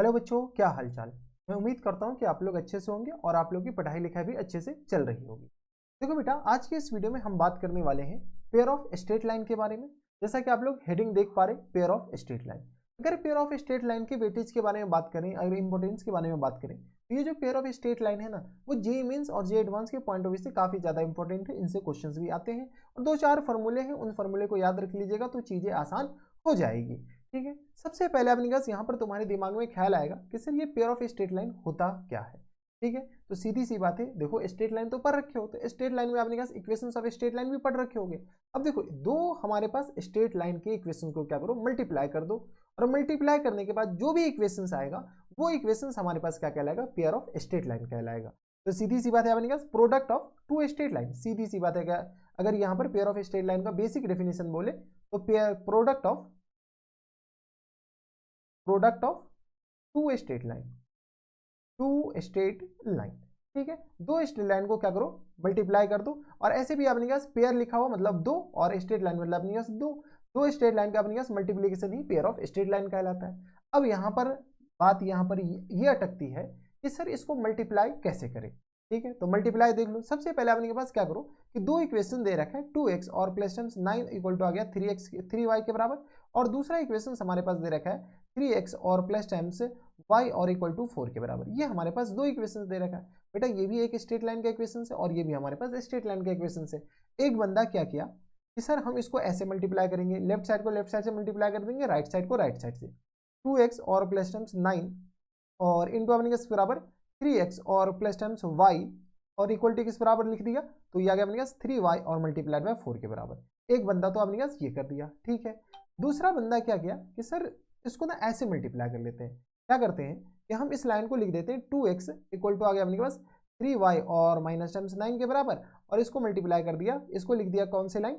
Hello बच्चों, क्या हालचाल। मैं उम्मीद करता हूँ कि आप लोग अच्छे से होंगे और आप लोग की पढ़ाई लिखाई भी अच्छे से चल रही होगी। देखो बेटा, आज के इस वीडियो में हम बात करने वाले हैं पेयर ऑफ स्ट्रेट लाइन के बारे में। जैसा कि आप लोग हेडिंग देख पा रहे, पेयर ऑफ स्ट्रेट लाइन। अगर पेयर ऑफ स्ट्रेट लाइन के वेटेज के बारे में बात करें, अगर इंपॉर्टेंस के बारे में बात करें, तो ये जो पेयर ऑफ स्ट्रेट लाइन है ना, वो जे मीन्स और जे एडवांस के पॉइंट ऑफ व्यू से काफी ज्यादा इंपॉर्टेंट है। इनसे क्वेश्चंस भी आते हैं और 2-4 फॉर्मूले हैं, उन फॉर्मूले को याद रख लीजिएगा तो चीजें आसान हो जाएगी। ठीक है, सबसे पहले अपने पास यहाँ पर तुम्हारे दिमाग में ख्याल आएगा कि सर ये पेयर ऑफ स्ट्रेट लाइन होता क्या है। ठीक है, तो सीधी सी बात है, देखो स्ट्रेट लाइन तो पढ़ रखे हो, तो स्ट्रेट लाइन में आपने पास इक्वेशंस ऑफ स्ट्रेट लाइन भी पढ़ रखे होंगे। अब देखो, दो हमारे पास स्ट्रेट लाइन के इक्वेशन को क्या करो, मल्टीप्लाई कर दो, और मल्टीप्लाई करने के बाद जो भी इक्वेशंस आएगा वो इक्वेशंस हमारे पास क्या कहलाएगा, पेयर ऑफ स्ट्रेट लाइन कहलाएगा। तो सीधी सी बात है अपने पास product of two straight line, सीधी सी बात है। क्या अगर यहाँ पर पेयर ऑफ स्ट्रेट लाइन का बेसिक डेफिनेशन बोले तो pair product of two straight line, ठीक है। दो स्ट्रेट लाइन को क्या करो, मल्टीप्लाई कर दो। और ऐसे भी अपने पास पेयर लिखा हुआ मतलब दो, और स्ट्रेट लाइन मतलब अपने पास दो स्ट्रेट लाइन का अपने पास मल्टीप्लीकेशन ही पेयर ऑफ स्ट्रेट लाइन कहलाता है। अब यहाँ पर बात यहाँ पर ये अटकती है कि सर इसको मल्टीप्लाई कैसे करें। ठीक है, तो मल्टीप्लाई देख लो। सबसे पहले अपने पास क्या करो कि दो इक्वेशन दे रखा है, 2x और प्लस 9 इक्वल टू आ गया 3y के बराबर, और दूसरा इक्वेशन हमारे पास दे रखा है 3x और प्लस टाइम्स y और इक्वल टू 4 के बराबर। ये हमारे पास दो इक्वेशन दे रखा है बेटा, ये भी एक स्ट्रेट लाइन का इक्वेशन है और ये भी हमारे पास स्ट्रेट लाइन का इक्वेशन है। एक बंदा क्या किया कि सर हम इसको ऐसे मल्टीप्लाई करेंगे, लेफ्ट साइड को लेफ्ट साइड से मल्टीप्लाई कर देंगे, राइट साइड को राइट साइड से। 2x और प्लस टाइम्स 9 और इंटू अपने किस बराबर 3x और प्लस टाइम्स y और इक्वल टू किस बराबर लिख दिया, तो ये आ गया अपने पास 3y और मल्टीप्लाइड बाय 4 के बराबर। एक बंदा तो अपने पास ये कर दिया। ठीक है, दूसरा बंदा क्या किया कि सर इसको ना ऐसे मल्टीप्लाई कर लेते हैं। क्या करते हैं कि हम इस लाइन को लिख देते हैं 2x इक्वल टू आ गया अपने पास 3y और माइनस टाइम्स 9 के बराबर, और इसको मल्टीप्लाई कर दिया। इसको लिख दिया कौन से लाइन,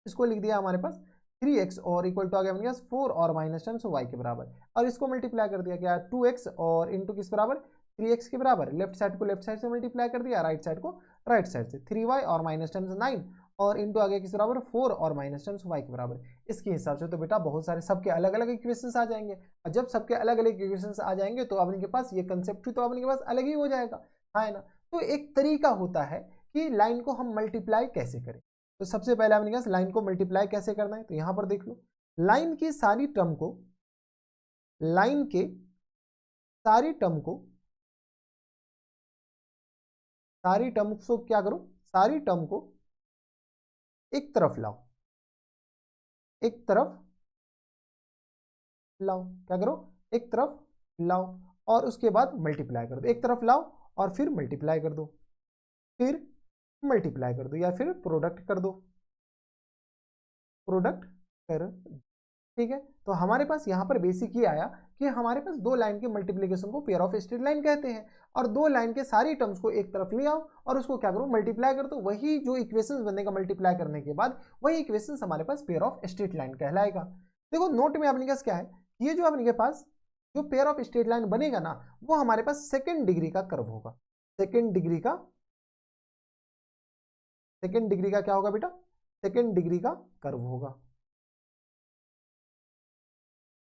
इसको लिख दिया हमारे पास 3x और इक्वल टू आ गया अपने पास 4 और माइनस टाइम्स y के बराबर, और इसको मल्टीप्लाई कर दिया क्या 2x और इंटू किस बराबर 3x के बराबर। लेफ्ट साइड को लेफ्ट साइड से मल्टीप्लाई कर दिया, राइट साइड को राइट साइड से। 3y और माइनस टाइम्स 9 और इंटू आ गया किस बराबर 4 और माइनस टाइम्स y के बराबर। इसके हिसाब से तो बेटा बहुत सारे सबके अलग अलग इक्वेशंस आ जाएंगे, और जब सबके अलग अलग इक्वेशंस आ जाएंगे तो अपने के पास ये कंसेप्ट तो अपने के पास अलग ही हो जाएगा, है ना। तो एक तरीका होता है कि लाइन को हम मल्टीप्लाई कैसे करें। तो सबसे पहले अपने पास लाइन को मल्टीप्लाई कैसे करना है, तो यहां पर देख लो, लाइन की सारी टर्म को, लाइन के सारी टर्म को, सारी टर्म को क्या करो, सारी टर्म को एक तरफ लाओ, एक तरफ लाओ। क्या करो, एक तरफ लाओ, और उसके बाद मल्टीप्लाई कर दो। एक तरफ लाओ और फिर मल्टीप्लाई कर दो, फिर मल्टीप्लाई कर दो, या फिर प्रोडक्ट कर दो, प्रोडक्ट कर। ठीक है, तो हमारे पास यहाँ पर बेसिक ये आया कि हमारे पास दो लाइन के मल्टीप्लिकेशन को पेयर ऑफ स्ट्रेट लाइन कहते हैं, और दो लाइन के सारी टर्म्स को एक तरफ ले आओ और उसको क्या करो, मल्टीप्लाई कर दो। वही जो इक्वेशंस बनेगा मल्टीप्लाई करने के बाद, वही इक्वेशंस हमारे पास पेयर ऑफ स्ट्रेट लाइन कहलाएगा। देखो नोट में अपने पास क्या है, ये जो अपने पास जो पेयर ऑफ स्ट्रेट लाइन बनेगा ना, वो हमारे पास सेकेंड डिग्री का कर्व होगा। सेकेंड डिग्री का, सेकेंड डिग्री का क्या होगा बेटा, सेकेंड डिग्री का कर्व होगा।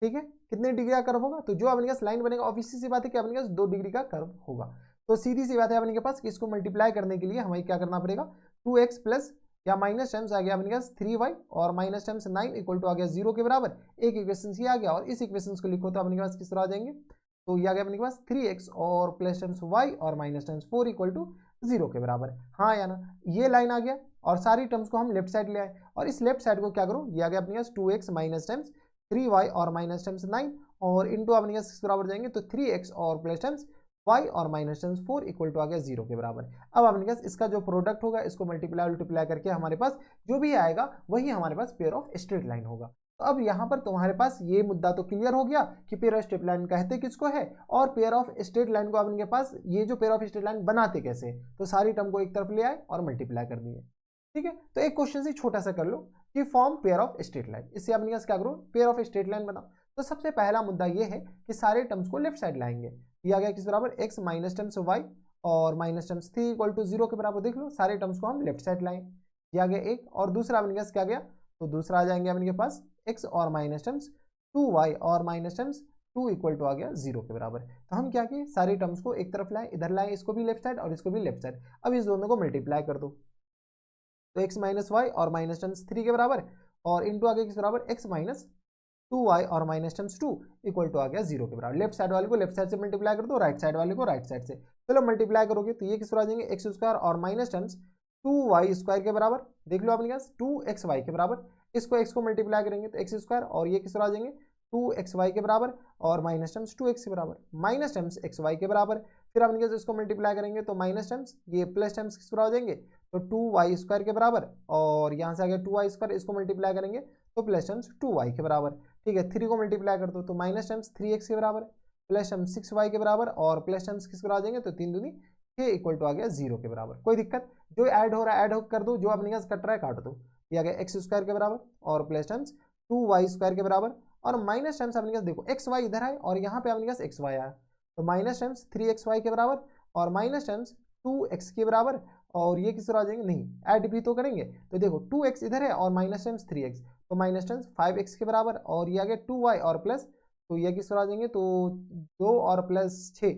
ठीक है, कितने डिग्री का कर्व होगा, तो जो अपने पास लाइन बनेगा ऑब्वियसली सी बात है कि अपने पास 2 डिग्री का कर्व होगा। तो सीधी सी बात है अपने पास कि इसको मल्टीप्लाई करने के लिए हमें क्या करना पड़ेगा, 2x प्लस या माइनस टाइम्स आ गया अपने पास 3y और माइनस टाइम्स 9 इक्वल टू आ गया 0 के बराबर। एक इक्वेशन ये आ गया, और इस इक्वेशन को लिखो तो अपने पास किस तरह आ जाएंगे, तो ये आ गया अपने पास 3x और प्लस टाइम्स y और माइनस टाइम्स 4 इक्वल टू 0 के बराबर। हाँ या ना, ये लाइन आ गया, और सारी टर्म्स को हम लेफ्ट साइड ले आए, और इस लेफ्ट साइड को क्या करो, ये आ गया अपने पास 2x माइनस टाइम्स 3y और माइनस टाइम्स 9 और इंटू अपने किस बराबर जाएंगे, तो 3x और प्लस टाइम्स y और माइनस टाइम्स 4 इक्वल टू आ गया 0 के बराबर। अब अपने पास इसका जो प्रोडक्ट होगा, इसको मल्टीप्लाई मल्टीप्लाई करके हमारे पास जो भी आएगा वही हमारे पास पेयर ऑफ स्ट्रेट लाइन होगा। तो अब यहाँ पर तुम्हारे पास ये मुद्दा तो क्लियर हो गया कि पेयर ऑफ स्ट्रेट लाइन कहते किसको है, और पेयर ऑफ स्ट्रेट लाइन को अपने पास ये जो पेयर ऑफ स्ट्रेट लाइन बनाते कैसे, तो सारी टर्म को एक तरफ ले आए और मल्टीप्लाई कर दिए। ठीक है, तो एक क्वेश्चन से छोटा सा कर लो कि form pair of straight line, इससे अपने पास क्या करो, पेयर ऑफ स्ट्रेट लाइन बनाओ। तो सबसे पहला मुद्दा ये है कि सारे टर्म्स को लेफ्ट साइड लाएंगे। ये आ गया किस बराबर, x माइनस टर्म्स y और माइनस टर्म्स 3 इक्वल टू 0 के बराबर। देख लो सारे टर्म्स को हम लेफ्ट साइड लाएं, ये आ गया एक, और दूसरा अपने पास क्या गया, तो दूसरा आ जाएंगे अपने पास x और माइनस टर्म्स 2y और माइनस टर्म्स 2 इक्वल टू आ गया 0 के बराबर। तो हम क्या किए, सारी टर्म्स को एक तरफ लाए, इधर लाए, इसको भी लेफ्ट साइड और इसको भी लेफ्ट साइड। अब इस दोनों को मल्टीप्लाई कर दो, तो x माइनस वाई और माइनस टर्म्स 3 के बराबर, और इंटू आगे किस बराबर, x माइनस 2y और माइनस टर्म्स 2 इक्वल टू आ गया 0 के बराबर। लेफ्ट साइड वाले को लेफ्ट साइड से मल्टीप्लाई कर दो, राइट साइड वाले को राइट साइड से। चलो मल्टीप्लाई करोगे तो ये किस पर आ जाएंगे, एक्स स्क्वायर और माइनस टर्म्स 2y स्क्वायर के बराबर। देख लो अपने पास 2xy के बराबर, इसको x को मल्टीप्लाई करेंगे तो एक्स स्क्वायर, और ये किस पर आ जाएंगे 2xy के बराबर, और माइनस टर्म्स 2x के बराबर, माइनस टर्म्स xy के बराबर। फिर अपने पास इसको मल्टीप्लाई करेंगे तो माइनस टर्म्स, ये प्लस टर्म्स किस पर आ जाएंगे, तो 2y स्क्वायर के बराबर, और यहाँ से आ गया 2y स्क्वायर, इसको मल्टीप्लाई करेंगे तो प्लस टर्म्स 2y के बराबर। ठीक है, 3 को मल्टीप्लाई कर दो तो माइनस टर्म्स 3x के बराबर, प्लस टर्म्स 6y के बराबर, और प्लस टर्म्स किस पर आ जाएंगे, तो 3 दूनी 6 इक्वल टू आ गया 0 के बराबर। कोई दिक्कत, जो ऐड हो रहा है ऐड कर दो, जो अपने पास कट रहा है काट दो। ये आ गया एक्स स्क्वायर के बराबर और प्लस टर्म्स 2y स्क्वायर के बराबर, और माइनस टर्म्स अपने पास देखो एक्स वाई इधर आए और यहाँ पे अपने पास एक्स वाई आया, तो माइनस टर्म्स 3xy के बराबर और माइनस टर्म्स 2x के बराबर, और ये किस तरह आ जाएंगे, नहीं ऐड भी तो करेंगे, तो देखो 2x इधर है और माइनस टर्म्स 3x, तो माइनस टर्म्स 5x के बराबर, और ये आ गया 2y और प्लस, तो ये किस तरह आ जाएंगे, तो 2 और प्लस 6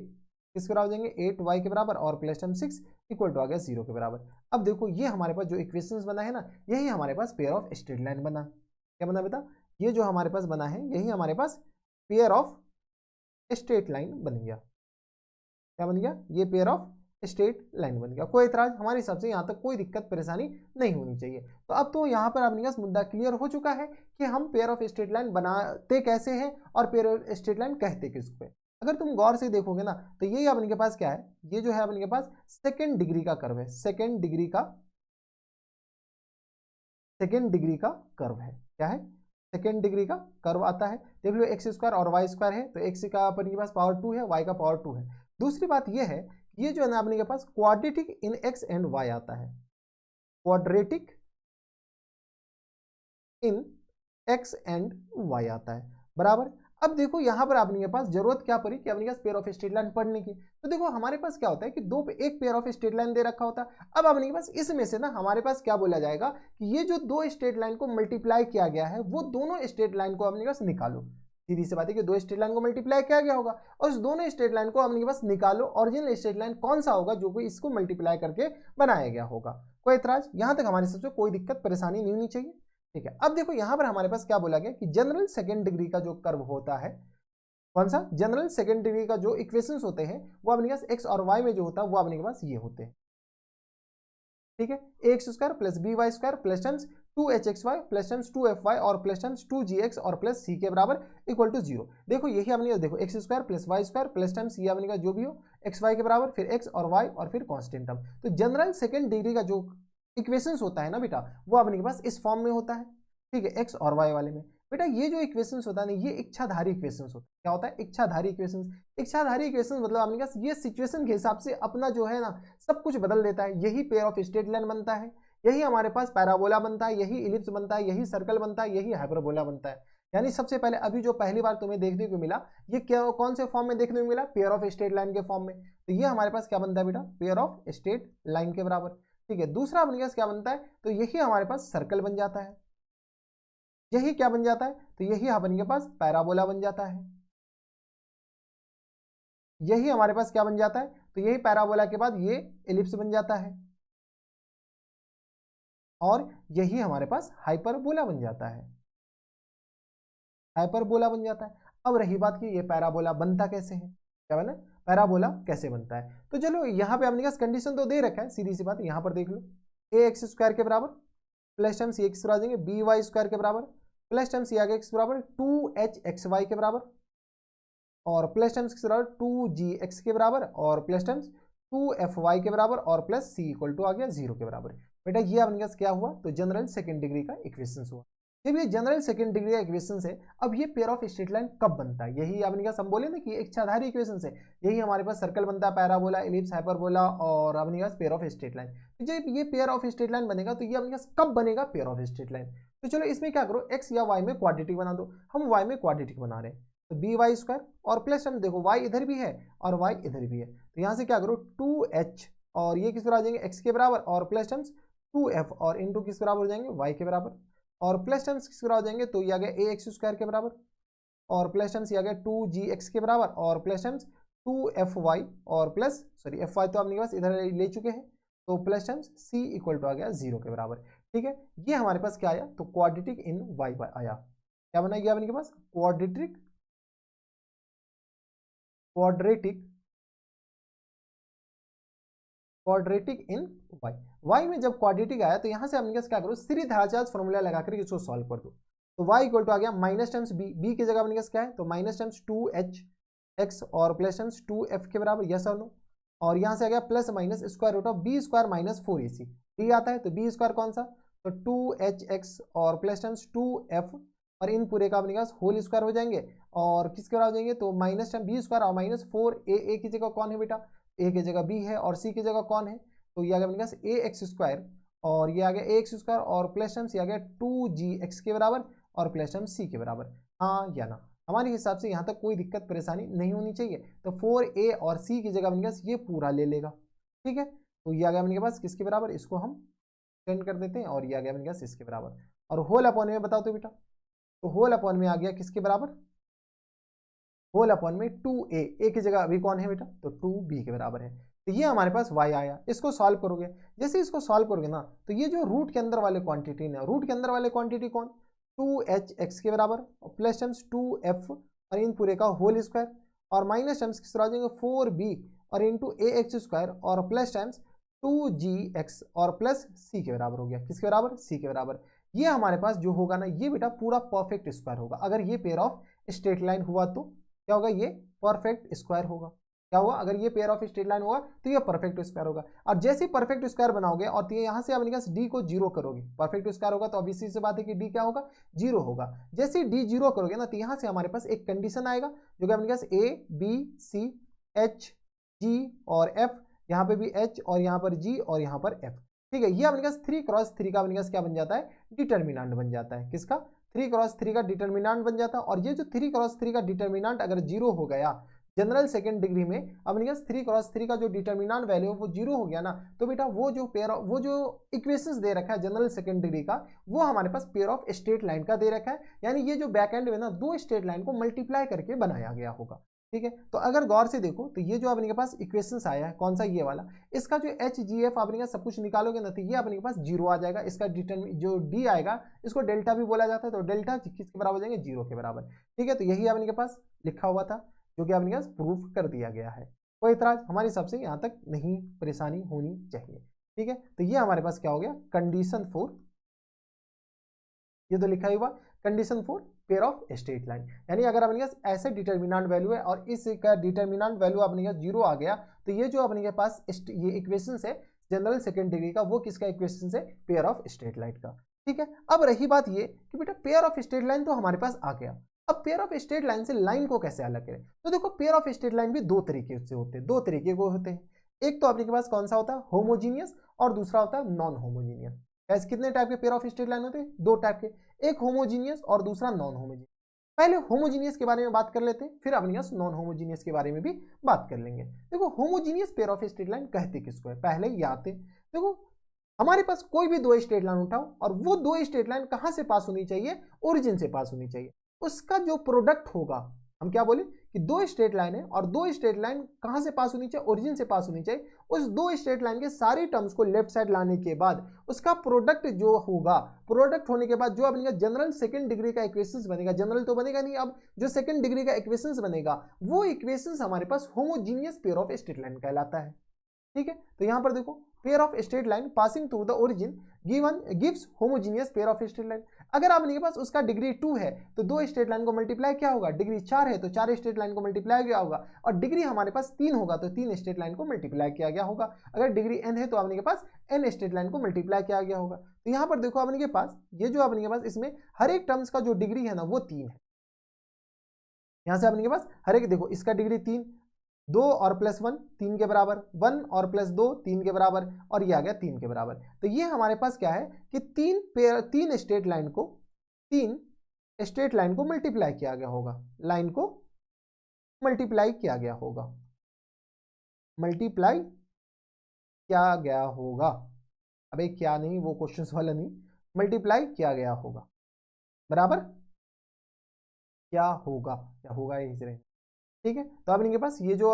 किस पर आ जाएंगे 8y के बराबर, और प्लस टर्म 6 इक्वल टू आ गया 0 के बराबर। अब देखो ये हमारे पास जो इक्वेशंस बना है ना, यही हमारे पास पेयर ऑफ स्ट्रेट लाइन बना। क्या बना बेटा, ये जो हमारे पास बना है यही हमारे पास पेयर ऑफ स्ट्रेट लाइन बन गया। क्या बन गया, ये पेयर ऑफ स्ट्रेट लाइन बन गया। कोई इतराज, हमारे हिसाब से यहाँ तक कोई दिक्कत परेशानी नहीं होनी चाहिए। तो अब तो यहाँ पर अपने पास मुद्दा क्लियर हो चुका है कि हम पेयर ऑफ स्ट्रेट लाइन बनाते कैसे हैं और पेयर ऑफ स्ट्रेट लाइन कहते किसको है। अगर तुम गौर से देखोगे ना तो यही अपने के पास क्या है, ये जो है अपने के पास सेकेंड डिग्री का कर्व है, सेकेंड डिग्री का कर्व है। क्या है, सेकेंड डिग्री का कर्व आता है। देख लो एक्स स्क्वायर और वाई स्क्वायर है, तो एक्स का अपने के पास पावर 2 है, वाई का पावर 2 है। दूसरी बात ये है, ये जो है ना अपने के पास quadratic in X and Y आता है, quadratic in X and Y आता है बराबर। अब देखो यहाँ पर अपने के पास जरूरत क्या पड़ी कि अपने पास पेयर ऑफ स्ट्रेट लाइन पढ़ने की, तो देखो हमारे पास क्या होता है कि एक पेयर ऑफ स्ट्रेट लाइन दे रखा होता है। अब अपने के पास इसमें से ना हमारे पास क्या बोला जाएगा कि ये जो दो स्ट्रेट लाइन को मल्टीप्लाई किया गया है वो दोनों स्ट्रेट लाइन को अपने पास निकालो। सीधी सी बात है कि दो स्ट्रेट लाइन को मल्टीप्लाई किया गया होगा और उस दोनों स्ट्रेट लाइन को अपने पास निकालो, ओरिजिनल स्ट्रेट लाइन कौन सा होगा जो कि इसको मल्टीप्लाई करके बनाया गया होगा। कोई इतराज, यहां तक हमारे सबसे कोई दिक्कत परेशानी नहीं होनी चाहिए। ठीक है, अब देखो यहां पर हमारे पास क्या बोला गया कि जनरल सेकेंड डिग्री का जो कर्व होता है, कौन सा, जनरल सेकेंड डिग्री का जो इक्वेशंस होते हैं वो अपने पास एक्स और वाई में जो होता है वो अपने के पास ये होते हैं। ठीक है, X square plus B Y square plus terms 2hxy plus terms 2fy और प्लस टर्म्स 2gx और प्लस c के बराबर इक्वल टू 0। देखो यही अपने देखो X square plus Y square plus terms ये अपने का जो भी हो xy के बराबर, फिर x और y और फिर कांस्टेंट टर्म। तो जनरल सेकेंड डिग्री का जो इक्वेशंस होता है ना बेटा वो अपने के पास इस फॉर्म में होता है। ठीक है, एक्स और वाई वाले में बेटा ये जो इक्वेशंस होता है ना ये इच्छाधारी इक्वेशंस होता है। क्या होता है, इच्छाधारी इक्वेशंस। इच्छाधारी इक्वेशंस मतलब आपने कहा ये सिचुएशन के हिसाब से अपना जो है ना सब कुछ बदल देता है। यही पेयर ऑफ स्ट्रेट लाइन बनता है, यही हमारे पास पैराबोला बनता है, यही इलिप्स बनता है, यही सर्कल बनता है, यही हाइपरबोला बनता है। यानी सबसे पहले अभी जो पहली बार तुम्हें देखने को मिला ये क्या, कौन से फॉर्म में देखने को मिला, पेयर ऑफ स्ट्रेट लाइन के फॉर्म में। तो ये हमारे पास क्या बनता है बेटा, पेयर ऑफ स्ट्रेट लाइन के बराबर। ठीक है, दूसरा अपने पास क्या बनता है, तो यही हमारे पास सर्कल बन जाता है। यही क्या बन जाता है, तो यही अपने के पास पैराबोला बन जाता है। यही हमारे पास क्या बन जाता है, तो यही पैराबोला के बाद ये एलिप्स बन जाता है, और यही हमारे पास हाइपरबोला बन जाता है, हाइपरबोला बन जाता है। अब रही बात कि ये पैराबोला बनता कैसे है, क्या बना, पैराबोला कैसे बनता है। तो चलो यहाँ पे अपने पास कंडीशन तो दे रखा है, सीधी सी बात यहाँ पर देख लो, ए एक्स स्क्वायर के बराबर प्लस टर्म्स ये एक्स आ जाएंगे बी वाई स्क्वायर के बराबर प्लस टर्म्स ये आ गया एक्स बराबर 2hxy के बराबर, और प्लस टर्म्स किस बराबर 2gx के बराबर, और प्लस टर्म्स 2fy के बराबर, और प्लस c इक्वल टू आ गया 0 के बराबर। बेटा ये अपने पास क्या हुआ, तो जनरल सेकेंड डिग्री का इक्वेशन हुआ। जब ये जनरल सेकेंड डिग्री का इक्वेशन है, अब ये पेयर ऑफ स्ट्रेट लाइन कब बनता है, यही अपने पास हम बोले ना कि इच्छाधारी इक्वेशन है, यही हमारे पास सर्कल बनता है, पैराबोला, एलिप्स, हाइपरबोला, और अपने पास पेयर ऑफ स्ट्रेट लाइन। तो जब ये पेयर ऑफ स्ट्रेट लाइन बनेगा तो ये अपने पास कब बनेगा, पेयर ऑफ स्ट्रेट लाइन। तो चलो इसमें क्या करो, एक्स या वाई में क्वाड्रेटिक बना दो, हम वाई में क्वाड्रेटिक बना रहे हैं, तो बी वाई स्क्वायर और प्लस हम देखो वाई इधर भी है और वाई इधर भी है, तो यहाँ से क्या करो 2h और ये किस पर आ जाएंगे एक्स के बराबर, और प्लस टर्म्स 2f और इंटू किस बराबर हो जाएंगे वाई के बराबर, और प्लस टर्म्स किस बराबर हो जाएंगे, तो ये आ गया ए एक्स स्क्वायर के बराबर। और प्लस टाइम्स ये आ गया 2gx के बराबर और प्लस टाइम्स 2fy और प्लस सॉरी fy तो अपने पास इधर ले चुके हैं, तो plus times c equal to आ गया 0 के बराबर। ठीक है, ये हमारे पास क्या आया, तो क्वाड्रेटिक इन y आया। क्या बना गया अपने पास, क्वाड्रेटिक क्वाड्रेटिक इन y में जब क्वाड्रेटिक आया तो यहां से अपने पास क्या करो, सीरीज धाराचार्ज फॉर्मूला लगाकर इसको सॉल्व कर दो। तो y इक्वल टू आ गया माइनस टाइम्स b की जगह अपने पास क्या है, तो माइनस टाइम्स 2h और प्लस टाइम्स 2f के बराबर, यस और नो। और यहां से आ गया plus minus square root of b square minus 4ac, b आता है तो b स्क्वायर कौन सा, तो 2hx और प्लस टाइम्स 2f और इन पूरे का अपने पास होल स्क्वायर हो जाएंगे और किसके बराबर हो जाएंगे, तो माइनस टाइम b स्क्वायर और माइनस 4a की जगह कौन है बेटा, a की जगह b है और c की जगह कौन है, तो ये आ गया अपने पास ax स्क्वायर और ये आ गया ax स्क्वायर और प्लस टाइम्स ये आ गया 2gx के बराबर और प्लस टाइम्स c के बराबर। हाँ या ना, हमारे हिसाब से यहाँ तक कोई दिक्कत परेशानी नहीं होनी चाहिए। तो 4a और c की जगह अपने पास ये पूरा ले लेगा। ठीक है, तो ये आ गया अपने पास किसके बराबर, इसको हम चेंज कर देते हैं और ये आ गया अपने पास इसके बराबर। और होल अपॉन में बताओ तो बेटा, तो होल अपॉन में आ गया किसके बराबर, होल अपॉन में 2a की जगह अभी कौन है बेटा, तो 2b के बराबर है। तो ये हमारे पास y आया, इसको सॉल्व करोगे, जैसे इसको सॉल्व करोगे ना, तो ये जो रूट के अंदर वाले क्वांटिटी ना, रूट के अंदर वाले क्वांटिटी कौन, 2hx के बराबर और प्लस टाइम्स 2f और इन पूरे का होल स्क्वायर और माइनस टाइम्स किस तरह आ जाएंगे 4b और इंटू ax स्क्वायर और प्लस टाइम्स 2gx और प्लस c के बराबर हो गया, किसके बराबर, c के बराबर। ये हमारे पास जो होगा ना, ये बेटा पूरा परफेक्ट स्क्वायर होगा। अगर ये पेयर ऑफ स्ट्रेट लाइन हुआ तो क्या होगा, ये परफेक्ट स्क्वायर होगा। क्या होगा, अगर ये पेयर ऑफ स्ट्रेट लाइन होगा तो ये परफेक्ट स्क्वायर होगा। और जैसे ही परफेक्ट स्क्वायर बनाओगे और यहाँ से अपने पास डी को जीरो करोगे, परफेक्ट स्क्वायर होगा तो ऑब्वियसली सी बात है कि डी क्या होगा, जीरो होगा। जैसे ही डी जीरो करोगे ना, तो यहाँ से हमारे पास एक कंडीशन आएगा जो कि अपने पास A B C H G और एफ, यहाँ पे भी एच और यहाँ पर जी और यहाँ पर एफ। ठीक है, ये अपने पास 3x3 का अपने पास क्या बन जाता है, डिटर्मिनेंट बन जाता है, किसका, 3x3 का डिटर्मिनेंट बन जाता है। और ये जो 3x3 का डिटर्मिनेंट अगर जीरो हो गया जनरल सेकंड डिग्री में, अपने पास 3x3 का जो डिटर्मिनेंट वैल्यू है वो जीरो हो गया ना, तो बेटा वो जो पेयर, वो जो इक्वेशंस दे रखा है जनरल सेकंड डिग्री का, वो हमारे पास पेयर ऑफ स्ट्रेट लाइन का दे रखा है। यानी ये जो बैक एंड में ना दो स्ट्रेट लाइन को मल्टीप्लाई करके बनाया गया होगा। ठीक है, तो अगर गौर से देखो तो ये जो अपने के पास इक्वेशंस आया है, कौन सा, ये वाला, इसका जो एच जी एफ अपने का सब कुछ निकालोगे ना, तो ये अपने के पास जीरो आ जाएगा। इसका जो डी आएगा इसको डेल्टा भी बोला जाता है, तो डेल्टा किसके बराबर हो जाएंगे, जीरो के बराबर। ठीक है, तो यही अपने के पास लिखा हुआ था जो कि अपने पास प्रूफ कर दिया गया है। कोई इतराज हमारे हिसाब से यहाँ तक नहीं परेशानी होनी चाहिए। ठीक है, तो ये हमारे पास क्या हो गया, कंडीशन 4, ये तो लिखा ही हुआ condition 4 pair of straight line. यानी अगर अपने पास ऐसे डिटर्मिनेंट वैल्यू है और इसका डिटर्मिनेंट वैल्यू अपने पास जीरो आ गया, तो ये जो अपने के पास ये इक्वेशन है जनरल सेकंड डिग्री का, वो किसका इक्वेशन है, पेयर ऑफ स्ट्रेट लाइन का। ठीक है, अब रही बात ये कि बेटा पेयर ऑफ स्ट्रेट लाइन तो हमारे पास आ गया, अब पेयर ऑफ स्ट्रेट लाइन से लाइन को कैसे अलग करें। तो देखो पेयर ऑफ स्ट्रेट लाइन भी दो तरीके से होते हैं, दो तरीके को होते हैं। एक तो आपके पास कौन सा होता है, होमोजीनियस, और दूसरा होता है नॉन होमोजीनियस। ऐसे कितने टाइप के पेयर ऑफ स्ट्रेट लाइन होते हैं, दो टाइप के, एक होमोजीनियस और दूसरा नॉन होमोजीनियस। पहले होमोजीनियस के बारे में बात कर लेते हैं, फिर अपने पास नॉन होमोजीनियस के बारे में भी बात कर लेंगे। देखो homogeneous pair of straight line कहते किसको है, पहले ही आते। देखो हमारे पास कोई भी दो स्ट्रेट लाइन उठाओ और वो दो स्ट्रेट लाइन कहां से पास होनी चाहिए, ओरिजिन से पास होनी चाहिए। उसका जो प्रोडक्ट होगा, हम क्या बोले कि दो स्ट्रेट लाइन है और दो स्ट्रेट लाइन कहां से पास होनी चाहिए, ओरिजिन से पास होनी चाहिए। उस दो स्ट्रेट लाइन के सारे टर्म्स को लेफ्ट साइड लाने के बाद उसका प्रोडक्ट जो होगा, प्रोडक्ट होने के बाद जो अपने जनरल सेकंड डिग्री का इक्वेशंस बनेगा, जनरल तो बनेगा नहीं, अब जो सेकंड डिग्री का इक्वेशंस बनेगा वो इक्वेशंस हमारे पास homogeneous pair of straight line कहलाता है। ठीक है, तो यहां पर देखो pair of straight line passing through the origin gives homogeneous pair of straight line. अगर आपके पास उसका डिग्री 2 है तो दो स्ट्रेट लाइन को मल्टीप्लाई क्या होगा, डिग्री 4 है तो 4 स्ट्रेट लाइन को मल्टीप्लाई किया होगा, और डिग्री हमारे पास 3 होगा तो 3 स्ट्रेट लाइन को मल्टीप्लाई किया गया होगा। अगर डिग्री n है तो आपके पास n स्ट्रेट लाइन को मल्टीप्लाई किया गया होगा। तो यहाँ पर देखो आपके पास ये जो आपके पास इसमें हर एक टर्म्स का जो डिग्री है ना वो 3 है। यहाँ से आपके पास हर एक देखो इसका डिग्री 3, 2 और प्लस 1 3 के बराबर, 1 और प्लस 2 3 के बराबर, और ये आ गया 3 के बराबर। तो ये हमारे पास क्या है कि तीन स्ट्रेट लाइन को मल्टीप्लाई किया गया होगा, लाइन को मल्टीप्लाई किया गया होगा, मल्टीप्लाई किया गया होगा। अबे क्या नहीं, वो क्वेश्चंस वाला नहीं, मल्टीप्लाई किया गया होगा, बराबर क्या होगा यही से, ठीक है। तो अब इनके पास ये जो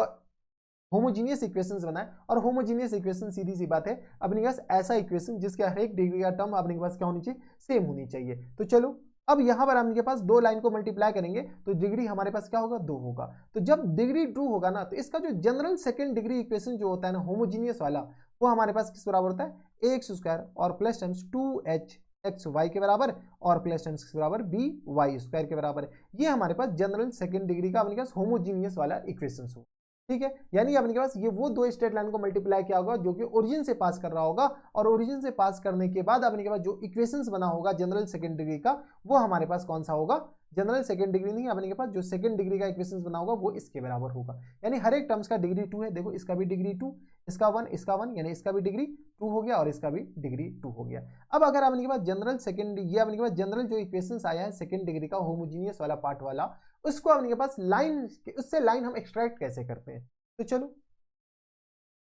होमोजीनियस इक्वेशंस बनाए, और होमोजीनियस इक्वेशन सीधी सी बात है अपने पास ऐसा इक्वेशन जिसके हर एक डिग्री का टर्म अपने पास क्या होनी चाहिए, सेम होनी चाहिए। तो चलो अब यहां पर अपने पास दो लाइन को मल्टीप्लाई करेंगे तो डिग्री हमारे पास क्या होगा, 2 होगा। तो जब डिग्री 2 होगा ना, तो इसका जो जनरल सेकेंड डिग्री इक्वेशन जो होता है ना होमोजीनियस वाला, वो हमारे पास किस बराबर होता है, एक्स स्क्वायर और plus times 2h x Y के बराबर और प्लस टाइम्स के बराबर बी वाई स्क्वायर के बराबर। ये हमारे पास जनरल सेकेंड डिग्री का अपने पास होमोजीनियस वाला इक्वेशन हो, ठीक है। यानी अपने पास ये वो दो स्ट्रेट लाइन को मल्टीप्लाई किया होगा जो कि ओरिजिन से पास कर रहा होगा, और ओरिजिन से पास करने के बाद अपने के पास जो इक्वेशंस बना होगा जनरल सेकंड डिग्री का, वो हमारे पास कौन सा होगा, जनरल सेकंड डिग्री नहीं, अपने के पास जो सेकंड डिग्री का इक्वेशंस बना होगा वो इसके बराबर होगा। यानी हर एक टर्म्स का डिग्री 2 है, देखो इसका भी डिग्री 2, इसका 1, इसका 1, यानी इसका भी डिग्री 2 हो गया और इसका भी डिग्री 2 हो गया। अब अगर अपने के पास जनरल सेकंड, ये अपने के पास जनरल जो इक्वेशंस आया है सेकंड डिग्री का होमोजीनियस वाला पार्ट वाला, उसको अपने के पास लाइन, उससे लाइन हम एक्सट्रैक्ट कैसे करते हैं। तो चलो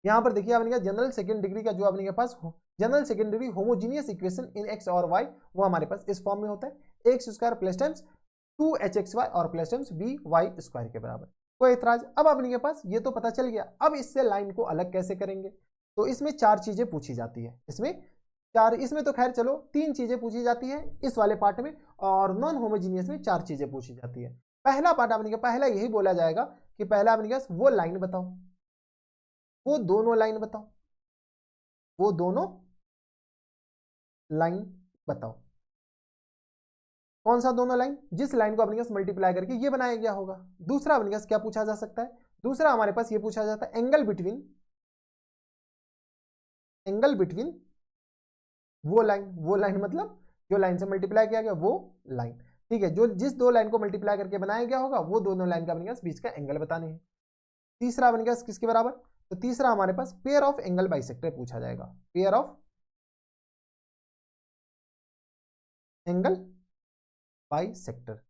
यहां पर देखिए अपने जनरल सेकंड डिग्री का जो अपने पास general second degree homogeneous equation in X और वाई, वो हमारे पास इस फॉर्म में होता है, X square plus times 2hxy और plus times B Y square के बराबर। कोई एतराज। अब अपने पास ये तो पता चल गया, अब इससे लाइन को अलग कैसे करेंगे। तो इसमें 4 चीजें पूछी जाती है, इसमें तो खैर चलो 3 चीजें पूछी जाती है इस वाले पार्ट में, और नॉन होमोजीनियस में 4 चीजें पूछी जाती है। पहला पार्ट अपने पहला यही बोला जाएगा कि पहला अपने पास वो लाइन बताओ, वो दोनों लाइन बताओ, वो दोनों लाइन बताओ। कौन सा दोनों लाइन, जिस लाइन को अपने पास मल्टीप्लाई करके ये बनाया गया होगा। दूसरा अपने पास क्या पूछा जा सकता है, दूसरा हमारे पास ये पूछा जाता है एंगल बिटवीन वो लाइन मतलब जो लाइन से मल्टीप्लाई किया गया वो लाइन, ठीक है। जो जिस दो लाइन को मल्टीप्लाई करके बनाया गया होगा वो दोनों लाइन का अपने पास बीच का एंगल बताने हैं। तीसरा अपने पास किसके बराबर, तो तीसरा हमारे पास पेयर ऑफ एंगल बाइसेक्टर पूछा जाएगा, पेयर ऑफ एंगल बाइसेक्टर।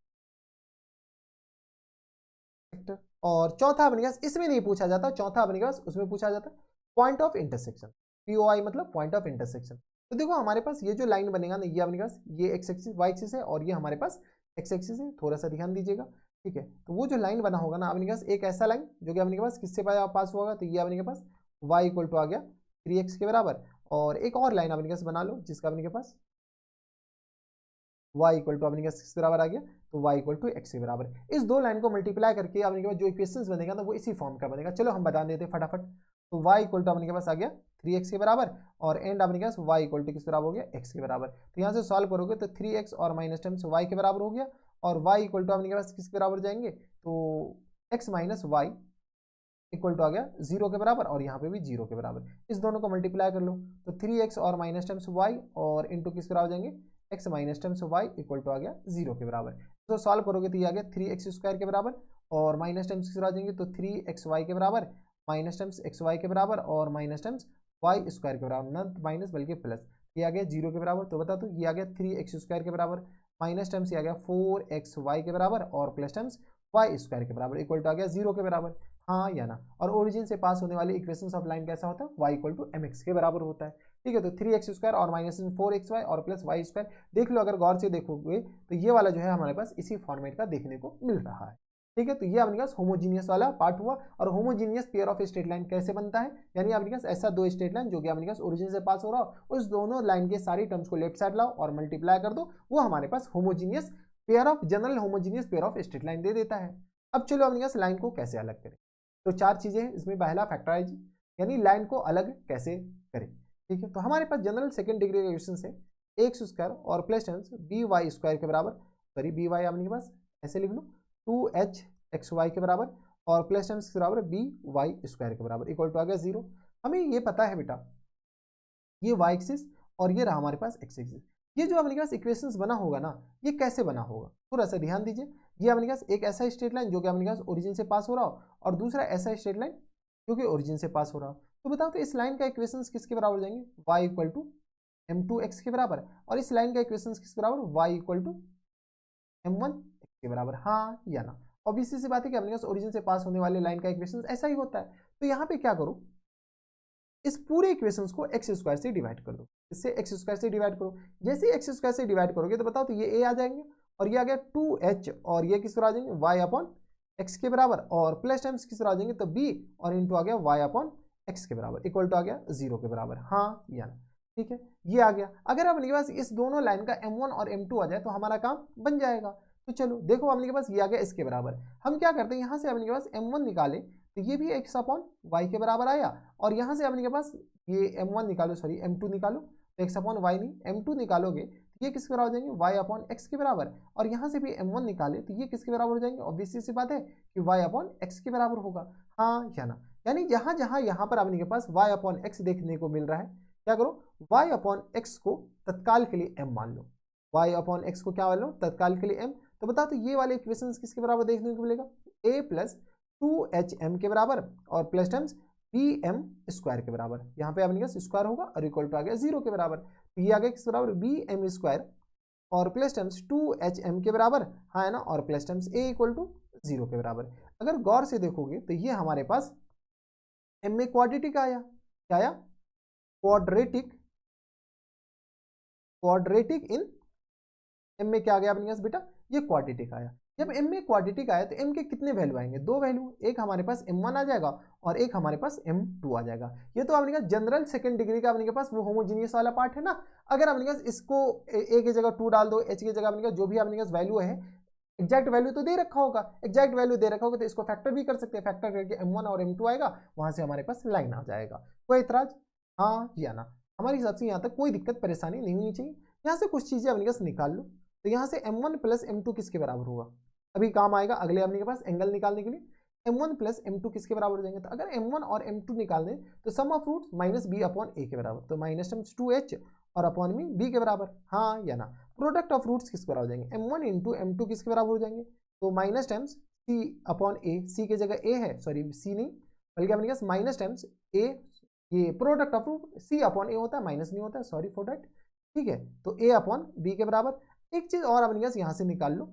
और चौथा अपने पास इसमें नहीं पूछा जाता, चौथा अपने पास उसमें पूछा जाता पॉइंट ऑफ इंटरसेक्शन, पीओआई मतलब पॉइंट ऑफ इंटरसेक्शन। तो देखो हमारे पास ये जो लाइन बनेगा ना, ये अपने पास ये एक्स एक्सिस वाई एक्सिस है और ये हमारे पास एक्स एक्सिस है, थोड़ा सा ध्यान दीजिएगा, ठीक है। तो वो जो लाइन बना होगा ना अपने पास, एक ऐसा लाइन जो कि अपने के पास किससे पास होगा, तो ये अपने के पास y इक्वल टू आ गया 3x के बराबर, और एक और लाइन अपने पास बना लो जिसका अपने के पास y इक्वल टू अपने किस बराबर आ गया, तो y इक्वल टू एक्स के बराबर। इस दो लाइन को मल्टीप्लाई करके अपने के पास जो इक्वेशंस बनेगा ना वो इसी फॉर्म का बनेगा। चलो हम बता देते हैं फटाफट। तो y इक्वल टू अपने के पास आ गया 3x के बराबर, और एंड अपने के पास y इक्वल टू किस बराबर हो गया, x के बराबर। तो यहाँ से सॉल्व करोगे तो 3x और माइनस टर्म्स y के बराबर हो गया, और y इक्वल टू अपने के पास किसके बराबर जाएंगे, तो x minus Y equal to आ गया 0 के बराबर, और यहाँ पे भी 0 के बराबर। इस दोनों को मल्टीप्लाई कर लो तो 3x और माइनस टर्म्स y और इंटू किस बराबर जाएंगे, x minus terms y equal to आ गया 0 के बराबर। तो सॉल्व करोगे तो ये आ गया 3x स्क्वायर के बराबर, और माइनस टर्म्स किस बराबर जाएंगे, तो 3xy के बराबर, माइनस टर्म्स xy के बराबर, और माइनस टर्म्स y स्क्वायर के बराबर, न माइनस बल्कि प्लस, ये आ गया 0 के बराबर। तो बता दो ये आ गया 3x स्क्वायर के बराबर, माइनस टर्म्स ये आ गया 4xy के बराबर, और प्लस टर्म्स y स्क्वायर के बराबर इक्वल टू आ गया 0 के बराबर, हाँ या ना। और ओरिजिन से पास होने वाली इक्वेशंस ऑफ लाइन कैसा होता है, y इक्वल टू mx के बराबर होता है, ठीक है। तो 3x स्क्वायर और माइनस 4xy और प्लस y स्क्वायर, देख लो अगर गौर से देखोगे तो ये वाला जो है हमारे पास इसी फॉर्मेट का देखने को मिल रहा है, ठीक है। तो ये अपने पास होमोजीनियस वाला पार्ट हुआ। और homogeneous pair of straight line कैसे बनता है, यानी अपने पास ऐसा दो स्ट्रेट लाइन जो कि अपने पास ओरिजिन से पास हो रहा हो, उस दोनों लाइन के सारी टर्म्स को लेफ्ट साइड लाओ और मल्टीप्लाई कर दो, वो हमारे पास homogeneous pair of general homogeneous pair of straight line दे देता है। अब चलो अपने पास लाइन को कैसे अलग करें। तो 4 चीजें हैं इसमें, पहला फैक्टराइज, यानी लाइन को अलग कैसे करें, ठीक है। तो हमारे पास जनरल सेकंड डिग्री का इक्वेशन है एक्स स्क्वायर और plus terms B Y square के बराबर, सॉरी बी वाई अपने के पास ऐसे लिख लो 2h एक्स वाई के बराबर, और प्लस टर्म्स के बराबर बी वाई स्क्वायर के बराबर इक्वल टू आ गया 0। हमें ये पता है बेटा ये वाई एक्सिस और ये रहा हमारे पास एक्स एक्सिस, ये जो अपने पास इक्वेशंस बना होगा ना, ये कैसे बना होगा, थोड़ा सा ध्यान दीजिए। ये अपने पास एक ऐसा स्ट्रेट लाइन जो कि अपने पास ओरिजिन से पास हो रहा हो, और दूसरा ऐसा स्ट्रेट लाइन जो कि ओरिजिन से पास हो रहा हो। तो बताओ तो इस लाइन का इक्वेशंस किसके बराबर हो जाएंगे, y इक्वल टू m2x के बराबर, और इस लाइन का इक्वेशंस किसके बराबर, y इक्वल टू m1x के बराबर, हाँ या ना। ऑब्वियसली सी बात है कि अपने पास ओरिजिन से पास होने वाले लाइन का इक्वेशन ऐसा ही होता है। तो यहाँ पे क्या करो, इस पूरे इक्वेशंस को एक्स स्क्वायर से डिवाइड कर दो, इससे एक्स स्क्वायर से डिवाइड करो। जैसे एक्स स्क्वायर से डिवाइड करोगे तो बताओ तो ये ए आ जाएंगे, और ये आ गया 2h और ये किस तरह आ जाएंगे y अपॉन x के बराबर, और प्लस टाइम्स किस तरह आ जाएंगे तो b और इंटू आ गया y अपॉन x के बराबर इक्वल टू आ गया 0 के बराबर, हाँ या ना। ठीक है, ये आ गया। अगर अपने पास इस दोनों लाइन का m1 और m2 आ जाए तो हमारा काम बन जाएगा। तो चलो देखो अपने पास ये आ गया इसके बराबर, हम क्या करते हैं यहाँ से अपने पास m1 निकाले तो ये भी x अपॉन y के बराबर आया, और यहाँ से अपने पास ये m1 निकालो, सॉरी m2 निकालो तो x अपॉन y नहीं m2 निकालोगे तो ये किसके बराबर हो जाएंगे y अपॉन x के बराबर, और यहाँ से भी m1 निकाले तो ये किसके बराबर हो जाएंगे, ऑब्वियसली सी बात है कि y अपॉन x के बराबर होगा, हाँ या ना। यानी जहां जहां यहाँ पर अपने के पास y अपॉन x देखने को मिल रहा है, क्या करो y अपॉन x को तत्काल के लिए m मान लो, y अपॉन x को क्या मान लो तत्काल के लिए m। तो बताओ तो ये वाले इक्वेशंस किसके बराबर देखने को मिलेगा, a प्लस 2hm के बराबर और प्लस टाइम्स bm स्क्वायर के बराबर, यहाँ पे अपने पास स्क्वायर होगा और इक्वल टू आ गया 0 के बराबर, तो ये आ गया किस बराबर bm स्क्वायर और प्लस टाइम्स 2hm के बराबर, हाँ है ना, और plus times a equal to 0 के बराबर। अगर गौर से देखोगे तो ये हमारे पास m में क्वाड्रेटिक आया, क्या आया क्वाड्रेटिक, क्वाड्रेटिक इन m में क्या आ गया अपने पास बेटा ये क्वाड्रेटिक आया। जब m में क्वाड्रेटिक आया तो m के कितने वैल्यू आएंगे, दो वैल्यू, एक हमारे पास m1 आ जाएगा और एक हमारे पास m2 आ जाएगा। ये तो अपने पास जनरल सेकंड डिग्री का अपने पास वो होमोजीनियस वाला पार्ट है ना। अगर अपने पास इसको a की जगह 2 डाल दो, h की जगह अपने पास जो भी अपने पास वैल्यू है, एग्जैक्ट वैल्यू तो दे रखा होगा, एग्जैक्ट वैल्यू दे रखा होगा तो इसको फैक्टर भी कर सकते हैं, फैक्टर करके m1 और m2 आएगा, वहां से हमारे पास लाइन आ जाएगा। कोई इतराज, हाँ या ना। हमारे हिसाब से यहाँ तक कोई दिक्कत परेशानी नहीं होनी चाहिए। यहाँ से कुछ चीजें अपने पास निकाल लो, तो यहाँ से m1 प्लस m2 किसके बराबर होगा, अभी काम आएगा अगले अपने के पास एंगल निकालने के लिए। m1 प्लस m2 किसके बराबर हो जाएंगे, तो अगर m1 और m2 निकाल दें तो sum of roots minus b upon a के बराबर, तो माइनस टर्म्स 2h और अपॉन में b के बराबर, हाँ या ना। प्रोडक्ट ऑफ रूट्स किसके बराबर हो जाएंगे, m1 इंटू m2 किसके बराबर हो जाएंगे, तो minus times c upon a, c की जगह a है, सॉरी c नहीं बल्कि अपने पास माइनस टाइम्स a, ये product of root c upon a होता है, माइनस नहीं होता है, सॉरी फॉर दैट। ठीक है, तो a अपॉन b के बराबर। एक चीज और अपने पास यहाँ से निकाल लो,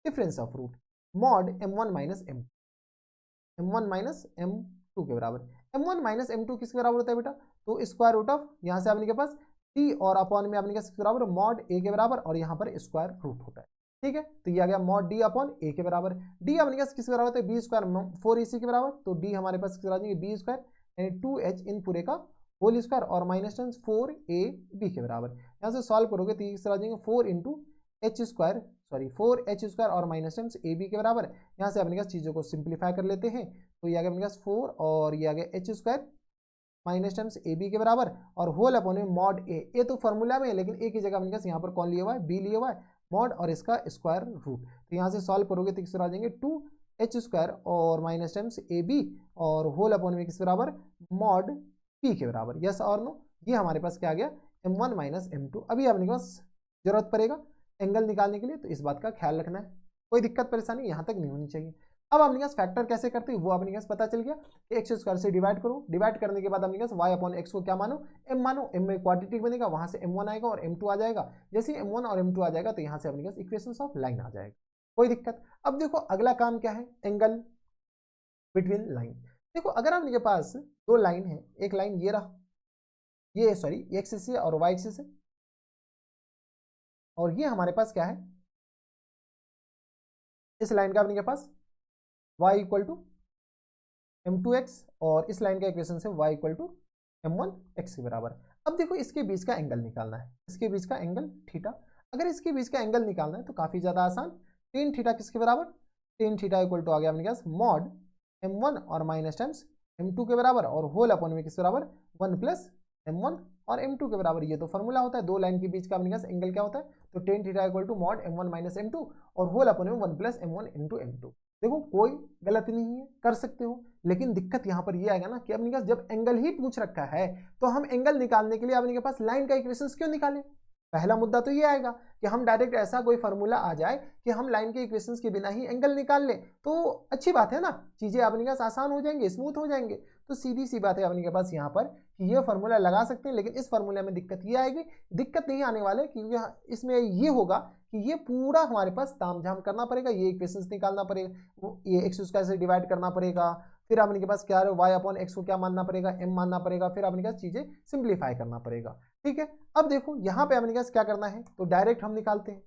difference of root mod m1 minus m1 minus m2 के बराबर। m1 माइनस m2 किसके बराबर होता है बेटा, तो स्क्वायर रूट ऑफ, यहाँ से अपने के पास c और अपॉन में अपने किसके बराबर मॉड a के बराबर, और यहाँ पर स्क्वायर रूट होता है। ठीक है, तो ये आ गया मॉड d अपॉन a के बराबर। d अपने पास किसके बराबर होता है, b स्क्वायर 4ac के बराबर, तो d हमारे पास किसके बराबर b स्क्वायर यानी 2h इन पूरे का होल स्क्वायर और माइनस टेंस 4ab के बराबर। यहाँ से सॉल्व करोगे तो इस तरह आ जाएंगे 4 into H square, sorry 4h square और माइनस टेंस ab के बराबर। यहाँ से अपने पास चीज़ों को सिंप्लीफाई कर लेते हैं, तो ये आ गया अपने पास 4 और ये आ गया h square minus terms A B के बराबर और होल अपॉन में मॉड ए तो फॉर्मूला में है, लेकिन ए की जगह अपने पास यहाँ पर कौन लिया हुआ है, बी लिया हुआ है मॉड और इसका स्क्वायर रूट। तो यहाँ से सॉल्व करोगे तो किस तरह आ जाएंगे 2h स्क्वायर और माइनस टर्म्स ए बी और होल अपॉन में किस बराबर मॉड पी के बराबर, यस और नो। ये हमारे पास क्या आ गया m1 माइनस m2। अभी अपने पास जरूरत पड़ेगा एंगल निकालने के लिए, तो इस बात का ख्याल रखना है, कोई दिक्कत परेशानी यहाँ तक नहीं होनी चाहिए। अब अपने पास फैक्टर कैसे करते हैं वो अपने पास पता चल गया, एक्स स्क्वायर से डिवाइड करो, डिवाइड करने के बाद अपने पास वाई अपॉन एक्स को क्या मानो, m मानो, m में क्वाड्रेटिक बनेगा, वहां से m1 आएगा और m2 आ जाएगा। जैसे ही m1 और m2 आ जाएगा तो यहाँ से अपने पास इक्वेशंस ऑफ लाइन आ जाएगा, कोई दिक्कत। अब देखो अगला काम क्या है, एंगल बिटवीन लाइन। देखो अगर आपके पास दो लाइन है, एक लाइन ये रहा, ये सॉरी एक्सिस है और वाई एक्सिस है, और ये हमारे पास क्या है, इस लाइन का अपने पास y इक्वल टू m2x और इस लाइन का इक्वेशन से y इक्वल टू m1x के बराबर। अब देखो इसके बीच का एंगल निकालना है, इसके बीच का एंगल थीटा। अगर इसके बीच का एंगल निकालना है तो काफी ज्यादा आसान, टेन थीटा किसके बराबर, टेन थीटा इक्वल टू आ गया अपने पास मॉड m1 और माइनस टाइम्स m2 के बराबर और होल अपॉन में किसके बराबर 1 प्लस m1 और m2 के बराबर। ये तो फॉर्मूला होता है, दो लाइन के बीच का अपने पास एंगल क्या होता है, तो tan theta equal to mod m1 minus m2 और होल अपॉन में 1 प्लस m1 इंटू m2। देखो कोई गलत नहीं है, कर सकते हो, लेकिन दिक्कत यहाँ पर ये आएगा ना कि अपने पास जब एंगल ही पूछ रखा है तो हम एंगल निकालने के लिए अपने पास लाइन का इक्वेशंस क्यों निकालें। पहला मुद्दा तो ये आएगा कि हम डायरेक्ट ऐसा कोई फार्मूला आ जाए कि हम लाइन के इक्वेशंस के बिना ही एंगल निकाल लें, तो अच्छी बात है ना, चीजें अपने पास आसान हो जाएंगे, स्मूथ हो जाएंगे। तो सीधी सी बात है अपने पास यहाँ पर कि ये फार्मूला लगा सकते हैं, लेकिन इस फार्मूला में दिक्कत ये आएगी, दिक्कत नहीं आने वाले क्योंकि इसमें ये होगा कि ये पूरा हमारे पास तामझाम करना पड़ेगा, ये इक्वेशंस निकालना पड़ेगा, ये एक्स स्क्वायर से डिवाइड करना पड़ेगा, फिर अपने के पास क्या है y अपॉन एक्स को क्या मानना पड़ेगा, m मानना पड़ेगा, फिर अपने पास चीजें सिंप्लीफाई करना पड़ेगा। ठीक है, अब देखो यहाँ पे अपने पास क्या करना है, तो डायरेक्ट हम निकालते हैं,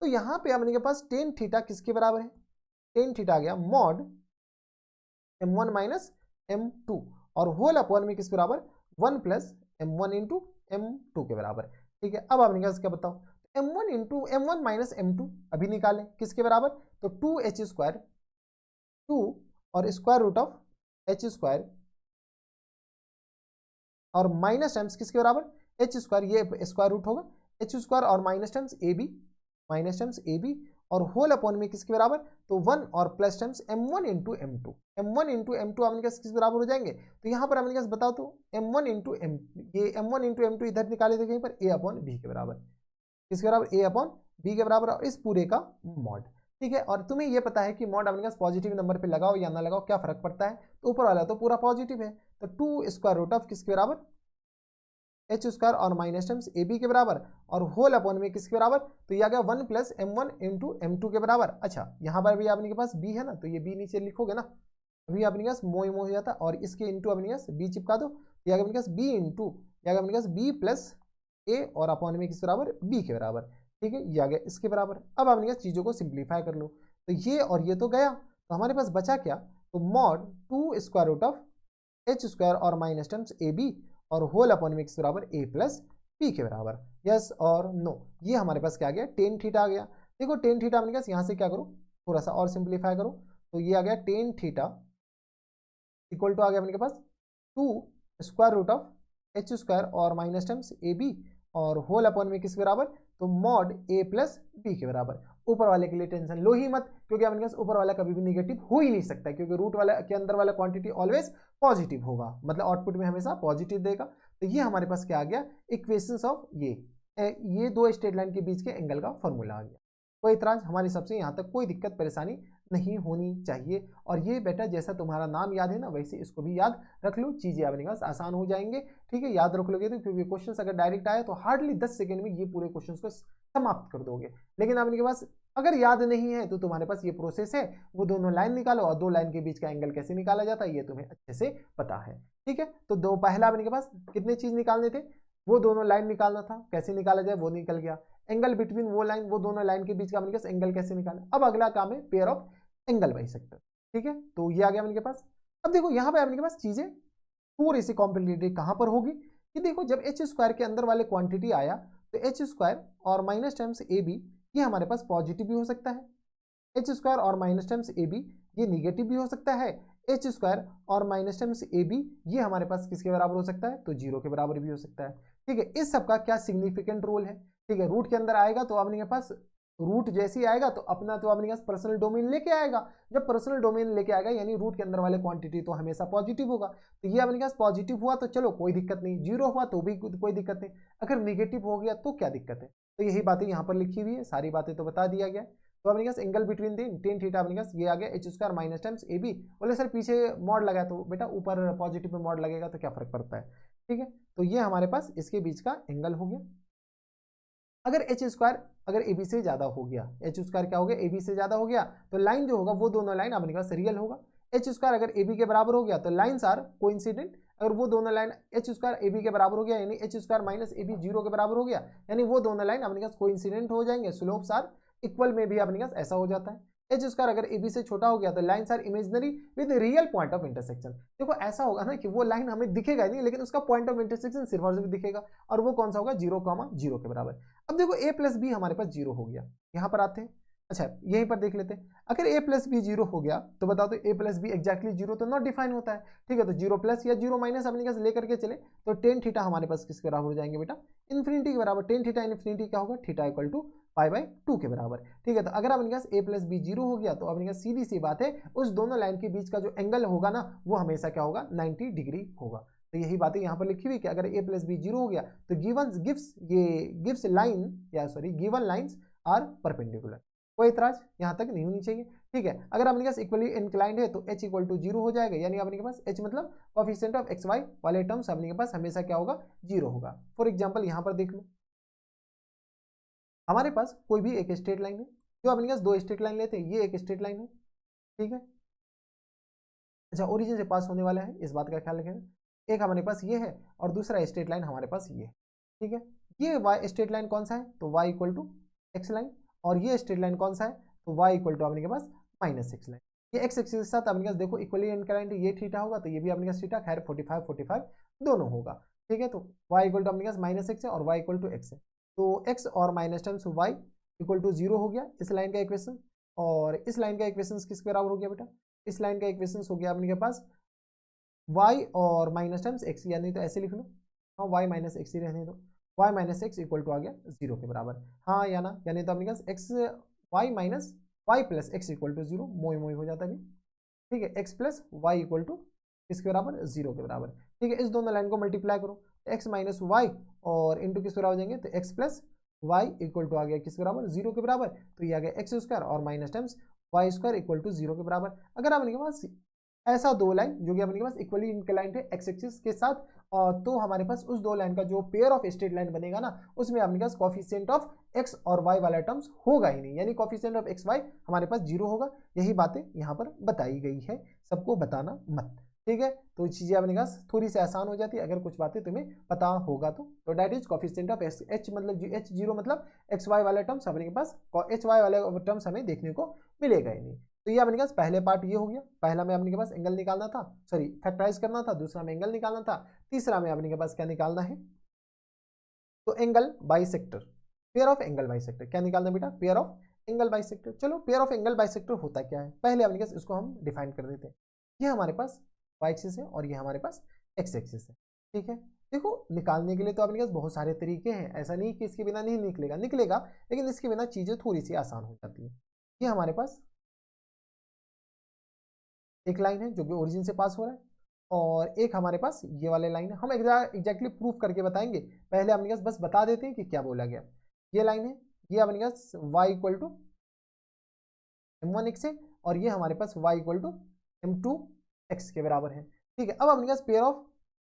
तो यहाँ पे अपने के पास टेन थीटा किसके बराबर है, टेन थीटा आ गया मॉड m1 माइनस m2 और होल अपॉन में किस बराबर 1 प्लस m1 इंटू m2 के बराबर। ठीक है, अब आपने क्या बताओ, m1 into m1 minus m2 अभी निकालें किसके बराबर, तो 2h स्क्वायर 2 और square root of h square और माइनस टर्म्स किसके बराबर h स्क्वायर, ये स्क्वायर रूट होगा h स्क्वायर और माइनस टर्म्स ए बी और होल अपॉन में किसके बराबर, तो 1 और plus terms m1 into m2 आपने किस बराबर हो जाएंगे। तो यहाँ पर हमने बताओ तो m1 इंटू m ये m1 इंटू m2 इधर निकाले थे कहीं पर a अपॉन b के बराबर, किसके बराबर a अपॉन b के बराबर और इस पूरे का मॉड। ठीक है, और तुम्हें ये पता है कि मॉड अपने पॉजिटिव नंबर पे लगाओ या ना लगाओ क्या फर्क पड़ता है, तो ऊपर वाला तो पूरा पॉजिटिव है, तो 2 स्क्वायर रूट ऑफ किसके बराबर h स्क्वायर और माइनस टर्म्स ए बी के बराबर और होल अपॉन में किसके बराबर, तो ये आ गया 1 प्लस m1 इंटू m2 के बराबर। अच्छा, यहाँ पर भी आपके पास b है ना, तो ये b नीचे लिखोगे ना, अभी आपके पास मोह हो जाता और इसके इंटू अपने पास b चिपका दो, ये अपने पास b इंटू अपने पास b प्लस a और अपॉन में किस बराबर b के बराबर। ठीक है, ये आ गया इसके बराबर। अब आपने पास चीज़ों को सिंप्लीफाई कर लो, तो ये और ये तो गया, तो हमारे पास बचा क्या, तो mod 2 square root of h square और माइनस टर्म्स ए बी और होल अपॉन में किस बराबर a प्लस b के बराबर। यस और नो, ये हमारे पास क्या आ गया, टेन थीटा आ गया। देखो टेन थीटा अपने पास यहाँ से क्या करो, थोड़ा सा और सिंप्लीफाई करो, तो ये आ गया टेन थीटा इक्वल टू आ गया अपने पास 2 square root of h square और माइनस टर्म्स ए बी और होल अपॉन में किस बराबर, तो मॉड a प्लस b के बराबर। ऊपर वाले के लिए टेंशन लो ही मत, क्योंकि अपने पास ऊपर वाला कभी भी निगेटिव हो ही नहीं सकता, क्योंकि रूट वाला के अंदर वाला क्वांटिटी ऑलवेज पॉजिटिव होगा, मतलब आउटपुट में हमेशा पॉजिटिव देगा। तो ये हमारे पास क्या आ गया, इक्वेशंस ऑफ ये दो स्ट्रेट लाइन के बीच के एंगल का फॉर्मूला आ गया। कोई इतराज, हमारे सबसे यहाँ तक कोई दिक्कत परेशानी नहीं होनी चाहिए। और ये बेटा जैसा तुम्हारा नाम याद है ना, वैसे इसको भी याद रख लो, चीजें अपने पास आसान हो जाएंगे। ठीक है, याद रख लोगे तो, क्योंकि क्वेश्चन अगर डायरेक्ट आए तो हार्डली 10 सेकंड में ये पूरे क्वेश्चन को समाप्त कर दोगे। लेकिन आपके पास अगर याद नहीं है तो तुम्हारे पास ये प्रोसेस है, वो दोनों लाइन निकालो और दो लाइन के बीच का एंगल कैसे निकाला जाता है ये तुम्हें अच्छे से पता है। ठीक है, तो दो पहला अपने पास कितने चीज निकालने थे, वो दोनों लाइन निकालना था, कैसे निकाला जाए वो निकल गया। एंगल बिटवीन वो लाइन, वो दोनों लाइन के बीच का अपने पास एंगल कैसे निकालें। अब अगला काम है pair of angle by sector. ठीक है, तो ये आ गया अपने पास। अब देखो यहाँ पे अपने पास चीजें थोड़ी सी कॉम्प्लिकेटेड कहां पर होगी, कि देखो जब h स्क्वायर के अंदर वाले क्वांटिटी आया तो h स्क्वायर और माइनस टर्म्स ए बी ये हमारे पास पॉजिटिव भी हो सकता है, h स्क्वायर और माइनस टर्म्स ए बी ये निगेटिव भी हो सकता है, h स्क्वायर और माइनस टर्म्स ए बी ये हमारे पास किसके बराबर हो सकता है, तो जीरो के बराबर भी हो सकता है। ठीक है, इस सब का क्या सिग्निफिकेंट रोल है। ठीक है, रूट के अंदर आएगा तो अपने पास रूट जैसे ही आएगा तो अपना तो अपने पास पर्सनल डोमेन लेके आएगा, जब पर्सनल डोमेन लेके आएगा यानी रूट के अंदर वाले क्वांटिटी तो हमेशा पॉजिटिव होगा। तो ये अपने पास पॉजिटिव हुआ तो चलो कोई दिक्कत नहीं, जीरो हुआ तो भी कोई दिक्कत नहीं, अगर निगेटिव हो गया तो क्या दिक्कत है। तो यही बातें यहाँ पर लिखी हुई है, सारी बातें तो बता दिया गया। तो अपने पास एंगल बिटवीन टेन थीटा अपने पास ये आ गया h square minus times A B. बोले सर पीछे मॉड लगा, तो बेटा ऊपर पॉजिटिव में मॉड लगेगा तो क्या फर्क पड़ता है। ठीक है, तो ये हमारे पास इसके बीच का एंगल हो गया। अगर h स्क्वायर अगर ए बी से ज्यादा हो गया, h स्क्वायर क्या हो गया, ए बी से ज्यादा हो गया, तो लाइन जो होगा वो दोनों लाइन अपने पास रियल होगा। h स्क्वायर अगर ए बी के बराबर हो गया तो लाइन्स आर कोइंसिडेंट, अगर वो दोनों line h square A B के बराबर हो गया यानी h square minus A B zero के बराबर हो गया, यानी वो दोनों लाइन अपने पास कोइंसिडेंट हो जाएंगे। स्लोप्स आर इक्वल में भी अपने पास ऐसा हो जाता है। h स्क्वायर अगर ए बी से छोटा हो गया तो lines are imaginary with real point of intersection. देखो ऐसा होगा ना कि वो लाइन हमें दिखेगा नहीं, लेकिन उसका पॉइंट ऑफ इंटरसेक्शन सिर्फ और सिर्फ दिखेगा, और वो कौन सा होगा, 0,0 के बराबर। अब देखो a प्लस बी हमारे पास जीरो हो गया, यहाँ पर आते हैं। अच्छा यहीं पर देख लेते हैं, अगर a प्लस बी जीरो हो गया तो बताओ तो a plus B exactly zero तो नॉट डिफाइन होता है। ठीक है, तो जीरो प्लस या जीरो माइनस अपने पास लेकर के चले तो टेन थीटा हमारे पास किसके बराबर हो जाएंगे बेटा, इन्फिनिटी के बराबर। टेन थीटा इन्फिनिटी क्या होगा, theta equal to pi by 2 के बराबर। ठीक है, तो अगर अपने पास a प्लस बी जीरो हो गया तो अपने पास सीधी सी बात है उस दोनों लाइन के बीच का जो एंगल होगा ना वो हमेशा क्या होगा, 90 डिग्री होगा। तो यही बातें यहाँ पर लिखी हुई कि अगर a प्लस बी जीरो हो गया तो गिव्स लाइन या sorry given lines are perpendicular. कोई इतराज यहाँ तक नहीं होनी चाहिए। ठीक है, अगर अपने पास इक्वली इंक्लाइंड है तो h इक्वल टू जीरो हो जाएगा, यानी अपने पास h मतलब कोएफिशिएंट ऑफ एक्स वाई वाले टर्म्स अपने पास हमेशा क्या होगा, जीरो होगा। फॉर एग्जाम्पल यहाँ पर देख लो, हमारे पास कोई भी एक स्ट्रेट लाइन है, जो अपने पास दो स्ट्रेट लाइन लेते हैं, ये एक स्ट्रेट लाइन है। ठीक है, अच्छा ओरिजिन से पास होने वाला है, इस बात का ख्याल रखेंगे। एक हमारे पास ये है और दूसरा स्ट्रेट लाइन हमारे पास ये है। ठीक है, ये वाई स्ट्रेट लाइन कौन सा है, तो y equal to X line, और ये स्ट्रेट लाइन कौन सा है, तो y इक्वल टू अपने के पास -6 लाइन। ये x एक्सिस के साथ अपने पास देखो इक्वली इंक्लाइंड, ये थीटा होगा तो ये भी अपने पास थीटा, खैर 45 45 दोनों होगा, ठीक है। तो y इक्वल टू अपने पास -6 है और y इक्वल टू x है, तो x और minus terms y equal to 0 हो गया इस लाइन का इक्वेशन। और इस लाइन का इक्वेशन किसके बराबर हो गया बेटा, इस लाइन का इक्वेशन हो गया अपने के पास y और माइनस टर्म्स x, यानी तो ऐसे लिख लो, हाँ y माइनस एक्स ही रहने दो, y minus X equal to आ गया 0 के बराबर, हाँ या ना, यानी तो अपने पास x y minus y plus X equal to 0, मोई मोई हो जाता है, ठीक है, x plus Y equal to इसके बराबर 0 के बराबर, ठीक है। इस दोनों लाइन को मल्टीप्लाई करो, x माइनस वाई और इंटू किस बराबर हो जाएंगे, तो x plus Y equal to आ गया किस बराबर, 0 के बराबर, तो ये आ गया एक्स स्क्वायर और minus times Y square equal to 0 के बराबर। अगर आपके पास ऐसा दो लाइन जो कि अपने पास इक्वली इंक्लाइंड है एक्स एक्सिस के साथ, तो हमारे पास उस दो लाइन का जो पेयर ऑफ स्ट्रेट लाइन बनेगा ना, उसमें अपने पास कोफिशिएंट ऑफ एक्स और वाई वाला टर्म्स होगा ही नहीं, यानी कोफिशिएंट ऑफ एक्स वाई हमारे पास 0 होगा। यही बातें यहाँ पर बताई गई है, सबको बताना मत, ठीक है। तो चीजें अपने पास थोड़ी सी आसान हो जाती है अगर कुछ बातें तुम्हें पता होगा तो that is coefficient of H मतलब एच जीरो मतलब एक्स वाई वाले टर्म्स अपने के पास, एच वाई वाले टर्म्स हमें देखने को मिलेगा ही नहीं। तो ये अपने पास पहले पार्ट ये हो गया, पहला में अपने के पास एंगल निकालना था, सॉरी फैक्टराइज करना था, दूसरा में एंगल निकालना था, तीसरा में अपने के पास क्या निकालना है, तो angle bisector, pair of angle bisector. क्या निकालना बेटा, पेयर ऑफ एंगल बाइसेक्टर। चलो पेयर ऑफ एंगल बाइसेक्टर होता क्या है, पहले अपने पास इसको हम डिफाइन कर देते हैं। ये हमारे पास वाई एक्सिस है और ये हमारे पास एक्स एक्सिस है, ठीक है। देखो निकालने के लिए तो अपने पास बहुत सारे तरीके हैं, ऐसा नहीं कि इसके बिना नहीं निकलेगा, निकलेगा, लेकिन इसके बिना चीजें थोड़ी सी आसान हो जाती है। ये हमारे पास एक लाइन है जो कि ओरिजिन से पास हो रहा है, और एक हमारे पास ये वाले लाइन है। हम एग्जैक्टली प्रूफ करके बताएंगे, पहले अपने पास बस बता देते हैं कि क्या बोला गया। ये लाइन है, ये अपने पास y इक्वल टू m1x है, और ये हमारे पास y इक्वल टू m2x के बराबर है, ठीक है। अब अपने पास पेयर ऑफ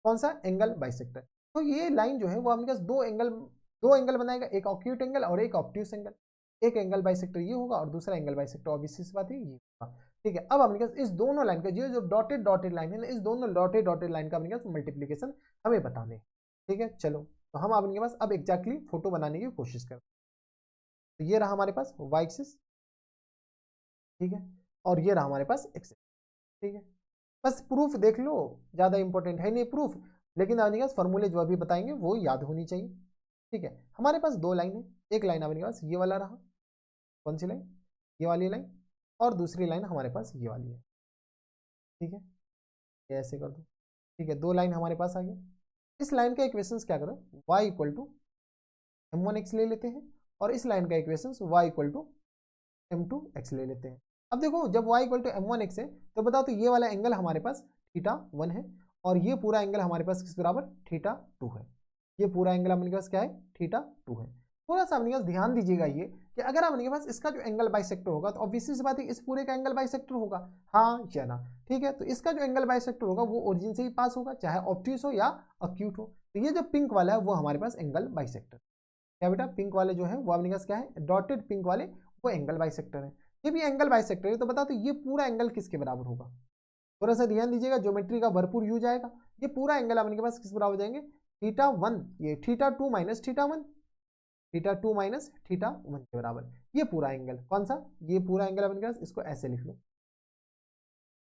कौन सा, एंगल बाइसेक्टर। तो ये लाइन जो है वो अपने पास दो एंगल बनाएगा, एक ऑक्यूट एंगल और एक ऑब्ट्यूस एंगल। एक एंगल बाइसेक्टर ये होगा और दूसरा एंगल बाइसेक्टर ऑब्वियस सी बात है ये होगा, ठीक है। अब अपने पास इस दोनों लाइन का जो डॉटेड डॉटेड लाइन है ना, इस दोनों डॉटेड डॉटेड लाइन का अपने पास मल्टीप्लीकेशन हमें बताने, ठीक है। चलो तो हम अपने पास अब एग्जैक्टली फोटो बनाने की कोशिश करें। तो ये रहा हमारे पास वाई एक्सिस, ठीक है, और ये रहा हमारे पास एक्स, ठीक है। बस प्रूफ देख लो, ज्यादा इंपॉर्टेंट है नहीं प्रूफ, लेकिन अपने पास फॉर्मूले जो अभी बताएंगे वो याद होनी चाहिए, ठीक है। हमारे पास दो लाइन है, एक लाइन अपने पास ये वाला रहा, कौन सी लाइन, ये वाली लाइन, और दूसरी लाइन हमारे पास ये वाली है, ठीक है। ये ऐसे कर दो, ठीक है, दो लाइन हमारे पास आ गई। इस लाइन का इक्वेशंस क्या करो, y इक्वल टू m1x ले लेते हैं, और इस लाइन का equations y equal to m2x ले लेते हैं। अब देखो जब y इक्वल टू m1x है तो बताओ, तो ये वाला एंगल हमारे पास θ1 है, और ये पूरा एंगल हमारे पास किस बराबर, θ2 है। ये पूरा एंगल अपने पास क्या है, θ2 है। थोड़ा सा अपने पास ध्यान दीजिएगा ये कि अगर अपने पास इसका जो एंगल बाइसेक्टर होगा तो ऑब्वियसली सी बात है इस पूरे का एंगल बाइसेक्टर होगा, हाँ या ना, ठीक है। तो इसका जो एंगल बाइसेक्टर होगा वो ओरिजिन से ही पास होगा, चाहे ऑब्ट्यूस हो या अक्यूट हो। तो ये जो पिंक वाला है वो हमारे पास एंगल बाइसेक्टर, क्या बेटा, पिंक वाले जो है वो अपने पास क्या है, डॉटेड पिंक वाले वो एंगल बाइसेक्टर है। ये भी एंगल बाइसेक्टर है, तो बताओ तो ये पूरा एंगल किसके बराबर होगा, थोड़ा सा ध्यान दीजिएगा, ज्योमेट्री का भरपूर यूज आएगा। ये पूरा एंगल अपने के पास किस बराबर हो जाएंगे, θ1, ये θ2 माइनस θ1, θ2 माइनस θ1 के बराबर। ये पूरा एंगल कौन सा, ये पूरा एंगल अपने पास, इसको ऐसे लिख लो,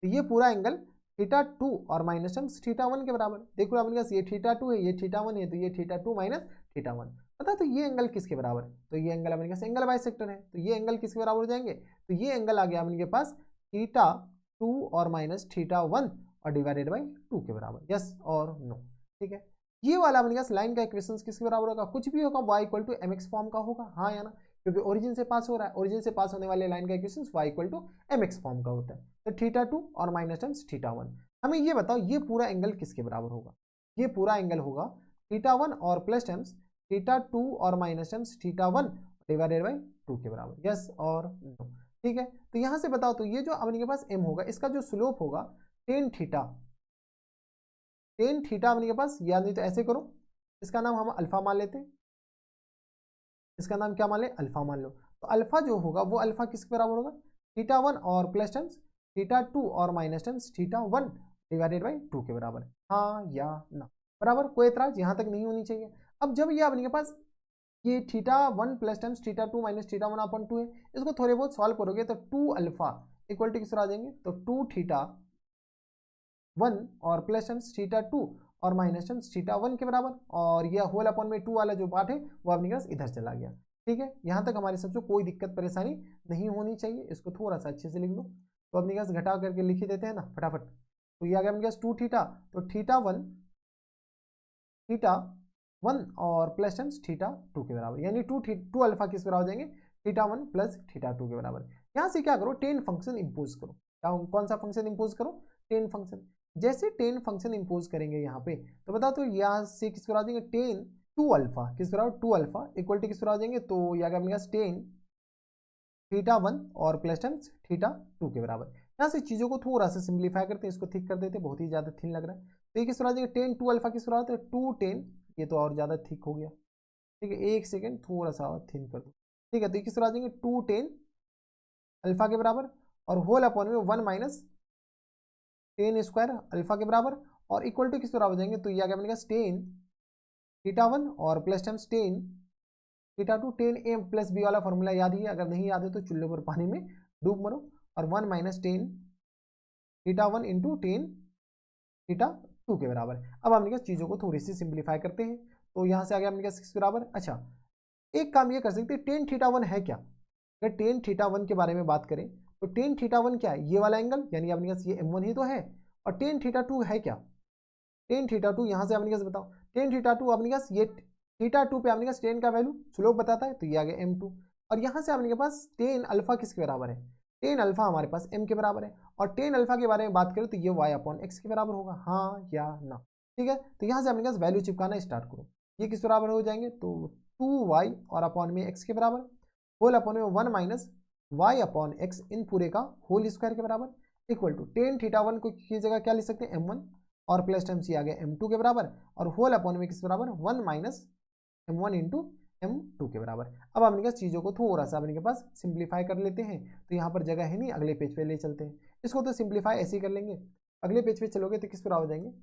तो ये पूरा एंगल θ2 और माइनस θ1 के बराबर। देखो अपने पास ये θ2 है, ये θ1 है, तो ये θ2 माइनस θ1, पता तो ये एंगल किसके बराबर है, तो ये एंगल अपने पास एंगल बाइसेक्टर है, तो ये एंगल किसके बराबर हो जाएंगे, तो ये एंगल आ गया अपने पास θ2 और माइनस θ1 और डिवाइडेड बाई 2 के बराबर, यस और नो, ठीक है। ये वाला अपने पास लाइन का इक्वेशन किसके बराबर होगा, कुछ भी होगा y equal to mx form का होगा, हाँ या ना, क्योंकि ओरिजिन से पास हो रहा है, ओरिजिन से पास होने वाले लाइन का equation y equal to mx form का होता है। तो θ2 और माइनस टर्म्स θ1। हमें ये बताओ ये पूरा एंगल किसके बराबर होगा, ये पूरा एंगल होगा θ1 और प्लस टर्म्स θ2 और माइनस टर्म्स θ1 डिवाइडेड बाई 2 के बराबर, यस और नो, ठीक है। तो यहां से बताओ तो ये जो अपने के पास m होगा इसका जो स्लोप होगा टेन थीटा अपने के पास, या नहीं तो ऐसे करो, इसका नाम हम अल्फा मान लेते हैं, इसका नाम क्या मान ले, अल्फा मान लो। तो अल्फा जो होगा वो अल्फा किसके बराबर होगा, θ1 और प्लस टर्म्स θ2 और माइनस टर्म्स θ1 डिवाइडेड बाई 2 के बराबर है, हाँ या ना, बराबर, कोई एतराज यहाँ तक नहीं होनी चाहिए। अब जब ये अपने के पास ये θ1 प्लस टाइम्स θ2 माइनस θ1 अपॉन 2 है। इसको थोड़े बहुत सॉल्व करोगे तो 2 अल्फा इक्वल टू किस तरह आ जाएंगे, तो 2 θ1 और प्लस टाइम्स θ2 और माइनस टाइम्स θ1 के बराबर, और ये होल अपॉन में 2 वाला जो पार्ट है वो अपने पास इधर चला गया। ठीक है, यहाँ तक हमारे सबसे कोई दिक्कत परेशानी नहीं होनी चाहिए। इसको थोड़ा सा अच्छे से लिख लो, तो अपने पास घटा करके लिख ही देते हैं ना फटाफट। तो ये आ गया अपने पास 2 θ, तो θ1 और प्लस टाइम्स θ2 के बराबर, यानी 2 अल्फा किस बराबर हो जाएंगे, θ1 प्लस θ2 के बराबर। यहाँ से क्या करो, टेन फंक्शन इंपोज करो। कौन सा फंक्शन इंपोज करो, टेन फंक्शन। जैसे टेन फंक्शन इंपोज करेंगे यहाँ पे, तो बता तो यहाँ से किस बराबर आ जाएंगे, टेन 2 अल्फा किस बराबर 2 अल्फा इक्वल टू किस बराबर आ जाएंगे, तो यहाँ अपने पास टेन θ1 और प्लस टाइम्स θ2 के बराबर। यहाँ से चीज़ों को थोड़ा सा सिंप्लीफाई करते हैं, इसको थिक कर देते हैं, बहुत ही ज़्यादा थिन लग रहा है। तो ये किस बराबर आ जाएगा, टेन 2 अल्फा किस बराबर है, 2 10, ये तो और ज़्यादा थिक हो गया। ठीक है, एक सेकेंड थोड़ा सा और थिन कर दो। ठीक है, तो ये किस बराबर आ जाएंगे, 2 10 अल्फा के बराबर, और होल अपॉन में 1 माइनस 10 स्क्वायर अल्फा के बराबर, और इक्वल टू किस बराबर हो जाएंगे, तो ये आ गया अपने पास टेन θ1 और plus times tan θ2, 10a plus B वाला फॉर्मूला याद ही है, अगर नहीं याद है तो चूल्हे पर पानी में डूब मरो, और 1 माइनस 10 θ1 इंटू 10 θ2 के बराबर। अब हमने क्या चीज़ों को थोड़ी सी सिंप्लीफाई करते हैं, तो यहाँ से आ गया हमने क्या 6 बराबर। अच्छा, एक काम ये कर सकते हैं, टेन θ1 है क्या, अगर टेन θ1 के बारे में बात करें तो टेन θ1 क्या है, ये वाला एंगल, यानी अपने पास ये m1 ही तो है, और टेन θ2 है क्या, टेन θ2 यहाँ से अपने पास बताओ, टेन θ2 अपने पास ये θ2 पे अपने पास टेन का वैल्यू स्लोप बताता है, तो ये आ गया m2, और यहाँ से अपने पास टेन अल्फा किसके बराबर है, टेन अल्फा हमारे पास m के बराबर है, और टेन अल्फा के बारे में बात करें तो ये y अपॉन एक्स के बराबर होगा, हाँ या ना। ठीक है, तो यहाँ से अपने पास वैल्यू चिपकाना स्टार्ट करो। ये किस बराबर हो जाएंगे, तो 2y और अपॉन में x के बराबर, होल अपॉन में 1 माइनस y अपॉन एक्स इन पूरे का होल स्क्वायर के बराबर, इक्वल टू टेन θ1 को की जगह क्या लिख सकते हैं, m1, और प्लस टाइम्स ये आ गया m2 के बराबर, और होल अपॉन में किस बराबर 1 माइनस m1 इंटू m2 के बराबर। अब अपने पास चीज़ों को थोड़ा सा अपने के पास सिंप्लीफाई कर लेते हैं, तो यहाँ पर जगह है नहीं, अगले पेज पे ले चलते हैं। इसको तो सिंप्लीफाई ऐसे ही कर लेंगे, अगले पेज पे चलोगे तो किस पर आ जाएंगे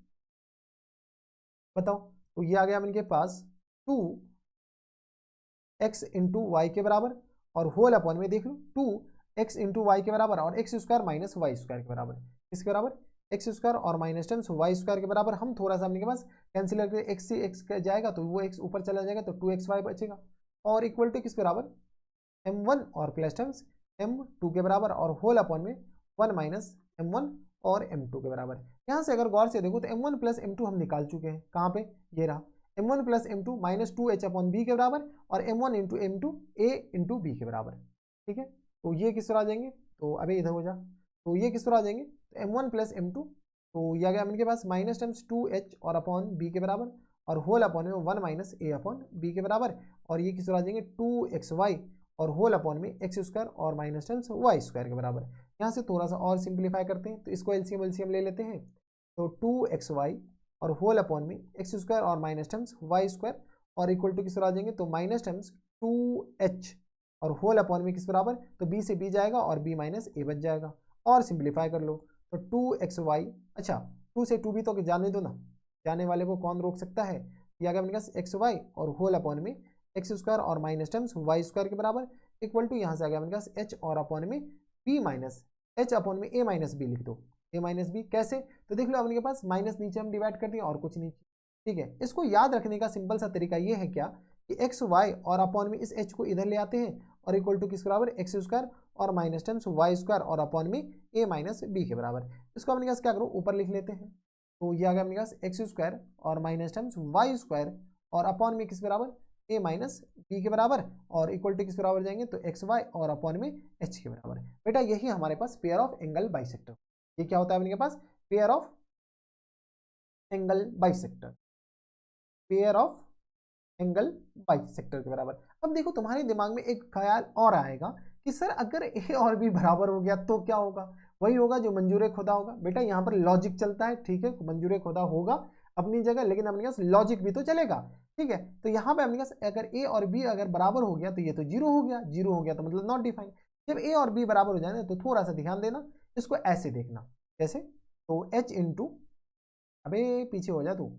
बताओ, तो ये आ गया अपने के पास 2x इंटू वाई के बराबर, और होल अपॉन में देख लो 2x इंटू वाई के बराबर, और X square minus Y square के बराबर, किसके बराबर, एक्स स्क्वायर और माइनस टेन वाई स्क्वायर के बराबर। हम थोड़ा सा अपने के पास कैंसिल करके एक्स से एक्स जाएगा तो वो एक्स ऊपर चला जाएगा, तो 2xy बचेगा, और इक्वल टू किस बराबर, m1 और प्लस टाइम्स m2 के बराबर, और होल अपॉन में 1 माइनस m1 और m2 के बराबर। यहाँ से अगर गौर से देखो तो m1 प्लस m2 हम निकाल चुके हैं, कहाँ पे, ये रहा m1 plus m2 minus 2h upon b के बराबर, और m1 into m2 a into b के बराबर। ठीक है, तो ये किस तरह आ जाएंगे, तो अभी इधर हो जा, तो ये किस तरह आ जाएंगे, तो m1 प्लस m2, तो यह आ गया इनके पास माइनस टाइम्स 2h और अपॉन b के बराबर, और होल अपॉन में 1 माइनस a अपॉन b के बराबर, और ये किस तरह आ जाएंगे 2xy और होल अपॉन में एक्स स्क्वायर और माइनस टाइम्स वाई स्क्वायर के बराबर। यहाँ से थोड़ा सा और सिंप्लीफाई करते हैं, तो इसको एलसीएम ले लेते हैं, तो 2xy और होल अपॉन में एक्स स्क्वायर और माइनस टाइम्स वाई स्क्वायर, और इक्वल टू किस तरह आ जाएंगे, तो माइनस टाइम्स 2h और होल अपॉन में किस बराबर, तो b से b जाएगा और b माइनस a बच जाएगा, और सिंप्लीफाई कर लो, तो 2xy, अच्छा 2 से 2b तो जाने दो ना, जाने वाले को कौन रोक सकता है, ये आ गया अपने पास xy और होल अपॉन में एक्स स्क्वायर और माइनस टाइम्स वाई स्क्वायर के बराबर, इक्वल टू यहाँ से आ गया अपने पास h और अपॉन में b माइनस h अपॉन में a माइनस बी लिख दो, a माइनस बी कैसे, तो देख लो अपने पास माइनस नीचे हम डिवाइड कर दिए और कुछ नहीं। ठीक है, इसको याद रखने का सिंपल सा तरीका ये है क्या, कि एक्स वाई और अपॉन में इस h को इधर ले आते हैं, और इक्वल टू किस बराबर एक्स स्क्वायर और माइनस टाइम्स वाई स्क्वायर और अपॉन में a माइनस बी के बराबर। इसको अपने पास क्या करो, ऊपर लिख लेते हैं, तो ये आ गया अपने पास एक्स स्क्वायर और माइनस टाइम्स वाई स्क्वायर और अपॉन में किस बराबर a माइनस बी के बराबर, और इक्वल टू किस बराबर जाएंगे, तो एक्स वाई और अपॉन में h के बराबर। बेटा यही हमारे पास पेयर ऑफ एंगल बाइसेक्टर, ये क्या होता है अपने पास, pair of angle bisector, pair of angle bisector के बराबर। अब देखो तुम्हारे दिमाग में एक ख्याल और आएगा कि सर अगर ए और बी बराबर हो गया तो क्या होगा, वही होगा जो मंजूर खुदा होगा। बेटा यहाँ पर लॉजिक चलता है, ठीक है, मंजूर खुदा होगा अपनी जगह, लेकिन अपने पास लॉजिक भी तो चलेगा। ठीक है, तो यहाँ पे अपने पास अगर ए और बी अगर बराबर हो गया तो ये तो जीरो हो गया, जीरो हो गया तो मतलब नॉट डिफाइंड। जब ए और बी बराबर हो जाए तो थोड़ा सा ध्यान देना, इसको ऐसे देखना, कैसे, तो एच इंटू, अबे पीछे हो जा तू,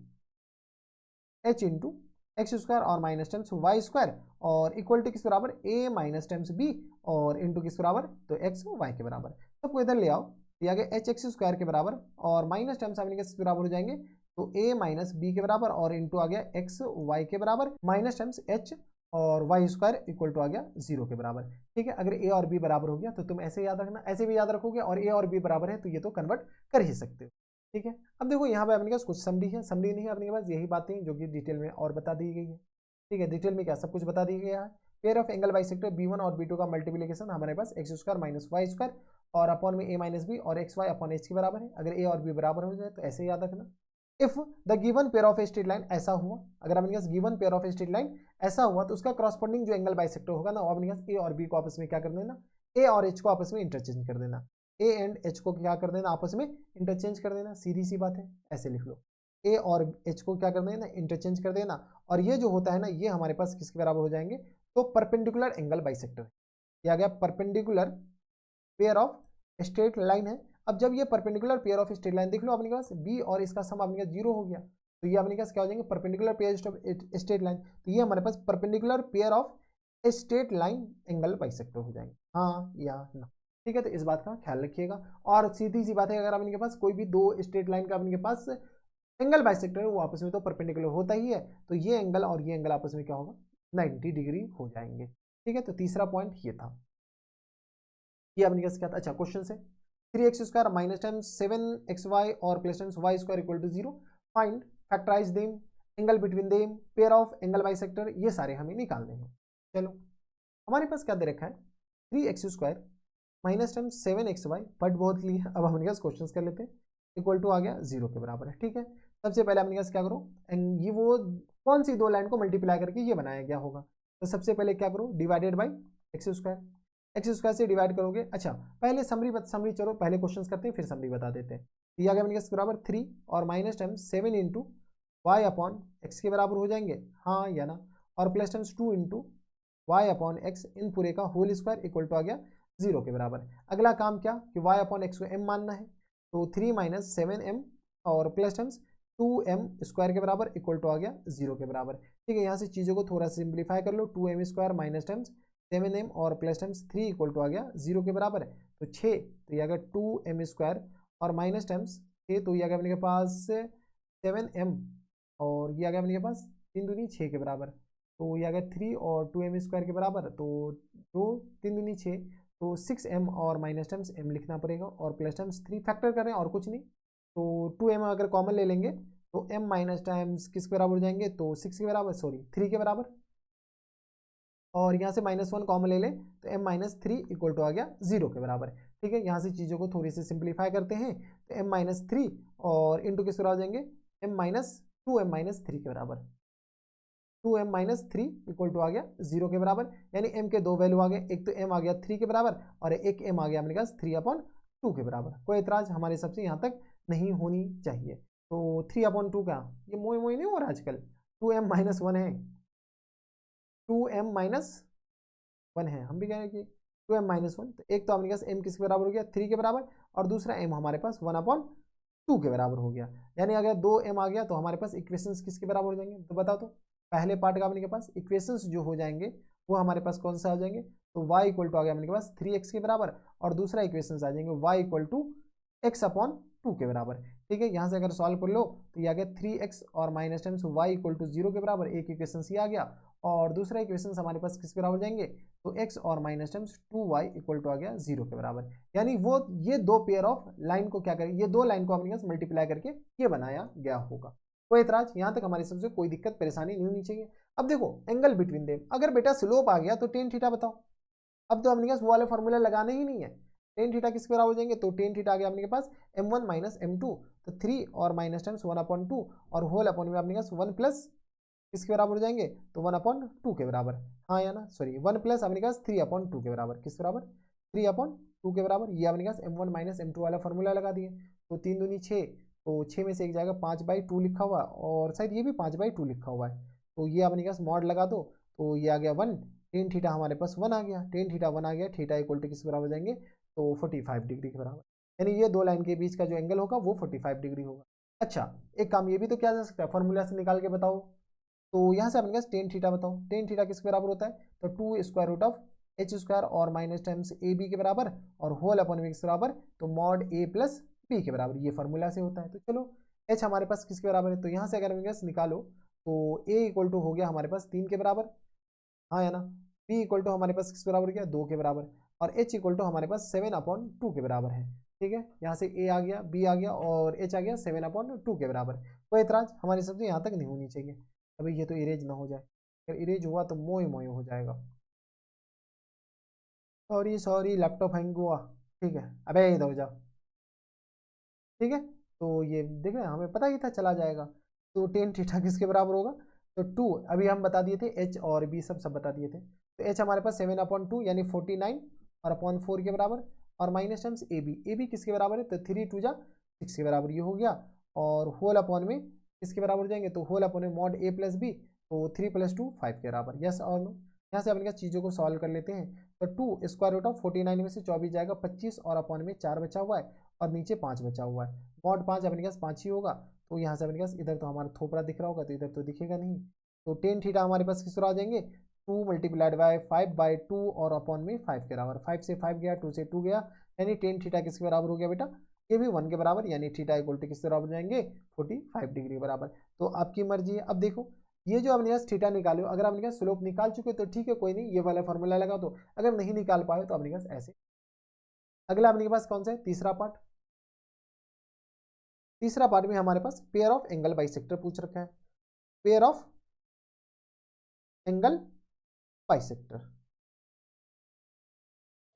एच इंटू एक्स स्क्वायर और माइनस टाइम्स वाई स्क्वायर और इक्वल टू किस बराबर ए माइनस टाइम्स बी और इंटू किस बराबर तो एक्स वाई के बराबर। सबको इधर ले आओ, ये आ गया एच एक्स स्क्वायर के बराबर और माइनस टाइम्स अपने किस बराबर हो जाएंगे तो ए माइनस बी के बराबर और इंटू आ गया एक्स वाई के बराबर माइनस टाइम्स एच और वाई स्क्वायर इक्वल टू आ गया 0 के बराबर। ठीक है, अगर ए और बी बराबर हो गया तो तुम ऐसे याद रखना, ऐसे भी याद रखोगे और ए और बी बराबर है तो ये तो कन्वर्ट कर ही सकते हो। ठीक है, अब देखो यहाँ पे अपने पास कुछ समरी है, समरी नहीं है अपने पास यही बातें जो कि डिटेल में और बता दी गई है। ठीक है, डिटेल में क्या सब कुछ बता दिया गया है। Pair of angle bisector B1 और B2 का मल्टीप्लिकेशन हमारे पास X square minus Y square और अपॉन में ए माइनस बी और एक्स वाई अपॉन एच के बराबर है। अगर ए और बी बराबर हो जाए तो ऐसे याद रखना। If the given pair of straight line ऐसा हुआ, अगर अपने पास given pair of straight line ऐसा हुआ तो उसका करस्पॉन्डिंग जो एंगल बाइसेक्टर होगा ना वो अपने पास ए और बी को आपस में क्या कर देना, ए और एच को आपस में इंटरचेंज कर देना, ए एंड एच को क्या कर देना आपस में इंटरचेंज कर देना, सीधी सी बात है, ऐसे लिख लो ए और एच को क्या कर देना इंटरचेंज कर देना। और ये जो होता है ना ये हमारे पास किसके बराबर हो जाएंगे तो परपेंडिकुलर एंगल बाइसेक्टर। ये आ गया perpendicular pair of straight line है। अब जब ये perpendicular pair of straight line देख लो अपने पास बी और इसका सम अपने पास 0 हो गया तो ये अपने पास क्या हो जाएंगे perpendicular pair of straight line, तो ये हमारे पास perpendicular pair of straight line angle bisector हो जाएंगे, हाँ या ना। ठीक है, तो इस बात का ख्याल रखिएगा। और सीधी सी बात है अगर आपके पास कोई भी दो स्ट्रेट लाइन का आपके पास एंगल बाइसेक्टर है वो आपस में तो परपेंडिकुलर होता ही है, तो ये एंगल और ये एंगल आपस में क्या होगा 90 डिग्री हो जाएंगे। ठीक है, तो तीसरा पॉइंट ये था, ये अपने पास क्या था, अच्छा क्वेश्चन से 3x square minus times 7xy और plus times Y square equal to 0, find factorise them, angle between them, pair of angle bisector, ये सारे हमें निकालने हैं। चलो हमारे पास क्या दे रखा है 3x square minus times 7xy, but बहुत लिया, अब हमने पास क्वेश्चन कर लेते हैं, इक्वल टू आ गया 0 के बराबर है। ठीक है, सबसे पहले हमने क्या करो ये वो कौन सी दो लाइन को मल्टीप्लाई करके ये बनाया गया होगा, तो सबसे पहले क्या करो divided by x square, x square से डिवाइड करोगे। अच्छा पहले समरी चलो पहले क्वेश्चन करते हैं फिर समरी बता देते हैं। ये आ गया अपने बराबर 3 और minus times 7 into y upon x के बराबर हो जाएंगे, हाँ या ना, और plus times 2 into y upon x इन पूरे का होल स्क्वायर इक्वल टू आ गया 0 के बराबर। अगला काम क्या कि वाई अपॉन एक्स को m मानना है, तो 3 माइनस 7m और प्लस टाइम्स 2m स्क्वायर के बराबर इक्वल टू आ गया 0 के बराबर। ठीक है, यहाँ से चीज़ों को थोड़ा सिंप्लीफाई कर लो, 2m square minus times 7m और प्लस टाइम्स 3 इक्वल टू आ गया 0 के बराबर है, तो 6, तो ये आ गया 2m स्क्वायर और माइनस टाइम्स 6, तो ये आ गया अपने के पास 7m और ये आ गया अपने के पास 3 दूनी 6 के बराबर, तो ये आ गया 3 और 2m स्क्वायर के बराबर, तो 2 3 दूनी 6, तो 6m और माइनस टाइम्स m लिखना पड़ेगा और प्लस टाइम्स 3 फैक्टर कर रहे हैं और कुछ नहीं, तो 2m अगर कॉमन ले लेंगे तो m माइनस टाइम्स किसके बराबर हो जाएंगे तो 6 के बराबर, सॉरी 3 के बराबर, और यहाँ से -1 कॉमन ले लें तो m माइनस 3 इक्वल टू आ गया 0 के बराबर। ठीक है, यहाँ से चीज़ों को थोड़ी सी सिंप्लीफाई करते हैं तो m माइनस 3 और इंटू किस बराबर हो जाएंगे m माइनस 2m माइनस 3 के बराबर, 2m माइनस 3 इक्वल टू आ गया 0 के बराबर, यानी m के दो वैल्यू आ गए, एक तो m आ गया 3 के बराबर और एक m आ गया अपने पास 3/2 के बराबर। कोई एतराज हमारे सबसे यहाँ तक नहीं होनी चाहिए, तो 3/2 का ये मोए मोए नहीं हो रहा आजकल, 2m माइनस 1 है, 2m माइनस 1 है, हम भी कह रहे हैं कि 2m माइनस 1, तो एक तो अपने पास m किसके बराबर हो गया 3 के बराबर और दूसरा m हमारे पास 1/2 के बराबर हो गया, यानी अगर 2m आ गया तो हमारे पास इक्वेशंस किसके बराबर हो जाएंगे तो बताओ, तो पहले पार्ट का अपने के पास इक्वेशंस जो हो जाएंगे वो हमारे पास कौन सा आ जाएंगे, तो y इक्वल टू आ गया अपने के पास 3x के बराबर और दूसरा इक्वेशंस आ जाएंगे y इक्वल टू x/2 के बराबर। ठीक है, यहाँ से अगर सॉल्व कर लो तो ये आ गया 3x और minus times y equal to 0 के बराबर, एक इक्वेशन ये आ गया और दूसरा इक्वेशन हमारे पास किस बराबर जाएंगे तो x और minus times 2y equal to आ गया 0 के बराबर, यानी वो ये दो पेयर ऑफ लाइन को क्या करें, ये दो लाइन को अपने पास मल्टीप्लाई करके ये बनाया गया होगा। कोई एतराज यहाँ तक हमारी सबसे कोई दिक्कत परेशानी नहीं होनी चाहिए। अब देखो एंगल बिटवीन देम, अगर बेटा स्लोप आ गया तो टेन थीटा बताओ, अब तो अपने पास वो वाले फॉर्मूला लगाने ही नहीं है, टेन थीटा किसके बराबर हो जाएंगे तो टेन थीटा आ गया अपने पास m1 माइनस m2, तो 3 और माइनस टाइम्स 1/2 और होल अपॉन में अपने पास 1 प्लस किसके बराबर हो जाएंगे तो 1/2 के बराबर, हाँ या ना, सॉरी 1 प्लस अपने पास 3/2 के बराबर, किस बराबर 3/2 के बराबर, ये अपने पास m1 माइनस m2 वाला फॉर्मूला लगा दिए, तो 3 दूनी 6, तो 6 में से एक जाएगा 5/2 लिखा हुआ और शायद ये भी 5/2 लिखा हुआ है, तो ये अपने पास मॉड लगा दो तो ये आ गया 1, टेन थीटा हमारे पास 1 आ गया, टेन थीटा 1 आ गया, थीटा इक्वल टू किस बराबर हो जाएंगे तो 45 डिग्री के बराबर, यानी ये दो लाइन के बीच का जो एंगल होगा वो 45 डिग्री होगा। अच्छा एक काम ये भी तो किया जा सकता है, फॉर्मूला से निकाल के बताओ, तो यहाँ से अपने पास टेन थीटा बताओ, टेन थीटा किसके बराबर होता है, तो 2 square root of H square और माइनस टाइम्स ए बी के बराबर और होल अपॉन बी के बराबर, तो मॉड ए प्लस बी के बराबर, ये फॉर्मूला से होता है। तो चलो एच हमारे पास किसके बराबर है, तो यहाँ से अगर अपने पास निकालो तो ए इक्वल टू हो गया हमारे पास 3 के बराबर, हाँ है ना, बी इक्वल टू हमारे पास किसके बराबर हो गया 2 के बराबर, और एच इक्वल टू हमारे पास 7/2 के बराबर है। ठीक है, यहाँ से ए आ गया, बी आ गया और एच आ गया 7/2 के बराबर। कोई एतराज हमारी सब्जी यहाँ तक नहीं होनी चाहिए। अभी ये तो इरेज ना हो जाए, अगर इरेज हुआ तो मोए मोए हो जाएगा। सॉरी सॉरी लैपटॉप हैंग हुआ। ठीक है, अबे इधर हो जा। ठीक है, तो ये देख रहे हैं, हमें पता ही था चला जाएगा। तो टेन थीटा किसके बराबर होगा, तो 2 अभी हम बता दिए थे, एच और बी सब बता दिए थे। तो एच हमारे पास 7/2 यानी 49 और अपॉन 4 के बराबर, और माइनस टर्म्स ए बी किसके बराबर है, तो 3 2 जा 6 के बराबर ये हो गया, और होल अपॉन में किसके बराबर हो जाएंगे, तो होल अपॉन में मॉड ए प्लस बी, तो 3 + 2 5 के बराबर, यस और नो। यहाँ से अपने चीज़ों को सॉल्व कर लेते हैं। तो 2 स्क्वायर रूट ऑफ 49 में से 24 जाएगा 25, और अपॉन में 4 बचा हुआ है और नीचे 5 बचा हुआ है, मॉड 5 अपने पास 5 ही होगा। तो यहाँ से अपने पास इधर तो हमारा थोपड़ा दिख रहा होगा, तो इधर तो दिखेगा नहीं। तो टेन थीटा हमारे पास किस तरह आ जाएंगे, 2 मल्टीप्लाइड बाय 5/2 और अपॉन में 5 के बराबर, 5 से 5 गया, 2 से 2 गया, यानी टेन थीटा किसके बराबर हो गया बेटा, ये भी 1 के बराबर, यानी थीटा इक्वल टू किसके बराबर जाएंगे 45 डिग्री के बराबर। तो आपकी मर्जी है। अब देखो ये जो अपने पास थीटा निकालो, अगर अपने पास स्लोप निकाल चुके तो ठीक है, कोई नहीं, ये वाला फॉर्मूला लगा दो। अगर नहीं निकाल पाए तो अपने पास ऐसे। अगला अपने पास कौन सा है, तीसरा पार्ट। तीसरा पार्ट में हमारे पास पेयर ऑफ एंगल बाइसेक्टर पूछ रखा है, pair of angle bisector,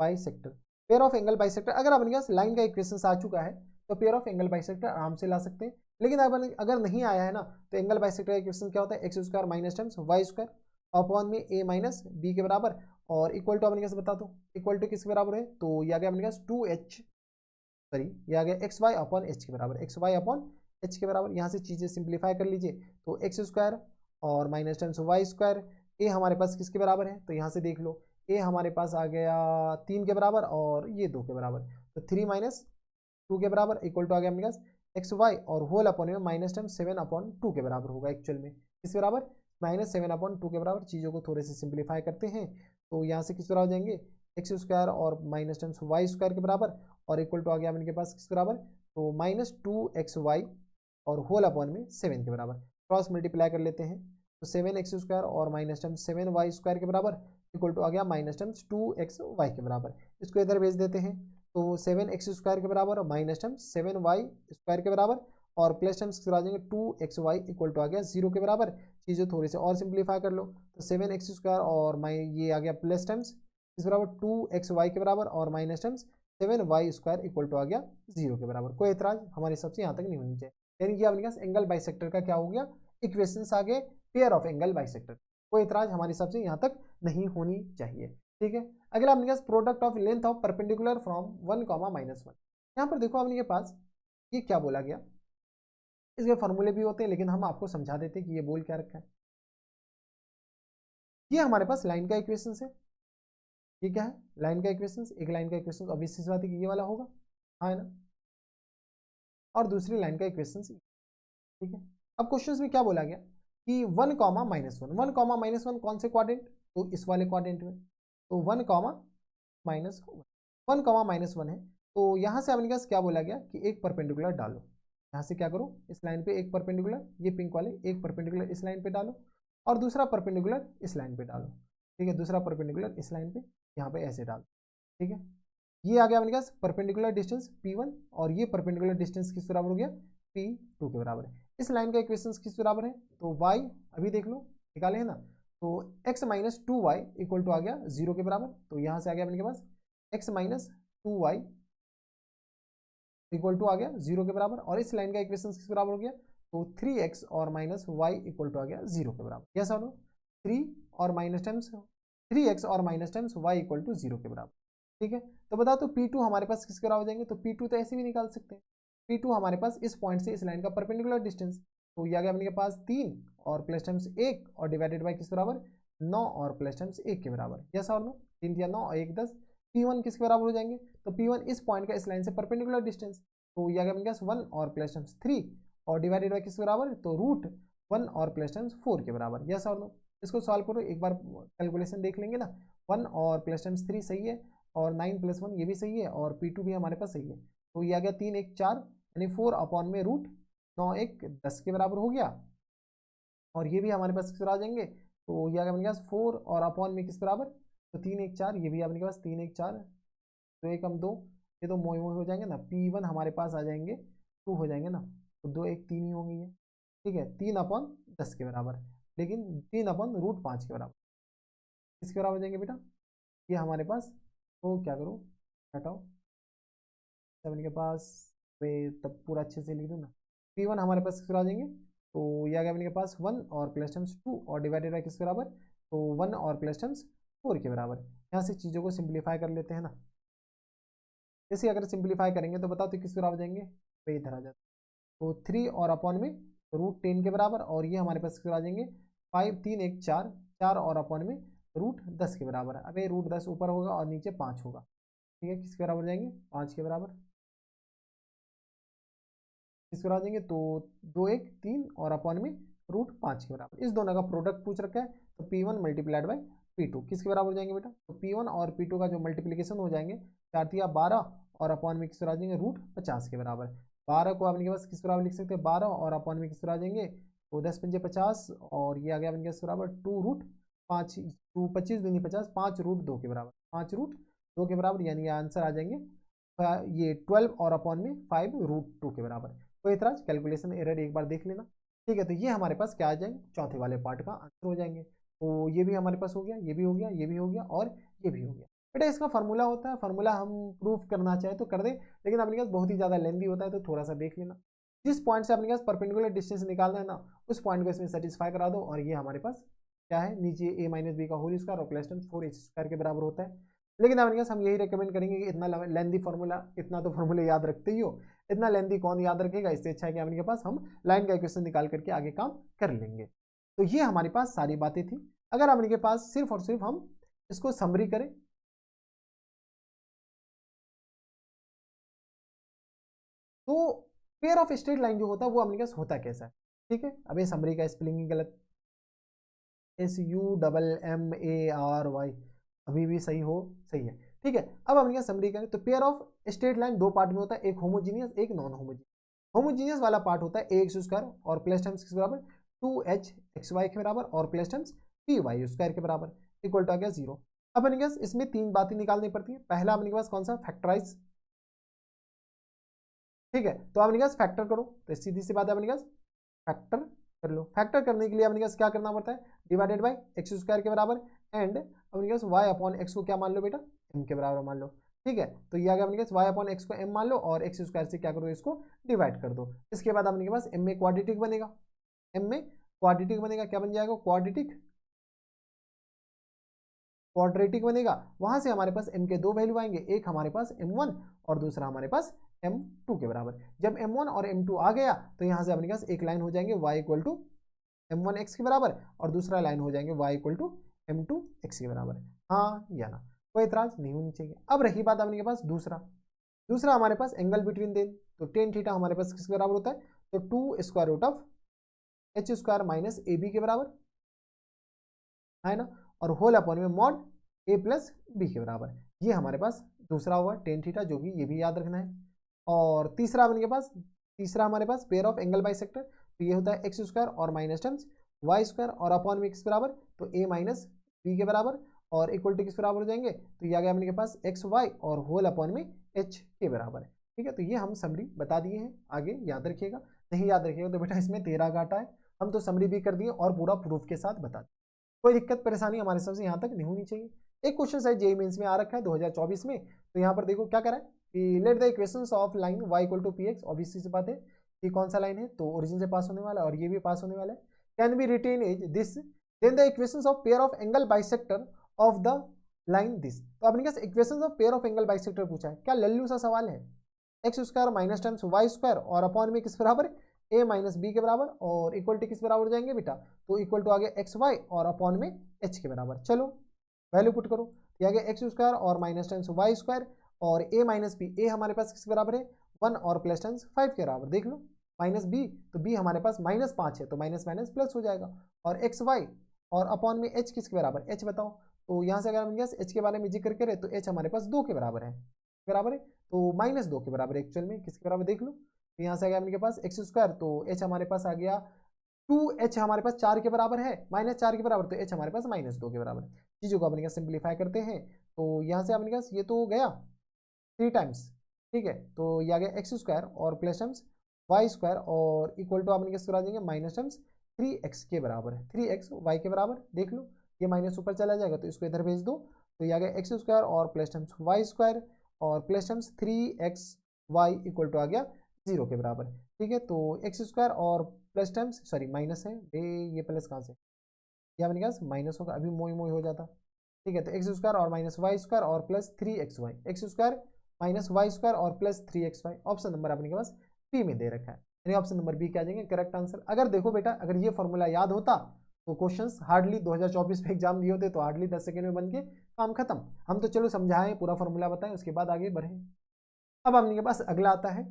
bisector, pair of angle bisector. अगर अपने पास लाइन का इक्वेशन आ चुका है तो पेयर ऑफ एंगल बाइसेक्टर आराम से ला सकते हैं। लेकिन अगर नहीं आया है ना, तो एंगल बाइसेक्टर का इक्वेशन क्या होता है, X square minus times Y square upon में ए माइनस बी के बराबर, और इक्वल टू अपने पास बता दो, इक्वल टू किसके बराबर है, तो ये आ गया अपने पास 2h, सॉरी ये आ गया एक्स वाई अपॉन एच के बराबर, एक्स वाई अपॉन एच के बराबर। यहाँ से चीज़ें सिंप्लीफाई कर लीजिए, तो एक्स स्क्वायर और माइनस टाइम्स वाई स्क्वायर, ए हमारे पास किसके बराबर है, तो यहाँ से देख लो, ए हमारे पास आ गया 3 के बराबर और ये 2 के बराबर, तो 3 - 2 के बराबर इक्वल टू आ गया अपने पास एक्स वाई और होल अपॉन में माइनस टाइम 7/2 के बराबर होगा, एक्चुअल में किस बराबर, -7/2 के बराबर। चीज़ों को थोड़े से सिंप्लीफाई करते हैं, तो यहाँ से किस तरह हो जाएंगे, एक्स स्क्वायर और माइनस टाइम्स वाई स्क्वायर के बराबर, और इक्वल टू आ गया इनके पास किस बराबर, तो -2xy और होल अपॉन में 7 के बराबर। क्रॉस मल्टीप्लाई कर लेते हैं, तो 7x स्क्वायर और माइनस टाइम्स 7y स्क्वायर के बराबर इक्वल टू आ गया माइनस टाइम्स 2xy के बराबर। इसको इधर भेज देते हैं, तो 7x स्क्वायर के बराबर और माइनस टाइम्स 7y स्क्वायर के बराबर, और प्लस टाइम्स आ जाएंगे 2xy इक्वल टू आ गया 0 के बराबर। चीज़ें थोड़ी सी और सिंप्लीफाई कर लो, तो 7x स्क्वायर और ये आ गया प्लस टाइम्स इस बराबर 2xy के बराबर, और minus times 7y square equal to आ गया 0 के बराबर। कोई एतराज हमारे सबसे यहाँ तक नहीं होनी चाहिए, यानी कि अपने पास एंगल बाइसेक्टर का क्या हो गया, इक्वेशंस आ गए पेयर ऑफ एंगल बाइसेक्टर। कोई एतराज हमारी सबसे यहाँ तक नहीं होनी चाहिए। ठीक है, अगला अपने पास product of length of perpendicular from 1, -1। यहाँ पर देखो अपने पास ये क्या बोला गया, इसके फॉर्मूले भी होते हैं, लेकिन हम आपको समझा देते हैं कि ये बोल क्या रखा है। ये हमारे पास लाइन का इक्वेशन है, ये क्या है, लाइन का इक्वेशन, एक लाइन का इक्वेशन ऑब्वियस सी बात है कि ये वाला होगा, हाँ है ना, और दूसरी लाइन का इक्वेशन। ठीक है, अब क्वेश्चंस में क्या बोला गया कि 1, -1, 1, कौन से क्वाड्रेंट, तो इस वाले क्वाड्रेंट में, तो 1, -1, 1, -1 है। तो यहाँ से अपने पास क्या बोला गया कि एक परपेंडिकुलर डालो, यहाँ से क्या करो, इस लाइन पे एक परपेंडिकुलर, ये पिंक वाले एक परपेंडिकुलर इस लाइन पे डालो, और दूसरा परपेंडिकुलर इस लाइन पे डालो। ठीक है, दूसरा परपेंडिकुलर इस लाइन पे यहाँ पे ऐसे डालो। ठीक है, ये आ गया अपने पास परपेंडिकुलर डिस्टेंस P1, और ये परपेंडिकुलर डिस्टेंस किस बराबर हो गया, P2 के बराबर है। इस लाइन का इक्वेशन किस बराबर है, तो y अभी देख लो निकाले है ना, तो x - 2y इक्वल टू आ गया 0 के बराबर। तो यहाँ से आ गया अपने पास x - 2y इक्वल टू आ गया 0 के बराबर, और इस लाइन का इक्वेशन किस बराबर हो गया, तो 3x और माइनस वाई इक्वल टू आ गया 0 के बराबर। यस और नो, 3 और माइनस टाइम्स 3x और minus times y equal to 0 के बराबर। ठीक है, तो बताओ तो P2 हमारे पास किसके बराबर हो जाएंगे, तो P2 तो ऐसे भी निकाल सकते हैं, P2 हमारे पास इस पॉइंट से इस लाइन का परपेंडिकुलर डिस्टेंस, तो ये आ गया अपने पास 3 और प्लस टाइम्स 1 और डिवाइडेड बाई किस बराबर 9 और प्लस टाइम्स 1 के बराबर। यस और नो, 3 या 9 और 1 10। P1 किसके बराबर हो जाएंगे, तो P1 इस पॉइंट का इस लाइन से परपेंडिकुलर डिस्टेंस, तो ये आ गया अपने पास 1 और प्लस टाइम्स 3 और डिवाइडेड बाई किस बराबर, तो रूट 1 और प्लस टाइम्स 4 के बराबर, यस और नो। इसको सॉल्व करो, एक बार कैलकुलेशन देख लेंगे ना। 1 और प्लस टाइम्स 3 सही है, और 9 + 1 ये भी सही है, और P2 भी हमारे पास सही है। तो ये आ गया 3 1 4 यानी 4 अपॉन में रूट 9 1 10 के बराबर हो गया। और ये भी हमारे पास किस पर आ जाएंगे, तो ये आ गया अपने पास 4 और अपॉन में किस बराबर, तो 3 1 4, ये भी अपने पास 3 1 4, तो 1 हम 2, ये तो मोए मोए हो जाएंगे ना। P1 हमारे पास आ जाएंगे 2 हो जाएंगे ना, तो 2 1 3 ही होंगे ये, ठीक है। 3 अपॉन 10 के बराबर, लेकिन 3 अपॉन रूट 5 के बराबर, किसके बराबर हो जाएंगे बेटा, ये हमारे पास। तो क्या करो, हटाओ 7 के पास, वे तब पूरा अच्छे से लिख दो ना। P1 हमारे पास किस पर आ जाएंगे, तो ये आ गया अपने के पास 1 और प्लस टर्म्स 2 और डिवाइडेड बाय किस बराबर, तो 1 और प्लस टर्म्स 4 के बराबर। यहाँ से चीज़ों को सिंप्लीफाई कर लेते हैं ना। जैसे अगर सिंप्लीफाई करेंगे तो बताओ तो किस बराबर जाएंगे, पे इधर आ जाता, तो 3 और अपॉन में रूट 10 के बराबर, और ये हमारे पास किस आ जाएंगे 5 3 1 4 4 और अपॉन में रूट 10 के बराबर। अब ये रूट 10 ऊपर होगा और नीचे 5 होगा, ठीक है। किसके बराबर जाएंगे, 5 के बराबर। किस पर आ जाएंगे, तो 2 1 3 और अपॉन में रूट 5 के बराबर। इस दोनों का प्रोडक्ट पूछ रखा है, तो P1 मल्टीप्लाइड बाई P2 किसके बराबर हो जाएंगे बेटा, तो P1 और P2 का जो मल्टीप्लीकेशन हो जाएंगे 4 तिया 12 और अपॉन में किस पर आ जाएंगे रूट 50 के बराबर। 12 को अपने के पास किस बराबर लिख सकते हैं 12 और अपॉन में किस पर आ जाएंगे, तो 10 पंजे 50 और ये आ गया अपने के बराबर 2 रूट 5, 2 25 दूनी 50, 5 रूट 2 के बराबर, 5 रूट 2 के बराबर, यानी आंसर आ जाएंगे ये 12 और अपॉन में 5 रूट 2 के बराबर। कोई इतराज, कैलकुलेशन एरर एक बार देख लेना, ठीक है। तो ये हमारे पास क्या आ जाएंगे, चौथे वाले पार्ट का आंसर हो जाएंगे। तो ये भी हमारे पास हो गया, ये भी हो गया, ये भी हो गया, और ये भी हो गया। बेटा इसका फार्मूला होता है, फार्मूला हम प्रूफ करना चाहे तो कर दें, लेकिन अपने पास बहुत ही ज़्यादा लेंदी होता है, तो थोड़ा सा देख लेना। जिस पॉइंट से अपने पास परपेंडिकुलर डिस्टेंस निकालना है ना, उस पॉइंट को इसमें सेटिस्फाई करा दो, और ये हमारे पास क्या है, नीचे a - b का होल स्क्वायर और प्लस 4h² के बराबर होता है। लेकिन अपने पास हम यही रिकमेंड करेंगे कि इतना लेंदी फार्मूला, इतना तो फार्मूला याद रखते ही हो, इतना लेंदी कौन याद रखेगा। इससे अच्छा है कि अपने के पास हम लाइन का इक्वेशन निकाल करके आगे काम कर लेंगे। तो ये हमारे पास सारी बातें थी। अगर अपने के पास सिर्फ और सिर्फ हम इसको समरी करें, तो पेयर ऑफ स्ट्रेट लाइन जो होता है वो अपने पास होता कैसा है, ठीक है। अब ये समरी का स्पेलिंग ही गलत, SUMMARY, अभी भी सही हो, सही है, ठीक है। अब हम यहाँ समरी करें तो पेयर ऑफ स्ट्रेट लाइन दो पार्ट में होता है, एक होमोजीनियस एक नॉन होमोजीनियस। होमोजीनियस वाला पार्ट होता है AX² और प्लस टाइम्स किस बराबर 2HXY के बराबर और प्लस टाइम्स PY² के बराबर, इक्वल टू आ गया 0। अब अपने पास इसमें तीन बातें निकालनी पड़ती है। पहला अपने पास कौन सा, फैक्टराइज, ठीक है। तो अपने पास फैक्टर करो, तो सीधी सी बात है अपने पास फैक्टर कर लो। फैक्टर करने के लिए अपने पास क्या करना पड़ता है, डिवाइडेड बाई x² के बराबर, एंड अपने पास y अपॉन x को क्या मान लो बेटा, m के बराबर मान लो, ठीक है। तो ये आ गया अपने पास y अपॉन x को m मान लो, और x² से क्या करो, इसको डिवाइड कर दो। इसके बाद अपने पास m में क्वाड्रेटिक बनेगा, m में क्वाड्रेटिक बनेगा, क्या बन जाएगा, क्वाड्रेटिक, क्वाड्रेटिक बनेगा। वहां से हमारे पास m के दो वैल्यू आएंगे, एक हमारे पास m1 और दूसरा हमारे पास m2 के बराबर। जब m1 और m2 आ गया तो यहां से अपने पास एक लाइन हो जाएंगे y इक्वल टू m1x के बराबर, और दूसरा लाइन हो जाएंगे y इक्वल टू m2x के बराबर, हाँ या ना। कोई इतराज नहीं होनी चाहिए। अब रही बात अपने के पास दूसरा, दूसरा हमारे पास एंगल बिटवीन देन, तो टेन थीटा हमारे पास किसके बराबर होता है, तो 2 square root of h² minus AB के बराबर है ना, और होल अपॉन में मॉड a प्लस बी के बराबर। ये हमारे पास दूसरा हुआ टेन थीटा, जो कि ये भी याद रखना है। और तीसरा अपने के पास, तीसरा हमारे पास पेयर ऑफ एंगल बाइसेक्टर, तो ये होता है x² और माइनस टर्म्स y² और अपॉन में किस बराबर, तो a माइनस बी के बराबर, और इक्वल टू किस बराबर हो जाएंगे, तो ये आ गया अपने के पास XY और होल अपॉन में h के बराबर है, ठीक है। तो ये हम समरी बता दिए हैं, आगे याद रखिएगा, नहीं याद रखिएगा तो बेटा इसमें तेरा घाटा है। हम तो समरी भी कर दिए और पूरा प्रूफ के साथ बता दिए, कोई दिक्कत परेशानी हमारे सबसे यहाँ तक नहीं होनी चाहिए। एक क्वेश्चन शायद जेईई मेंस में आ रखा है 2024 में, तो यहाँ पर देखो क्या करा है कि let the equations of line y equal to px, obviously सी बात है कि कौन सा लाइन है, तो ओरिजिन से पास होने वाला है और ये भी पास होने वाला है, can be written as this, then the equations of pair of angle bisector of the line this. तो अपने पास equations of pair of angle bisector पूछा है, क्या लल्लू सा सवाल है, x² माइनस टाइम्स y² और अपॉन में किस बराबर, a माइनस बी के बराबर, और इक्वल टू किस बराबर हो जाएंगे बेटा, तो इक्वल टू आ गया XY और अपॉन में h के बराबर। चलो वैल्यू पुट करो, ये आ गया x² और माइनस टाइम्स y² और a माइनस बी, a हमारे पास किस बराबर है 1 और प्लस टाइम्स 5 के बराबर, देख लो माइनस बी, तो बी हमारे पास -5 है, तो माइनस माइनस प्लस हो जाएगा। और एक्स वाई और अपॉन में एच किसके बराबर, एच बताओ। तो यहाँ से अगर हम एच के बारे में जिक्र करें तो एच हमारे पास 2 के बराबर है, बराबर है, तो -2 के बराबर एक्चुअल में किसके बराबर देख लो। तो यहाँ से आ गया अपने पास एक्स स्क्वायर, तो एच हमारे पास आ गया 2h हमारे पास 4 के बराबर है, -4 के बराबर, तो h हमारे पास -2 के बराबर। चीज़ों को अपने सिंप्लीफाई करते हैं, तो यहाँ से अपने पास ये तो गया 3 टाइम्स, ठीक है, तो ये आ गया एक्स स्क्वायर और प्लस टर्म्स वाई स्क्वायर और इक्वल टू अपने आ जाएंगे माइनस टर्म्स 3x के बराबर है, 3x y के बराबर। देख लो ये माइनस ऊपर चला जाएगा तो इसको इधर भेज दो, तो ये आ गया एक्स स्क्वायर और प्लस टर्म्स वाई स्क्वायर और plus terms 3x y equal to आ गया 0 के बराबर, ठीक है। तो एक्स स्क्वायर और प्लस टर्म्स सॉरी माइनस है ये प्लस कहाँ से, ये अपने पास माइनस होगा, अभी मोई मोई हो जाता, ठीक है। तो एक्स स्क्वायर और माइनस वाई स्क्वायर और plus 3xy, X square minus Y square और प्लस 3xy। ऑप्शन नंबर अपने के पास बी में दे रखा है, यानी ऑप्शन नंबर बी क्या आ जाएंगे करेक्ट आंसर। अगर देखो बेटा अगर ये फॉर्मूला याद होता तो क्वेश्चंस हार्डली 2024 में एग्जाम दिए होते, तो हार्डली 10 सेकंड में बन के काम खत्म। हम तो चलो समझाएं, पूरा फॉर्मूला बताएं, उसके बाद आगे बढ़े। अब अपने के पास अगला आता है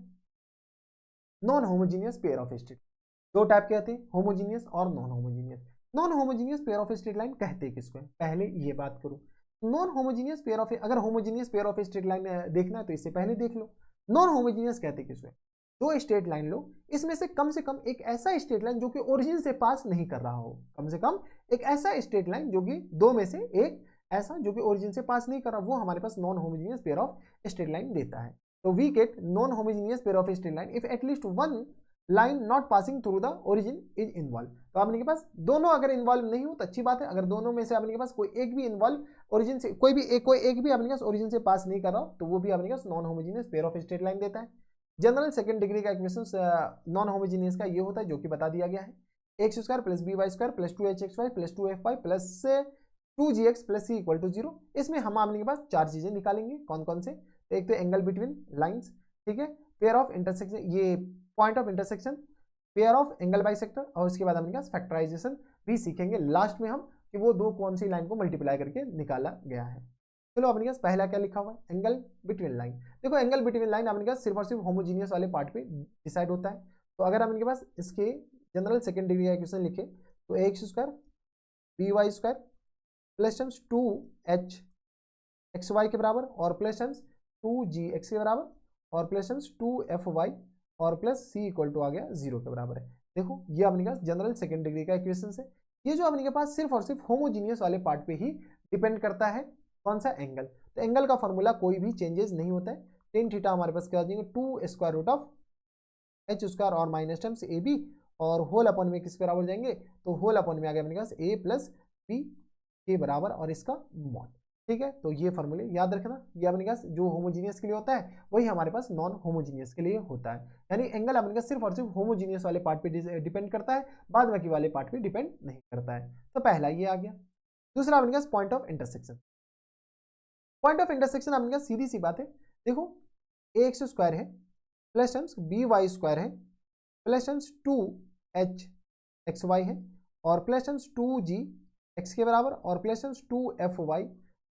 non homogeneous pair of straight. दो टाइप के आते हैं, होमोजीनियस और non homogeneous. Non homogeneous pair of straight line कहते हैं किसको है, पहले ये बात करूं। नॉन होमोजीनियस पेयर ऑफ, अगर homogeneous pair of straight line देखना है तो इससे पहले देख लो नॉन होमोजीनियस कहते हैं किसको है। दो स्ट्रेट लाइन लो, इसमें से कम एक ऐसा स्ट्रेट लाइन जो कि ओरिजिन से पास नहीं कर रहा हो, कम से कम एक ऐसा स्ट्रेट लाइन जो कि दो में से एक ऐसा जो कि ओरिजिन से पास नहीं कर रहा, वो हमारे पास non homogeneous pair of straight line देता है। तो we get non homogeneous pair of straight line if at least one line not passing through the origin is involve. तो आपके पास दोनों अगर इन्वॉल्व नहीं हो तो अच्छी बात है, अगर दोनों में से आपके पास कोई एक भी इन्वॉल्व ओरिजिन से, कोई एक भी आपके पास ओरिजिन से पास नहीं कर रहा तो वो भी आपके पास non homogeneous pair of straight line देता है। जनरल सेकंड डिग्री का इक्वेशन नॉन होमोजीनियस का ये होता है जो कि बता दिया गया है, X square plus B Y square plus 2hxy plus 2fy plus 2gx plus c equal to 0। इसमें हम आपके पास चार चीजें निकालेंगे, कौन कौन से, एक तो एंगल बिटवीन लाइंस, ठीक है, पेयर ऑफ इंटरसेक्शन, ये point of intersection, pair of angle bisector, और उसके बाद हमने फैक्टराइजेशन भी सीखेंगे लास्ट में हम कि वो दो कौन सी लाइन को मल्टीप्लाई करके निकाला गया है। चलो अपने पास पहला क्या लिखा हुआ है, एंगल बिटवीन लाइन। देखो एंगल बिटवीन लाइन अपने पास सिर्फ और सिर्फ होमोजीनियस वाले पार्ट पे डिसाइड होता है। तो अगर अपने पास इसके जनरल सेकंड डिग्री का इक्वेशन लिखे तो x square B Y square plus terms 2h x Y के बराबर और प्लस टर्म्स 2gx के बराबर और प्लस टर्म्स 2fy और प्लस c इक्वल टू आ गया 0 के बराबर है। देखो ये अपने पास जनरल सेकंड डिग्री का इक्वेशन है, ये जो अपने के पास सिर्फ और सिर्फ होमोजीनियस वाले पार्ट पे ही डिपेंड करता है, कौन सा एंगल। तो एंगल का फॉर्मूला कोई भी चेंजेस नहीं होता है, टेन थीटा हमारे पास क्या आ जाएंगे 2 square root of H square और माइनस टर्म्स ए बी और होल अपॉन में किस बराबर जाएंगे, तो होल अपॉन में आ गया अपने पास ए प्लस बी के बराबर और इसका मॉड, ठीक है। तो ये फॉर्मूले याद रखना, ये अपने पास जो होमोजीनियस के लिए होता है वही हमारे पास नॉन होमोजीनियस के लिए होता है, यानी एंगल अपने पास सिर्फ और सिर्फ होमोजीनियस वाले पार्ट पे डिपेंड करता है, बाद बाकी वाले पार्ट पे डिपेंड नहीं करता है। तो पहला ये आ गया। दूसरा अपने पास point of intersection. Point of intersection अपने पास सीधी सी बात है, देखो ए एक्स स्क्वायर है plus terms B Y square है plus terms 2h x y है और प्लस टर्म्स 2g एक्स के बराबर और प्लस टर्म्स 2fy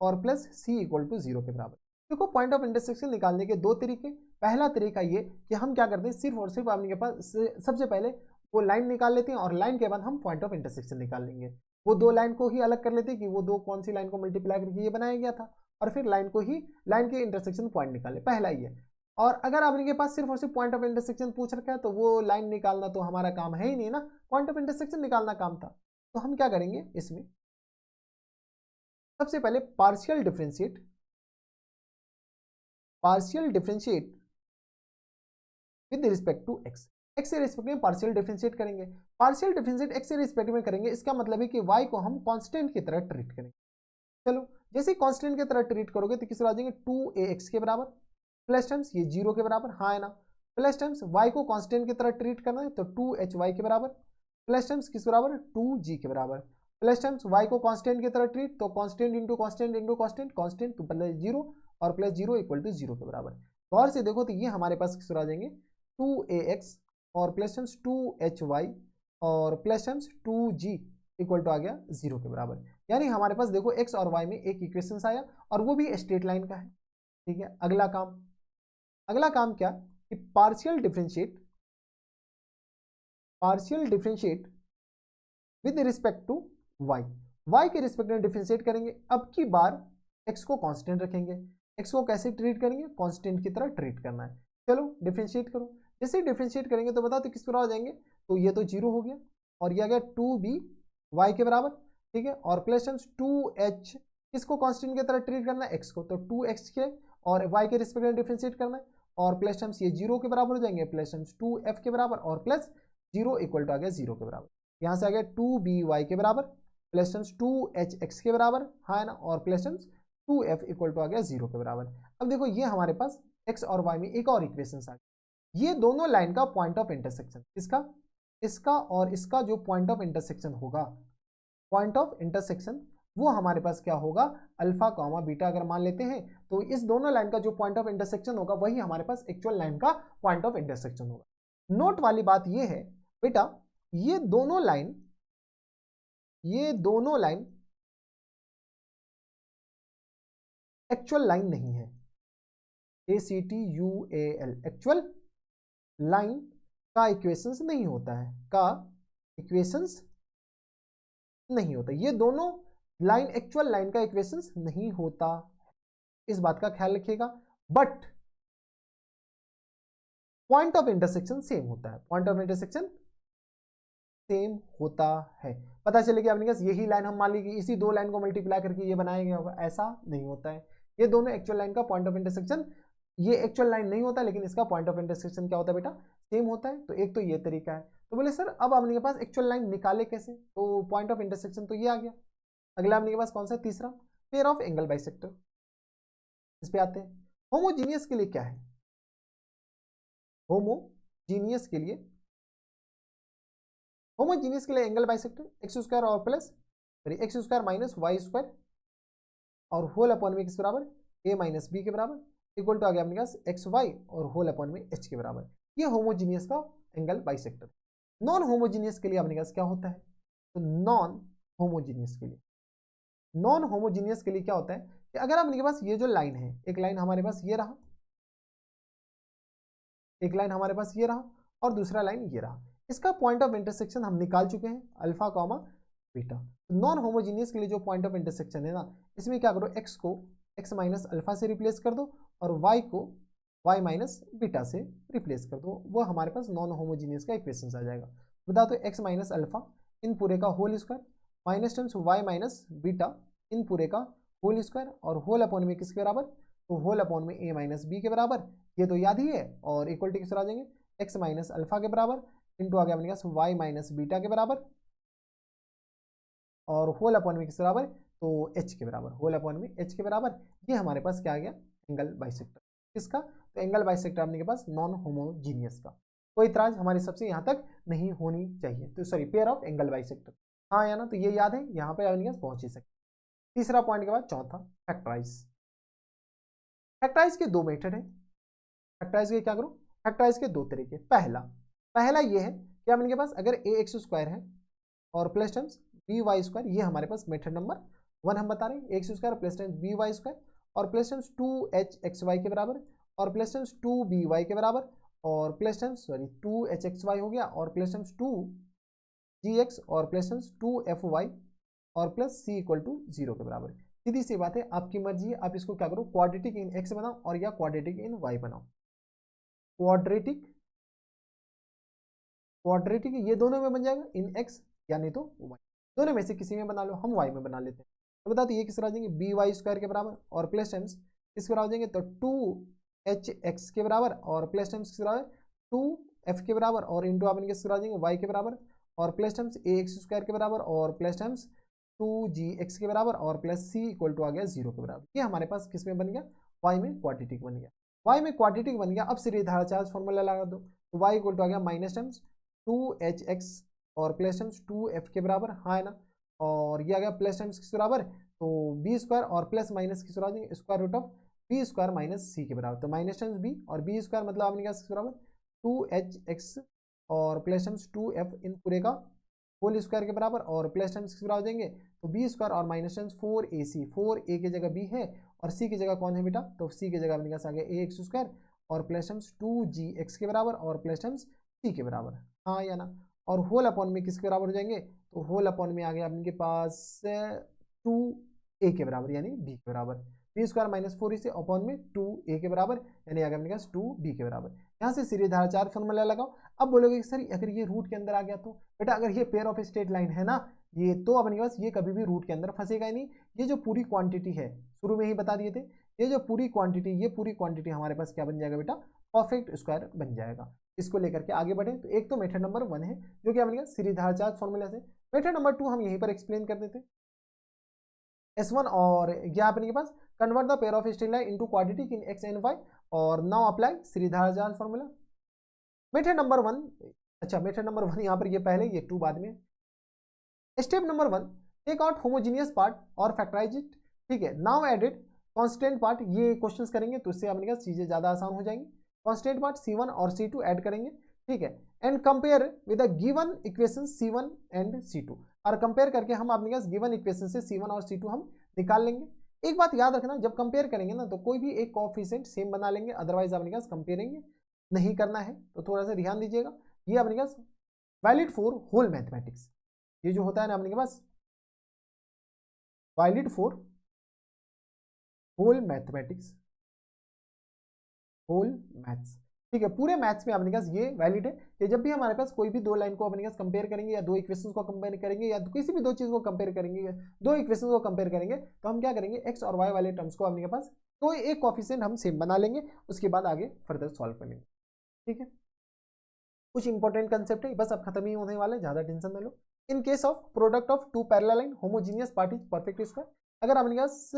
और प्लस c इक्वल टू 0 के बराबर। देखो पॉइंट ऑफ इंटरसेक्शन निकालने के दो तरीके, पहला तरीका ये कि हम क्या करते हैं सिर्फ और सिर्फ आपके पास सबसे पहले वो लाइन निकाल लेते हैं और लाइन के बाद हम पॉइंट ऑफ इंटरसेक्शन निकाल लेंगे, वो दो लाइन को ही अलग कर लेते हैं कि वो दो कौन सी लाइन को मल्टीप्लाई करके ये बनाया गया था, और फिर लाइन को ही लाइन के इंटरसेक्शन पॉइंट निकाले, पहला ये। और अगर आपके पास सिर्फ और सिर्फ पॉइंट ऑफ इंटरसेक्शन पूछ रखा है तो वो लाइन निकालना तो हमारा काम है ही नहीं ना, पॉइंट ऑफ इंटरसेक्शन निकालना काम था। तो हम क्या करेंगे इसमें, सबसे पहले partial differentiate with respect to X, X से रिस्पेक्ट में पार्शियल डिफरेंशिएट करेंगे। पार्शियल डिफरेंशिएट एक्स से रिस्पेक्ट में करेंगे, इसका मतलब है कि वाई को हम कांस्टेंट की तरह ट्रीट करेंगे। चलो जैसे कांस्टेंट की तरह ट्रीट करोगे तो किस आ जाएंगे 2ax के बराबर प्लस टर्म्स ये 0 के बराबर, हाँ है ना, प्लस टर्म्स y को कांस्टेंट की तरह ट्रीट करना है तो 2hy के बराबर प्लस टर्म्स किस बराबर 2g के बराबर प्लस टर्म्स y को कांस्टेंट की तरह ट्रीट तो कांस्टेंट इंटू कांस्टेंट कांस्टेंट तो प्लस 0 और प्लस 0 इक्वल टू 0 के बराबर। गौर से देखो तो ये हमारे पास किस आ जाएंगे 2ax और प्लस टर्म्स 2hy और plus terms 2g equal to आ गया 0 के बराबर। यानी हमारे पास देखो x और y में एक इक्वेशन आया और वो भी स्ट्रेट लाइन का है, ठीक है। अगला काम क्या कि partial differentiate partial differentiate with respect to Y, Y के रिस्पेक्ट में डिफरेंशिएट करेंगे। अब की बार एक्स को कांस्टेंट रखेंगे। एक्स को कैसे ट्रीट करेंगे, कांस्टेंट की तरह ट्रीट करना है। चलो डिफरेंशिएट करो। जैसे डिफरेंशिएट करेंगे तो बताओ तो किस तरह हो जाएंगे, तो ये तो जीरो हो गया और ये आ गया 2b वाई के बराबर, ठीक है। और प्लस 2h, किसको कांस्टेंट की तरह ट्रीट करना है, एक्स को, तो 2x के और वाई के रिस्पेक्ट में डिफरेंशिएट करना है। और प्लस टर्म्स ये जीरो के बराबर हो जाएंगे, प्लस टर्म्स 2f के बराबर और प्लस जीरो इक्वल टू आ गया जीरो के बराबर। यहाँ से आ गया 2by के बराबर प्लस टर्म्स 2hx के बराबर, हाँ है ना, और plus terms 2f equal to आ गया जीरो के बराबर। अब देखो ये हमारे पास x और y में एक और इक्वेशन आ गई। ये दोनों लाइन का पॉइंट ऑफ इंटरसेक्शन, इसका इसका और इसका जो पॉइंट ऑफ इंटरसेक्शन होगा, पॉइंट ऑफ इंटरसेक्शन वो हमारे पास क्या होगा, अल्फा कॉमा बीटा अगर मान लेते हैं तो इस दोनों लाइन का जो पॉइंट ऑफ इंटरसेक्शन होगा वही हमारे पास एक्चुअल लाइन का पॉइंट ऑफ इंटरसेक्शन होगा। नोट वाली बात ये है बेटा, ये दोनों लाइन एक्चुअल लाइन नहीं है। ACTUAL एक्चुअल लाइन का इक्वेशंस नहीं होता है, नहीं होता। ये दोनों लाइन एक्चुअल लाइन का इक्वेशंस नहीं होता, इस बात का ख्याल रखिएगा। But point of intersection same होता है, पॉइंट ऑफ इंटरसेक्शन सेम होता है। पता चलेगा अपने पास यही लाइन हम मान ली इसी दो लाइन को मल्टीप्लाई करके ये बनाया गया होगा, ऐसा नहीं होता है। ये दोनों एक्चुअल लाइन का पॉइंट ऑफ इंटरसेक्शन, ये एक्चुअल लाइन नहीं होता लेकिन इसका पॉइंट ऑफ इंटरसेक्शन क्या होता है बेटा, सेम होता है। तो एक तो ये तरीका है। तो बोले सर अब अपने पास एक्चुअल लाइन निकाले कैसे, तो पॉइंट ऑफ इंटरसेक्शन तो ये आ गया। अगला अपने पास कौन सा, तीसरा, पेयर ऑफ एंगल बाइसेक्टर। इस पे आते हैं। होमोजीनियस के लिए क्या है, होमोजीनियस के लिए एंगल बाइसेक्टर एक्स स्क्वायर और plus X square minus Y square और होल अपॉन में किस बराबर, ए माइनस बी के बराबर इक्वल टू आ गया अपने पास एक्स वाई और होल अपॉन में एच के बराबर। ये होमोजीनियस का एंगल बाइसेक्टर। नॉन होमोजीनियस के लिए अपने पास क्या होता है, तो नॉन होमोजीनियस के लिए क्या होता है कि अगर अपने पास ये जो लाइन है, एक लाइन हमारे पास ये रहा, एक लाइन हमारे पास ये रहा और दूसरा लाइन ये रहा, इसका पॉइंट ऑफ इंटरसेक्शन हम निकाल चुके हैं alpha comma beta. Non homogeneous के लिए जो पॉइंट ऑफ इंटरसेक्शन है ना, इसमें क्या करो, एक्स को एक्स माइनस अल्फा से रिप्लेस कर दो और वाई को वाई माइनस बीटा से रिप्लेस कर दो, वो हमारे पास नॉन होमोजीनियस का इक्वेशन आ जाएगा। बता दो एक्स माइनस अल्फा इन पूरे का whole square minus terms y minus beta इन पूरे का होल स्क्वायर और होल अपॉन में किसके बराबर, तो होल अपॉन में ए माइनस बी के बराबर, ये तो याद ही है। और इक्वल टू किस तरह आ जाएंगे, एक्स माइनस अल्फा के बराबर इंटू आ गया अपने पास वाई माइनस बीटा के बराबर और होल अपॉन में किस बराबर, तो एच के बराबर, होल अपॉन में एच के बराबर। ये हमारे पास क्या आ गया, एंगल बाइसेक्टर। किसका, तो एंगल बाइसेक्टर अपने के पास नॉन होमोजीनियस का। कोई इतराज हमारी सबसे यहाँ तक नहीं होनी चाहिए, तो sorry pair of angle bisector, हाँ या ना, तो ये याद है, यहाँ पे अपने पास पहुंच ही सकते। तीसरा पॉइंट के बाद चौथा, फैक्टराइज। फैक्टराइज के दो मेथड है। फैक्टराइज के क्या करो, फैक्टराइज के दो तरीके। पहला ये है कि अपने पास अगर ए एक्स स्क्वायर है और plus terms B Y square, ये हमारे पास मेथड नंबर 1 हम बता रहे हैं, x square plus terms B Y square और plus terms 2h x Y के बराबर और प्लस टर्म्स 2b वाई के बराबर और plus terms sorry 2h x Y हो गया और प्लस टर्म्स 2gx और प्लस टर्म्स 2f वाई और प्लस c इक्वल टू 0 के बराबर। सीधी सी बात है, आपकी मर्जी है, आप इसको क्या करो, क्वाड्रेटिक इन एक्स बनाओ और या क्वाड्रेटिक इन वाई बनाओ। क्वाड्रेटिक ये दोनों में बन जाएगा, इन एक्स या नहीं तो वाई, दोनों में से किसी में बना लो। हम वाई में बना लेते हैं, तो बता दो ये किस तरह आ जाएंगे, बी वाई स्क्वायर के बराबर और प्लस टाइम्स किस तरह हो जाएंगे, तो 2h एक्स के बराबर और प्लस टाइम्स किस तरह 2f के बराबर और इंटू आपन किस तरह आ जाएंगे वाई के बराबर और प्लस टाइम्स ए एक्स स्क्वायर के बराबर और प्लस टाइम्स 2gx के बराबर और प्लस c इक्वल टू आ गया 0 के बराबर। ये हमारे पास किस में बन गया, y में क्वाड्रेटिक बन गया। y में क्वाड्रेटिक बन गया, अब सीधे धारा चार्ज फॉर्मूला लगा दो, तो y इक्वल टू आ गया माइनस टाइम्स 2hx और प्लस टाइम्स 2f के बराबर, हाँ है ना, और ये आ गया प्लस टाइम्स किस बराबर, तो बी स्क्वायर और प्लस माइनस किस बराबर, square root of b square minus c के बराबर, तो माइनस टाइम्स बी और बी स्क्वायर मतलब आपने क्या किस बराबर 2hx और प्लस टाइम्स 2f इन पूरे का होल स्क्वायर के बराबर और प्लस टाइम्स किस बराबर हो जाएंगे, तो बी स्क्वायर और माइनस टाइम्स 4ac, 4a की जगह b है और c की जगह कौन है बेटा, तो c की जगह अपने पास आ गया ए एक्स स्क्वायर और प्लस टाइम्स 2gx के बराबर और प्लस टाइम्स c के बराबर, हाँ या ना। और होल अपॉन में किसके बराबर हो जाएंगे, तो होल अपॉन में आ गया अपने पास 2a के बराबर यानी b के बराबर, B square minus 4ac upon में 2a के बराबर यानी आ गया अपने पास 2b के बराबर। यहाँ से सीरीज धारा 4 फॉर्मूला लगाओ। अब बोलोगे सर अगर ये रूट के अंदर आ गया तो बेटा अगर ये पेयर ऑफ स्ट्रेट लाइन है ना ये, तो अपने पास ये कभी भी रूट के अंदर फंसेगा ही नहीं। ये जो पूरी क्वांटिटी है शुरू में ही बता दिए थे, ये जो पूरी क्वांटिटी हमारे पास क्या बन जाएगा बेटा, परफेक्ट स्क्वायर बन जाएगा। इसको लेकर के आगे बढ़े तो एक तो मेथड नंबर 1 है जो कि अपने सीरीज धारा 4 फॉर्मूला से। मेथड नंबर 2 हम यहीं पर एक्सप्लेन कर देते S1 और यह अपने पास convert the pair of straight line into quadratic in x and y और नाउ अप्लाई सीरीज धारा 4 फॉर्मूला। मेथड नंबर 1, अच्छा मेथड नंबर 1 यहाँ पर ये पहले ये 2 बाद में। Step number 1, take out homogeneous part और फैक्टराइज इट, ठीक है। नाउ एडिट कांस्टेंट पार्ट, ये क्वेश्चंस करेंगे तो इससे अपने पास चीजें ज्यादा आसान हो जाएंगी। कांस्टेंट पार्ट C1 और C2 ऐड करेंगे, ठीक है, and compare with the given equation C1 and C2 और कंपेयर करके हम अपने पास गिवन इक्वेशन से C1 और C2 हम निकाल लेंगे। एक बात याद रखना, जब कंपेयर करेंगे ना तो कोई भी एक कोएफिशिएंट सेम बना लेंगे, अदरवाइज अपने पास कंपेयरिंग नहीं करना है, तो थोड़ा सा ध्यान दीजिएगा। ये अपने पास वैलिड फॉर होल मैथमेटिक्स, ये जो होता है ना अपने पास valid for whole mathematics, whole maths, ठीक है, पूरे मैथ्स में अपने पास ये वैलिड है कि जब भी हमारे पास कोई भी दो लाइन को अपने पास कंपेयर करेंगे या दो इक्वेशंस को कंपेयर करेंगे या किसी भी दो चीज को कंपेयर करेंगे, दो इक्वेशंस को कंपेयर करेंगे, तो हम क्या करेंगे एक्स और वाई वाले टर्म्स को अपने पास तो एक कोएफिशिएंट हम सेम बना लेंगे, उसके बाद आगे फर्दर सॉल्व करेंगे, ठीक है। कुछ इंपॉर्टेंट कंसेप्ट है, बस अब खत्म ही होने वाला है, ज्यादा टेंशन ना लो। In case of product of two parallel line homogeneous part is perfect square, अगर अपने पास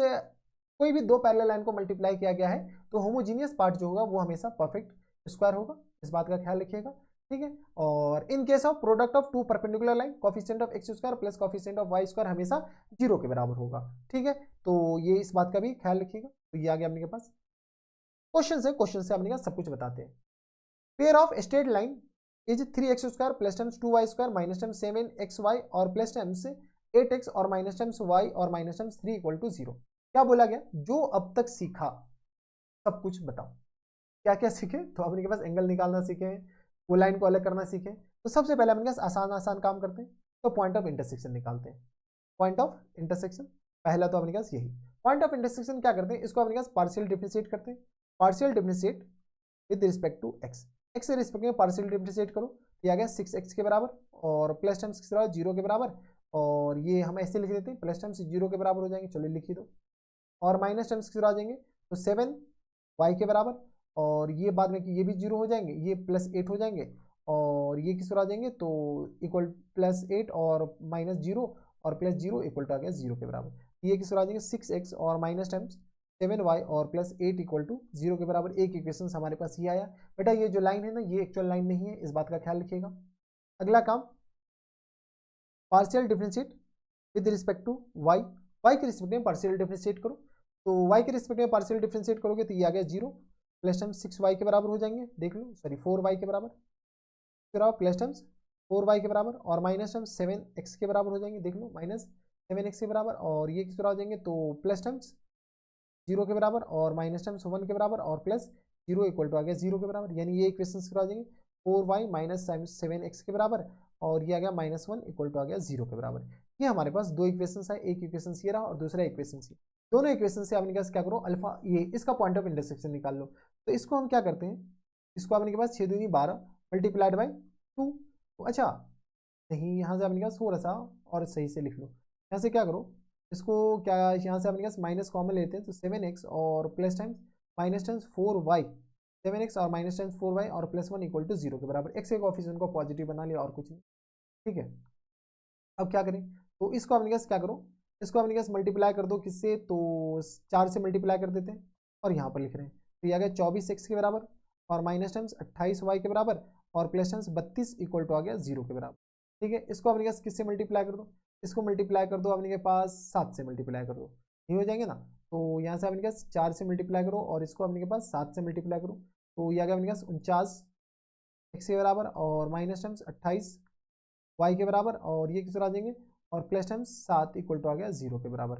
कोई भी दो पैरेलल लाइन को मल्टीप्लाई किया गया है तो होमोजीनियस पार्ट जो होगा वो हमेशा परफेक्ट स्क्वायर होगा, इस बात का ख्याल रखिएगा, ठीक है। और in case of product of two perpendicular line coefficient of X square plus coefficient of Y square हमेशा 0 के बराबर होगा, ठीक है। तो ये इस बात का भी ख्याल रखिएगा। तो ये आ गया अपने पास क्वेश्चन है, क्वेश्चन से अपने सब कुछ बताते हैं। Pair of straight line is 3x square plus times 2y square minus times 7xy और प्लस टाइम्स 8x और माइनस टाइम्स y और माइनस टाइम्स 3 इक्वल टू 0। क्या बोला गया, जो अब तक सीखा सब कुछ बताओ। क्या क्या सीखे, तो अपने के पास एंगल निकालना सीखे हैं, वो लाइन को अलग करना सीखे। तो सबसे पहले अपने पास आसान आसान काम करते हैं, तो पॉइंट ऑफ इंटरसेक्शन निकालते हैं। पॉइंट ऑफ इंटरसेक्शन पहला तो अपने पास यही पॉइंट ऑफ इंटरसेक्शन क्या करते हैं, इसको अपने पास पार्शियल डिफरेंशिएट करते हैं। Partial differentiate with respect to X, X के रिस्पेक्ट में पार्शियल डिफरेंशिएट करो, ये आ गया 6x के बराबर और प्लस टाइम्स किस बराबर 0 के बराबर, और ये हम ऐसे लिख देते हैं प्लस टाइम्स 0 के बराबर हो जाएंगे, चलो लिख ही दो, और माइनस टाइम्स किस बराबर आ जाएंगे तो 7y के बराबर, और ये बाद में कि ये भी 0 हो जाएंगे, ये प्लस 8 हो जाएंगे, और ये किस बराबर आ जाएंगे तो इक्वल प्लस 8 और माइनस 0 और प्लस 0 इक्वल टू आ गया 0 के बराबर, ये किस बराबर आ जाएंगे 6x और माइनस टाइम्स 7y और प्लस 8 इक्वल टू 0 के बराबर। एक इक्वेशन हमारे पास ये आया। बेटा ये जो लाइन है ना ये एक्चुअल लाइन नहीं है, इस बात का ख्याल रखिएगा। अगला काम partial differentiate with respect to Y, Y के रिस्पेक्ट में पार्शियल डिफरेंशिएट करो, तो वाई के रिस्पेक्ट में पार्शियल डिफरेंशिएट करोगे तो ये आ गया 0 प्लस टाइम्स 6y के बराबर हो जाएंगे, देख लो सॉरी 4y के बराबर, फिर आओ प्लस टाइम्स 4y के बराबर और माइनस टाइम्स 7x के बराबर हो जाएंगे, देख लो माइनस 7x के बराबर, और ये किस बराबर हो जाएंगे तो प्लस टाइम्स 0 के बराबर और माइनस टाइम्स 1 के बराबर और प्लस 0 इक्वल टू आ गया 0 के बराबर, यानी ये इक्वेशन आ जाएंगे 4y माइनस टाइम्स 7x के बराबर और ये आ गया माइनस 1 इक्वल टू आ गया 0 के बराबर। ये हमारे पास दो इक्वेशन है, एक इक्वेशन ये रहा और दूसरा इक्वेशन ये, दोनों इक्वेशन से आपने क्या करो अल्फा ये इसका पॉइंट ऑफ इंटरसेक्शन निकाल लो। तो इसको हम क्या करते हैं, इसको आपने के पास 6 दूनी 12 मल्टीप्लाइड बाई 2, तो अच्छा नहीं यहाँ से आपने थोड़ा सा और सही से लिख लो, यहाँ से क्या करो इसको क्या यहाँ से अपने पास माइनस कॉमन लेते हैं तो 7x और plus times minus times 4y, 7x और माइनस टाइम्स 4y और प्लस 1 इक्वल टू 0 के बराबर, एक्स के कोएफिशिएंट को पॉजिटिव बना लिया और कुछ नहीं, ठीक है। अब क्या करें, तो इसको अपने पास क्या करो, इसको अपने पास मल्टीप्लाई कर दो किससे तो 4 से मल्टीप्लाई कर देते हैं और यहाँ पर लिख रहे हैं, तो ये आ गया 24x के बराबर और माइनस टाइम्स 28y के बराबर और प्लस टाइम्स 32 इक्वल टू आ गया 0 के बराबर, ठीक है। इसको अपने पास किससे मल्टीप्लाई कर दो, इसको मल्टीप्लाई कर दो अपने के पास 7 से मल्टीप्लाई कर दो, ये हो जाएंगे ना, तो यहाँ से अपने पास 4 से मल्टीप्लाई करो और इसको अपने के पास 7 से मल्टीप्लाई करो, तो ये आ गया अपने पास 49x के बराबर और माइनस टाइम्स 28y के बराबर और ये किस आ जाएंगे और प्लस टाइम्स 7 इक्वल टू आ गया 0 के बराबर,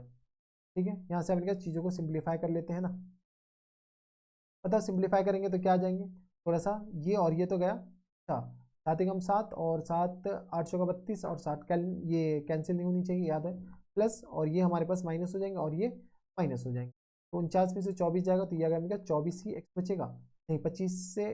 ठीक है। यहाँ से अपने पास चीज़ों को सिंप्लीफाई कर लेते हैं ना, पता सिंप्लीफाई करेंगे तो क्या आ जाएंगे थोड़ा सा ये और ये तो गया, अच्छा 7 एकम 7 और 7 8 चौका 32 और 7 ये कैंसिल नहीं होनी चाहिए, याद है, प्लस और ये हमारे पास माइनस हो जाएंगे और ये माइनस हो जाएंगे। तो 49 में से 24 जाएगा तो ये आ गया 24 ही एक्स बचेगा, नहीं 25 से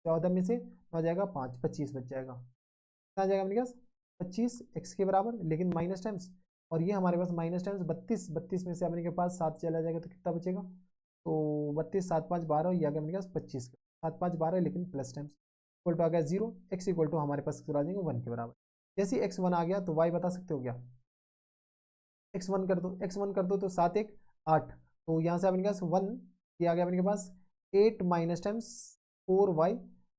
14 में से 9 जाएगा 5, 25 बच जाएगा। कितना आ जाएगा अपने पास 25 एक्स के बराबर, लेकिन माइनस टाइम्स और ये हमारे पास माइनस टाइम्स 32, 32 में से अपने के पास 7 चला जाएगा तो कितना बचेगा, तो 32 7 5 12, ये आ गया अपने पास 25, 7 5 12 लेकिन प्लस टाइम्स इक्वल टू आ गया 0, एक्स इक्वल टू हमारे पास आ जाएंगे 1 के बराबर। जैसे एक्स 1 आ गया तो वाई बता सकते हो क्या, एक्स 1 कर दो, एक्स 1 कर दो तो 7 1 8, तो यहाँ से अपने पास 1 ये आ गया अपने के पास 8 माइनस टाइम्स 4y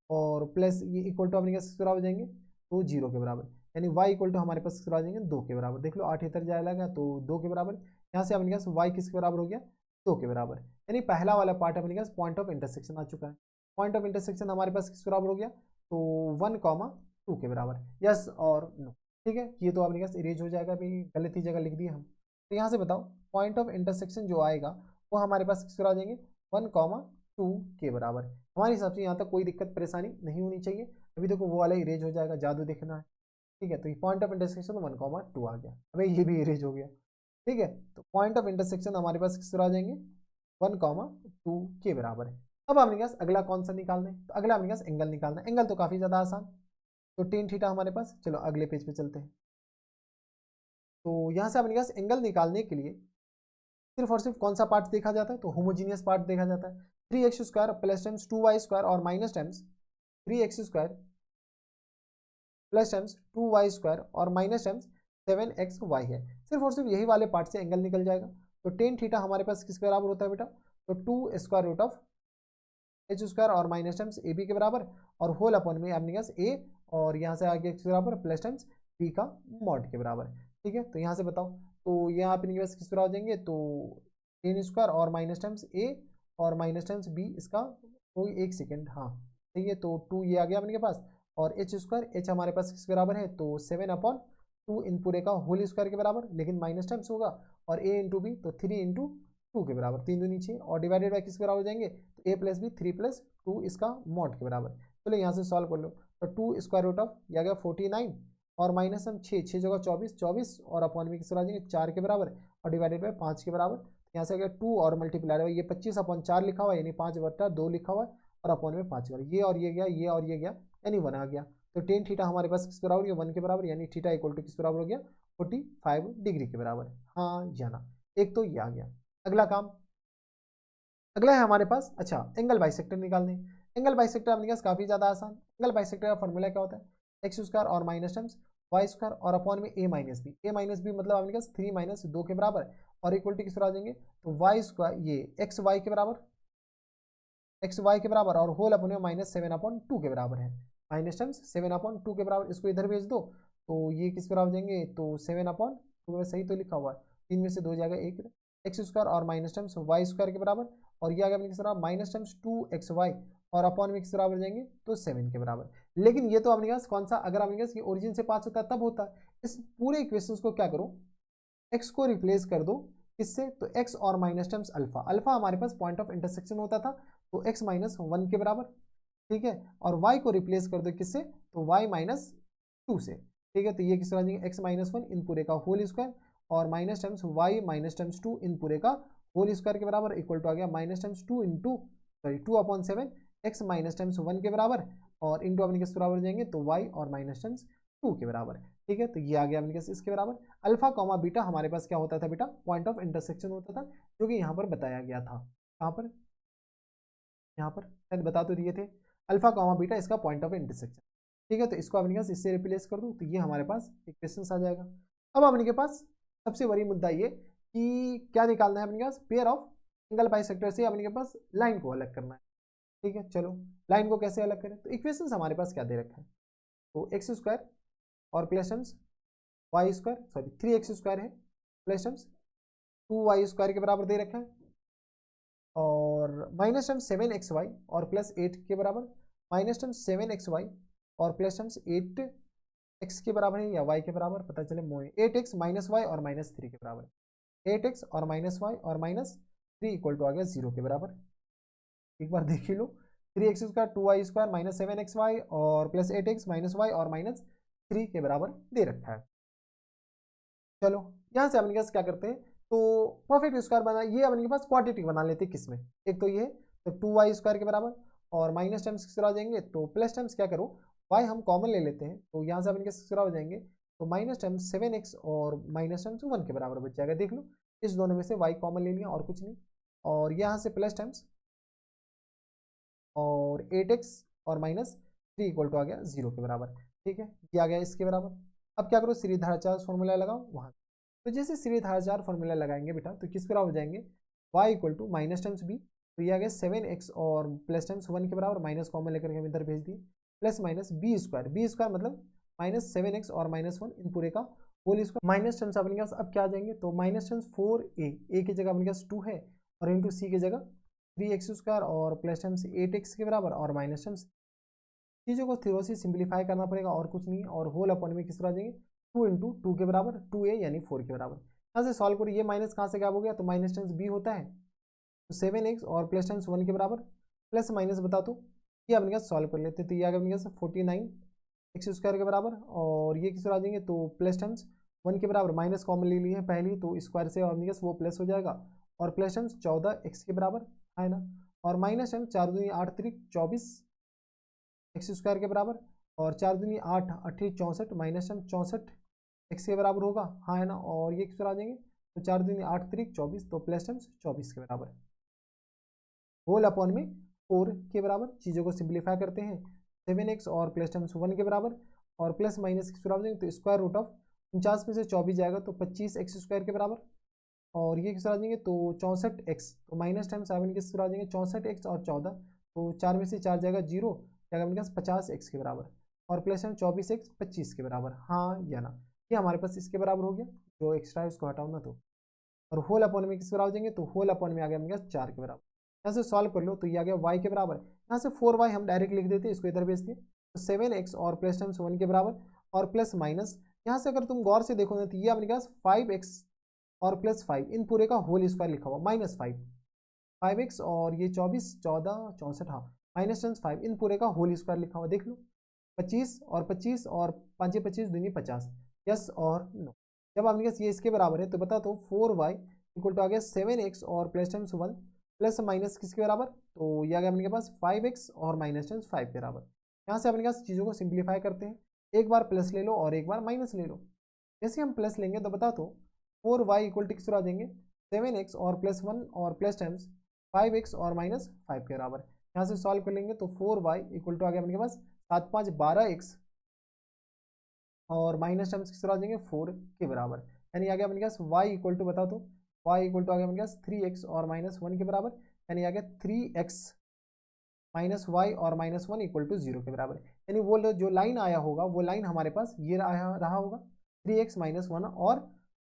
और प्लस ये इक्वल टू अपने पास हो जाएंगे तो 0 के बराबर, यानी y इक्वल टू हमारे पास आ जाएंगे 2 के बराबर। देख लो 8 इधर जाएगा तो 2 के बराबर, यहाँ से अपने पास y किसके बराबर हो गया 2 के बराबर, यानी पहला वाला पार्ट अपने पास पॉइंट ऑफ इंटरसेक्शन आ चुका है। पॉइंट ऑफ इंटरसेक्शन हमारे पास किस बराबर हो गया, तो 1, 2 के बराबर, यस और नो। ठीक है, ये तो अपने पास इरेज हो जाएगा, भाई गलत ही जगह लिख दी हम। तो यहाँ से बताओ पॉइंट ऑफ इंटरसेक्शन जो आएगा वो हमारे पास किस आ जाएंगे 1, 2 के बराबर। हमारे हिसाब से यहाँ तक कोई दिक्कत परेशानी नहीं होनी चाहिए। अभी देखो वो वाला इरेज हो जाएगा, जादू देखना है। ठीक है, तो ये पॉइंट ऑफ इंटरसेक्शन 1, 2 आ गया, अभी ये भी इरेज हो गया। ठीक है, तो पॉइंट ऑफ इंटरसेक्शन हमारे पास किस आ जाएंगे 1, 2 के बराबर है। अब अपने पास अगला कौन सा निकालना है, तो अगला अपने पास एंगल निकालना है। एंगल तो काफी ज्यादा आसान, तो टेन थीटा हमारे पास। चलो अगले पेज पे चलते हैं। तो यहाँ से अपने पास एंगल निकालने के लिए सिर्फ और सिर्फ कौन सा पार्ट देखा जाता है, तो होमोजीनियस पार्ट देखा जाता है। 3x² प्लस टाइम्स 2y² और minus times 3x² plus times 2y² और माइनस टाइम्स 7xy है। सिर्फ और सिर्फ यही वाले पार्ट से एंगल निकल जाएगा। तो टेन थीटा हमारे पास किसके बराबर होता है बेटा, तो 2 स्क्वायर रूट ऑफ h² और माइनस टाइम्स ए बी के बराबर और होल अपॉन में अपने पास a और यहाँ से आगे किसके बराबर प्लस टाइम्स b का मॉड के बराबर। ठीक है, तो यहाँ से बताओ, तो यहाँ अपने पास किस बराबर हो जाएंगे, तो टेन स्क्वायर और माइनस टाइम्स a और माइनस टाइम्स b, इसका कोई एक सेकेंड, हाँ ठीक है, तो 2 ये आ गया अपने पास और h² h हमारे पास किस बराबर है, तो 7/2 इन पूरे का होल स्क्वायर के बराबर, लेकिन माइनस टाइम्स होगा और a इंटू बी तो 3 × 2 के बराबर, 3 2 नीचे और डिवाइडेड बाय किस बराबर हो जाएंगे, तो a प्लस बी 3 + 2 इसका मॉड के बराबर। चलो यहाँ से सॉल्व कर लो, तो 2 स्क्वायर रूट ऑफ ये आ गया 49 और माइनस हम 6 जगह 24 24 और अपॉन में किस बराबर आ जाएंगे 4 के बराबर और डिवाइडेड बाय 5 के बराबर। यहाँ से आ गया 2 और मल्टीप्लाई बाय ये 25/4 लिखा हुआ है, यानी 5/2 लिखा हुआ है और अपॉन में 5 ये और ये गया, ये और ये गया, यानी 1 आ गया। तो टेन थीटा हमारे पास किस बराबर हो गया 1 के बराबर, यानी थीटा इक्वल टू किस बराबर हो गया 45 डिग्री के बराबर। हाँ या ना, एक तो ये आ गया। अगला काम, अगला है हमारे पास, अच्छा एंगल बाइसेक्टर निकालने। एंगल बाइसेक्टर अपने पास काफी ज्यादा आसान। एंगल बाइसेक्टर का फॉर्मूला क्या होता है, x² और माइनस टाइम्स y² और अपॉन में a माइनस बी मतलब अपने पास 3 - 2 के बराबर और इक्वल टू किस पर आ जाएंगे, तो y² ये xy के बराबर, xy के बराबर और होल अपॉन में -7/2 के बराबर है। माइनस टाइम्स 7/2 के बराबर, इसको इधर भेज दो तो ये किस पर आ जाएंगे, तो 7/2 में सही तो लिखा हुआ है, 3 में से 2 जाएगा 1, x² और माइनस टाइम्स y² के बराबर और ये आ गया किस बराबर माइनस टाइम्स 2xy और अपॉन में किस बराबर जाएंगे, तो 7 के बराबर। लेकिन ये तो अपने पास कौन सा, अगर अपने पास ये ओरिजिन से 5 होता है तब होता है। इस पूरे इक्वेशन को क्या करो, x को रिप्लेस कर दो किससे, तो x और माइनस टाइम्स अल्फा। अल्फा हमारे पास पॉइंट ऑफ इंटरसेक्शन होता था, तो x - 1 के बराबर। ठीक है, और y को रिप्लेस कर दो किससे, तो y - 2 से। ठीक है, तो ये किस आ जाएंगे x - 1 इन पूरे का होल स्क्वायर और minus times y minus times 2 इन पूरे का होल स्क्वायर के बराबर इक्वल टू आ गया minus times 2 into sorry 2/7 x minus times 1 के बराबर और इंटू अपने किस बराबर जाएंगे, तो y और माइनस टाइम्स 2 के बराबर। ठीक है, तो ये आ गया अपने पास इसके बराबर। अल्फा कॉमा बीटा हमारे पास क्या होता था बेटा, पॉइंट ऑफ इंटरसेक्शन होता था, जो कि यहाँ पर बताया गया था। कहाँ पर, यहाँ पर शायद बता तो दिए थे, अल्फा कॉमा बीटा इसका पॉइंट ऑफ इंटरसेक्शन। ठीक है, तो इसको अपने पास इससे रिप्लेस कर दूँ तो ये हमारे पास इक्वेशन आ जाएगा। अब अपने के पास सबसे बड़ी मुद्दा ये कि क्या निकालना है अपने पास, पेयर ऑफ एंगल बाइसेक्टर से अपने के पास लाइन को अलग करना है। ठीक है, चलो लाइन को कैसे अलग करें, तो इक्वेशन हमारे पास क्या दे रखा है, तो x² और plus terms y² sorry 3x² है प्लस टर्म्स 2y² के बराबर दे रखा है और माइनस टर्म्स 7xy और प्लस 8 के बराबर, माइनस टर्म्स 7xy और प्लस टर्म्स 8x के बराबर है या y के बराबर, पता चले मोए 8x - y और -3 के बराबर, 8x और -y और -3 इक्वल टू आ गया 0 के बराबर। एक बार देख ही लो, 3x² 2y² माइनस 7xy और प्लस 8x माइनस वाई और माइनस 3 के बराबर दे रखा है। चलो यहाँ से अपने पास क्या करते हैं, तो परफेक्ट स्क्वायर बना, ये अपने पास क्वाड्रेटिक बना लेते हैं किसमें, एक तो ये तो 2y² के बराबर और माइनस टर्म्स किस तरह हो जाएंगे, तो प्लस टर्म्स क्या करो y हम कॉमन ले लेते हैं, तो यहाँ से अपने किस तरह हो जाएंगे, तो माइनस टर्म्स 7x और माइनस टर्म्स 1 के बराबर बच जाएगा। देख लो इस दोनों में से y कॉमन ले लिया और कुछ नहीं, और यहाँ से प्लस टर्म्स और 8x और माइनस 3 इक्वल टू आ गया 0 के बराबर। ठीक है, ये आ गया इसके बराबर। अब क्या करो, सीरीज धाराचार फॉर्मूला लगाओ वहाँ, तो जैसे सीरीज धाराचार फॉर्मूला लगाएंगे बेटा तो किस बराबर हो जाएंगे, y equal to minus terms b, तो ये आ गया 7x और प्लस टर्म्स 1 के बराबर, माइनस कॉमन लेकर के हम इधर भेज दिए, प्लस माइनस बी स्क्वायर मतलब माइनस 7x और माइनस 1 इन पूरे का होल स्क्वायर, माइनस टर्म्स अपने पास अब क्या आ जाएंगे, तो माइनस टर्म्स 4a, a की जगह अपने पास 2 है और इंटू सी की जगह 3x² और प्लस टर्म्स 8x के बराबर और माइनस टर्म्स, चीज़ों को थोड़ा सी सिंप्लीफाई करना पड़ेगा और कुछ नहीं, और होल अपॉन में किस तरह आ जाएंगे 2 इंटू 2 के बराबर 2a यानी 4 के बराबर। यहाँ से सॉल्व करो, ये माइनस कहाँ से गायब हो गया, तो माइनस टर्म्स b होता है, तो 7x और प्लस टर्म्स 1 के बराबर, प्लस माइनस बता दो, ये अपने पास सॉल्व कर लेते, तो ये आ गया अपने पास 49x² के बराबर, और ये किस तरह आ जाएंगे, तो प्लस टर्म्स 1 के बराबर, माइनस कॉमन ले लिए हैं पहली तो स्क्वायर से अपने पास वो प्लस हो जाएगा, और प्लस टर्म्स 14x के बराबर है ना, और माइनस टर्म्स 4 दूनी 8 3 24 x² के बराबर, और 4 दूनी 8 8 64 माइनस टर्म 64 x के बराबर होगा, हाँ है ना, और ये किस तरह आ जाएंगे, तो 4 दूनी 8 3 24, तो प्लस टर्म्स 24 के बराबर, होल अपॉन में 4 के बराबर। चीज़ों को सिंप्लीफाई करते हैं, 7x और प्लस टर्म्स 1 के बराबर और प्लस माइनस किस बराबर जाएंगे, तो स्क्वायर रूट ऑफ 49 में से 24 जाएगा तो 25x² के बराबर, और ये किस तरह आ जाएंगे, तो 64x, तो माइनस टाइम 7 किस तरह आ जाएंगे 64x और 14, तो 4 में से 4 जाएगा 0, जाएगा अपने पास 50x के बराबर, और प्लस टाइम 24x 25 के बराबर, हाँ या ना, ये हमारे पास इसके बराबर हो गया, जो एक्स्ट्रा है उसको हटाओ ना, तो और होल अपॉन में किस बराबर हो जाएंगे, तो होल अपॉन में आ गया अपने पास 4 के बराबर। यहाँ से सॉल्व कर लो तो ये आ गया y के बराबर, यहाँ से 4y हम डायरेक्ट लिख देते, इसको इधर भेज दिए, तो 7x और प्लस टाइम्स 1 के बराबर और प्लस माइनस, यहाँ से अगर तुम गौर से देखो ना तो ये अपने पास 5x और प्लस 5 इन पूरे का होल स्क्वायर लिखा हुआ, माइनस 5x और ये 24 14 64, हाँ माइनस टेंस 5 इन पूरे का होल स्क्वायर लिखा हुआ, देख लो 25 और 25 और 5 25 दूनी 50, यस और नो। जब आपके पास ये इसके बराबर है तो बता दो 4y इक्वल टू आ गया 7x और प्लस टेंस 1 प्लस माइनस किसके बराबर, तो ये आ गया अपने पास 5x और माइनस टेंस 5 के बराबर। यहाँ से अपने पास चीज़ों को सिंप्लीफाई करते हैं, एक बार प्लस ले लो और एक बार माइनस ले लो। जैसे हम प्लस लेंगे तो बता दो 4y इक्वल टू किस तरह आ जाएंगे 7x और प्लस 1 और प्लस टाइम्स 5x और माइनस 5 के बराबर। यहाँ से सॉल्व कर लेंगे तो 4y इक्वल टू आ गया अपने पास 7 5 12x और माइनस टर्म्स किस तरह आ जाएंगे 4 के बराबर, यानी आ गया अपने पास y इक्वल टू बता दो y इक्वल टू आ गया अपने पास 3x और माइनस 1 के बराबर, यानी आ गया 3x माइनस वाई और माइनस 1 इक्वल टू 0 के बराबर। यानी वो जो लाइन आया होगा वो लाइन हमारे पास ये रहा होगा 3x माइनस 1 और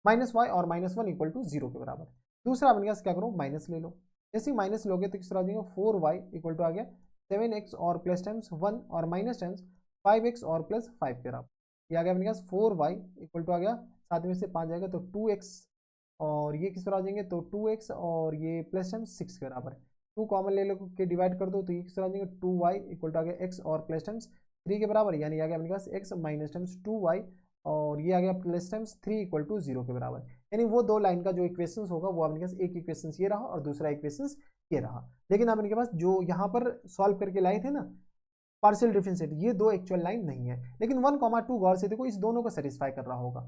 माइनस वाई और माइनस 1 इक्वल टू 0 के बराबर। दूसरा अपने पास क्या करो माइनस ले लो, जैसे माइनस लोगे तो किस तरह आ जाएगा 4y इक्वल टू आ गया 7x और प्लस टाइम्स 1 और माइनस टाइम्स 5x और प्लस 5 के बराबर। ये आ गया अपने पास 4y इक्वल टू आ गया 7 में से 5 जाएगा तो 2x और ये किस तरह आ जाएंगे तो 2x और ये प्लस टाइम्स 6 के बराबर। 2 कॉमन ले लो के डिवाइड कर दो तो ये किस तरह आ जाएंगे 2y इक्वल टू आ गया x और प्लस टाइम्स 3 के बराबर, यानी आ गया अपने पास x माइनस टाइम्स 2y और ये आ गया प्लस टाइम्स 3 इक्वल टू 0 के बराबर। यानी वो दो लाइन का जो इक्वेशन होगा वो अपने पास एक इक्वेशन ये रहा और दूसरा इक्वेशन ये रहा। लेकिन अपने पास जो यहाँ पर सॉल्व करके लाए थे ना पार्शियल डिफरेंशिएट, ये दो एक्चुअल लाइन नहीं है, लेकिन 1,2 गौर से देखो इस दोनों को सेटिस्फाई कर रहा होगा।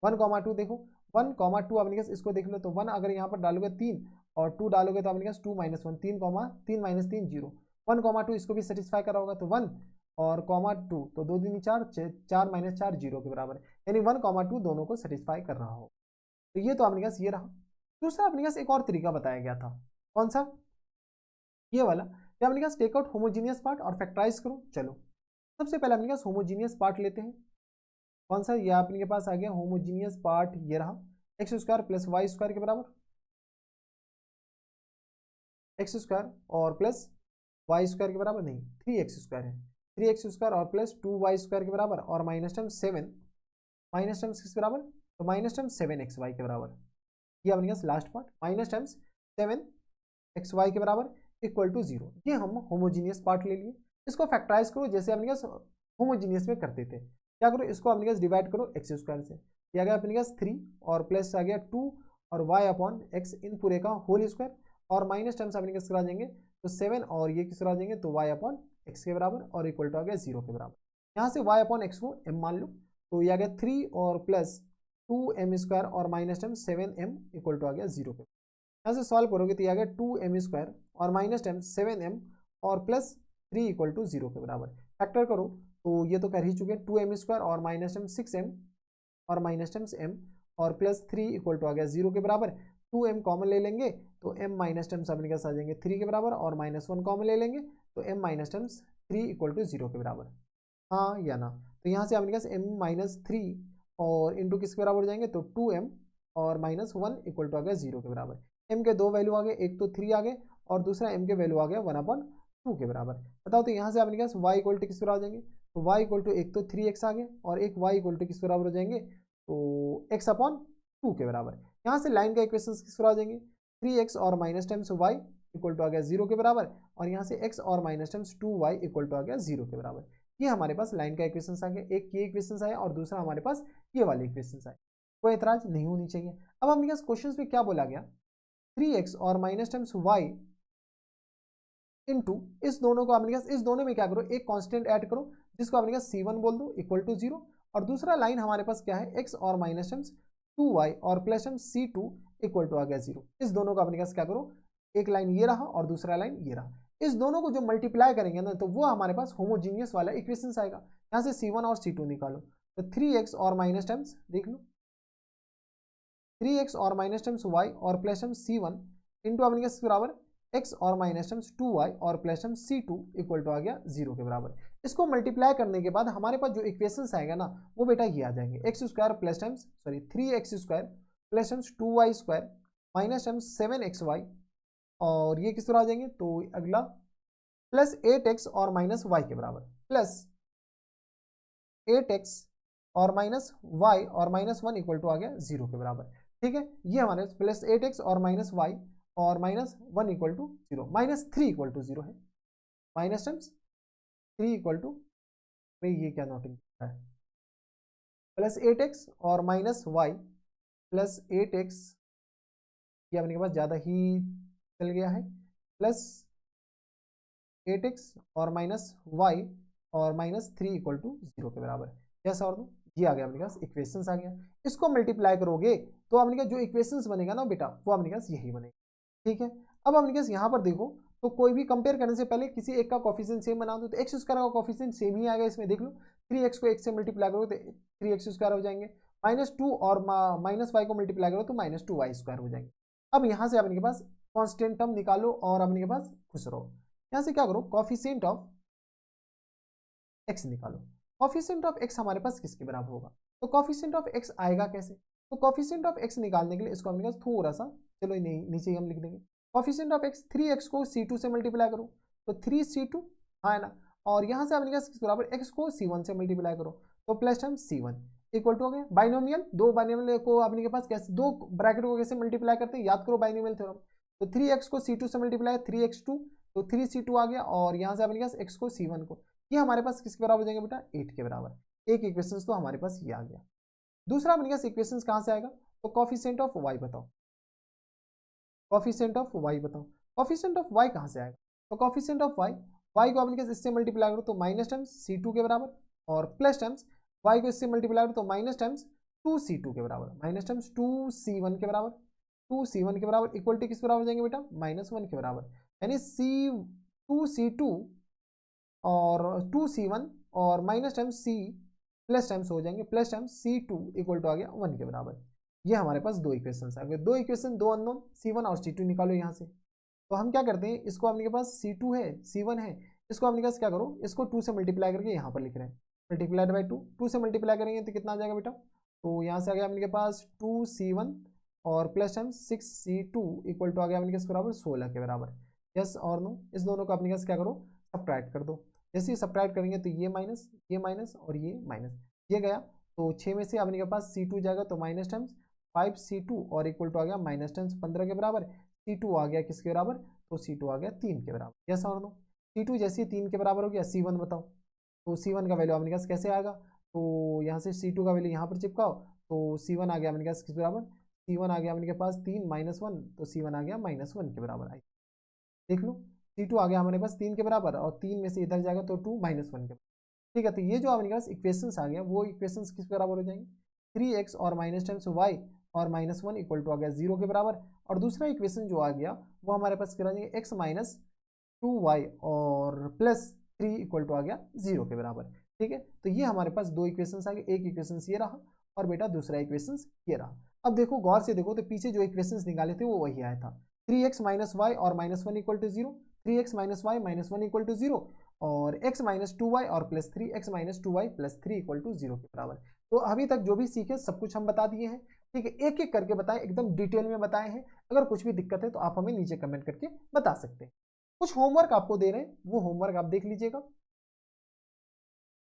1,2 देखो 1,2 अपने पास इसको देख लो तो 1 अगर यहाँ पर डालोगे 3 और 2 डालोगे तो अपने पास 2 माइनस 1 3 3 माइनस 3 0, 1,2 इसको भी सेटिस्फाई कर रहा होगा तो 1 और 2 तो 2 दूनी 4 4 माइनस 4 0 के बराबर, यानी 1,2 दोनों को सेटिस्फाई कर रहा हो। तो ये तो अपने पास ये रहा। दूसरा अपने पास एक और तरीका बताया गया था, कौन सा, ये वाला, कि अपने पास टेक आउट होमोजीनियस पार्ट और फैक्टराइज करो। चलो सबसे पहले अपने पास होमोजीनियस पार्ट लेते हैं, कौन सा, ये अपने पास आ गया होमोजीनियस पार्ट, ये रहा X square plus Y square के बराबर, एक्स स्क्वायर और प्लस वाई स्क्वायर के बराबर नहीं 3x² है, 3x² और प्लस 2y² के बराबर और माइनस टर्म 7, माइनस टर्म्स किस बराबर, तो माइनस टर्म 7xy के बराबर। ये अपने पास last part minus terms 7xy के बराबर, इक्वल टू 0। ये हम होमोजीनियस पार्ट ले लिए। इसको फैक्टराइज करो जैसे अपने पास होमोजीनियस में करते थे। क्या करो, इसको अपने पास डिवाइड करो एक्स स्क्वायर से। ये आ गया अपने पास 3 और प्लस आ गया 2 और वाई अपॉन एक्स इन पूरे का होल स्क्वायर और माइनस टर्म्स अपने किस आ जाएंगे तो 7 और ये किस आ जाएंगे तो वाई अपॉन एक्स के बराबर और इक्वल टू आ गया 0 के बराबर। यहाँ से वाई अपॉन एक्स को m मान लो तो ये आ गया 3 और प्लस 2m स्क्वायर और minus term 7m equal to आ गया 0 के। यहाँ से सॉल्व करोगे तो ये आ गया 2m स्क्वायर और माइनस टर्म 7m और प्लस 3 इक्वल टू 0 के बराबर। फैक्टर करो तो ये तो कर ही चुके 2m स्क्वायर और माइनस टर्म 6m और माइनस टर्म्स m और प्लस 3 इक्वल टू आ गया 0 के बराबर। 2m कॉमन ले लेंगे तो m माइनस टर्म्स अपने पास आ जाएंगे 3 के बराबर और माइनस 1 कॉमन ले लेंगे तो m minus terms 3 equal to 0 के बराबर। हाँ या ना, तो यहाँ से अपने पास m माइनस 3 और इंटू किसके बराबर हो जाएंगे तो 2m और माइनस 1 इक्वल टू आ गया 0 के बराबर। m के दो वैल्यू आ गए, एक तो 3 आ गए और दूसरा m के वैल्यू आ गया 1/2 के बराबर। बताओ तो यहाँ से अपने पास y इक्वल टू किस बराबर आ जाएंगे तो y इक्वल टू एक तो 3x आ गया और एक y इक्वल टू किस बराबर हो जाएंगे तो x/2 के बराबर। यहाँ से लाइन का इक्वेशन किस बराबर आ जाएंगे 3x और minus times y equal to आ गया 0 के बराबर और यहाँ से x और minus times 2y equal to आ गया 0 के बराबर। ये हमारे पास लाइन का इक्वेशन आ गया। एक ये इक्वेशन आया और दूसरा हमारे पास ये वाले इक्वेशन आए। कोई एतराज नहीं होनी चाहिए। अब हमने क्वेश्चन में क्या बोला गया 3x और माइनस टाइम्स y इनटू इस दोनों को अपने इस दोनों में क्या करो एक कांस्टेंट ऐड करो जिसको अपने C1 बोल दो इक्वल टू 0 और दूसरा लाइन हमारे पास क्या है x और माइनस टर्म्स 2y और plus terms C2 equal to आ गया 0। इस दोनों का अपने क्या करो एक लाइन ये रहा और दूसरा लाइन ये रहा। इस दोनों को जो मल्टीप्लाई करेंगे ना तो वो हमारे पास होमोजीनियस वाला इक्वेशन आएगा। यहाँ से C1 और C2 निकालो तो 3x और माइनस टर्म्स देख लो 3x और माइनस टर्म्स y और प्लस टर्म्स C1 इंटू अपने बराबर x और माइनस टर्म्स 2y और plus terms C2 equal to आ गया 0 के बराबर। इसको मल्टीप्लाई करने के बाद हमारे पास जो इक्वेशंस आएगा ना वो बेटा ये आ जाएंगे x square plus terms 3x square plus terms 2y square minus terms 7xy और ये किस तरह आ जाएंगे तो अगला प्लस 8x और माइनस y के बराबर प्लस 8x और माइनस y और माइनस 1 इक्वल टू आ गया 0 के बराबर। ठीक है, ये हमारे प्लस 8x और माइनस y और minus 1 equal to 0 minus 3 equal to 0 है माइनस टर्म्स 3 इक्वल टू भाई ये क्या नोटिंग है प्लस 8x और माइनस y प्लस 8x ये अपने के पास ज़्यादा ही चल गया है प्लस 8x और माइनस y और माइनस 3 इक्वल टू 0 के बराबर। कैसा और दो ये आ गया अपने पास इक्वेशंस आ गया। इसको मल्टीप्लाई करोगे तो अपने जो इक्वेशंस बनेगा ना बेटा वो अपने पास यही बनेगा। ठीक है, अब अपने पास यहाँ पर देखो तो कोई भी कंपेयर करने से पहले किसी एक का कोफिशिएंट सेम बना दो तो एक्स स्क्वायर का कोफिशिएंट सेम ही आएगा। इसमें देख लो 3x को 1 से मल्टीप्लाई करो तो 3x स्क्वायर हो जाएंगे माइनस 2 और माइनस y को मल्टीप्लाई करो तो माइनस 2y स्क्वायर हो जाएंगे। अब यहाँ से अपने के पास कॉन्स्टेंट टर्म निकालो और अपने के पास खुश रहो। यहाँ से क्या करो कोफिशिएंट ऑफ x निकालो। कोफिशिएंट ऑफ x हमारे पास किसके बराबर होगा तो कोफिशिएंट ऑफ x आएगा कैसे तो कोफिशिएंट ऑफ x निकालने के लिए इसको अपने पास थोड़ा सा चलो नीचे हम लिख देंगे कोफिशिएंट ऑफ x 3x को C2 से मल्टीप्लाई करो तो 3C2 हाँ है ना और यहाँ से अपने पास किस बराबर x को C1 से मल्टीप्लाई करो तो plus term C1 equal to हो गया बाइनोमियल। दो बाइनोमियल को अपने के पास कैसे दो ब्रैकेट को कैसे मल्टीप्लाई करते हैं याद करो बाइनोमियल थ्योरम तो 3x को C2 से मल्टीप्लाई 3x2 तो 3C2 आ गया और यहाँ से अपने पास x को C1 को ये हमारे पास किसके बराबर हो जाएंगे बेटा 8 के बराबर। एक इक्वेशन तो हमारे पास ये आ गया। दूसरा अपने पास इक्वेशन कहाँ से आएगा तो कोफिशिएंट ऑफ y बताओ कोफिशिएंट ऑफ y बताओ कोफिशिएंट ऑफ y कहाँ से आएगा तो कोफिशिएंट ऑफ y y को अपने इससे मल्टीप्लाई करो तो माइनस टर्म्स C2 के बराबर और प्लस टर्म्स y को इससे मल्टीप्लाई करो तो माइनस टर्म्स 2C2 के बराबर माइनस टर्म्स 2C1 के बराबर 2C1 के बराबर इक्वल टू किस बराबर हो जाएंगे बेटा माइनस 1 के बराबर यानी 2C2 और 2C1 और minus times C plus times हो जाएंगे plus times C2 equal to आ गया 1 के बराबर। ये हमारे पास दो इक्वेशन आ गए। दो इक्वेशन दो अननोन C1 और C2 निकालो यहाँ से तो हम क्या करते हैं इसको अपने के पास C2 है C1 है इसको अपने पास क्या करो इसको 2 से मल्टीप्लाई करके यहाँ पर लिख रहे हैं मल्टीप्लाइड बाई 2 से मल्टीप्लाई करेंगे तो कितना आ जाएगा बेटा तो यहाँ से आ गया अपने के पास 2C1 और plus times 6C2 equal to आ गया अपने के बराबर 16 के बराबर। यस और नो इस दोनों को अपने पास क्या करो सब्ट्रैक्ट कर दो। जैसे ही सब्ट्रैक्ट करेंगे तो ये माइनस और ये माइनस ये गया तो 6 में से अपने के पास C2 जाएगा तो माइनस टाइम्स 5C2 और इक्वल टू आ गया माइनस टाइम्स 15 के बराबर C2 आ गया किसके बराबर तो C2 आ गया 3 के बराबर। यस और नो? C2 जैसे 3 के बराबर हो गया, C1 बताओ। तो C1 का वैल्यू अपने पास कैसे आएगा, तो यहाँ से C2 का वैल्यू यहाँ पर चिपकाओ, तो C1 आ गया अपने पास किस बराबर, C1 आ गया अपने पास 3 -1, तो C1 आ गया -1 के बराबर। आई देख लो, C2 आ गया हमारे पास 3 के बराबर, और 3 में से इधर जाएगा तो 2 -1 के बराबर। ठीक है, तो ये जो अपने पास इक्वेशंस आ गया, वो इक्वेशंस किस बराबर हो जाएंगे, 3x और माइनस टाइम्स वाई और -1 इक्वल टू आ गया 0 के बराबर। और दूसरा इक्वेशन जो आ गया वो हमारे पास क्या जाएंगे, x माइनस 2y और प्लस 3 इक्वल टू आ गया 0 के बराबर। ठीक है, तो ये हमारे पास दो इक्वेशंस आ गए, एक इक्वेशन ये रहा और बेटा दूसरा इक्वेशन ये रहा। अब देखो गौर से देखो, तो पीछे जो इक्वेशंस निकाले थे वो वही आया था, 3x माइनस वाई और -1 equal to 0, 3x minus Y -1 equal to 0, और x माइनस 2y और plus 3, x minus 2y plus 3 equal to 0 के बराबर। तो अभी तक जो भी सीखे सब कुछ हम बता दिए हैं। ठीक है, एक एक करके बताएं, एकदम डिटेल में बताए हैं। अगर कुछ भी दिक्कत है तो आप हमें नीचे कमेंट करके बता सकते हैं। कुछ होमवर्क आपको दे रहे हैं, वो होमवर्क आप देख लीजिएगा।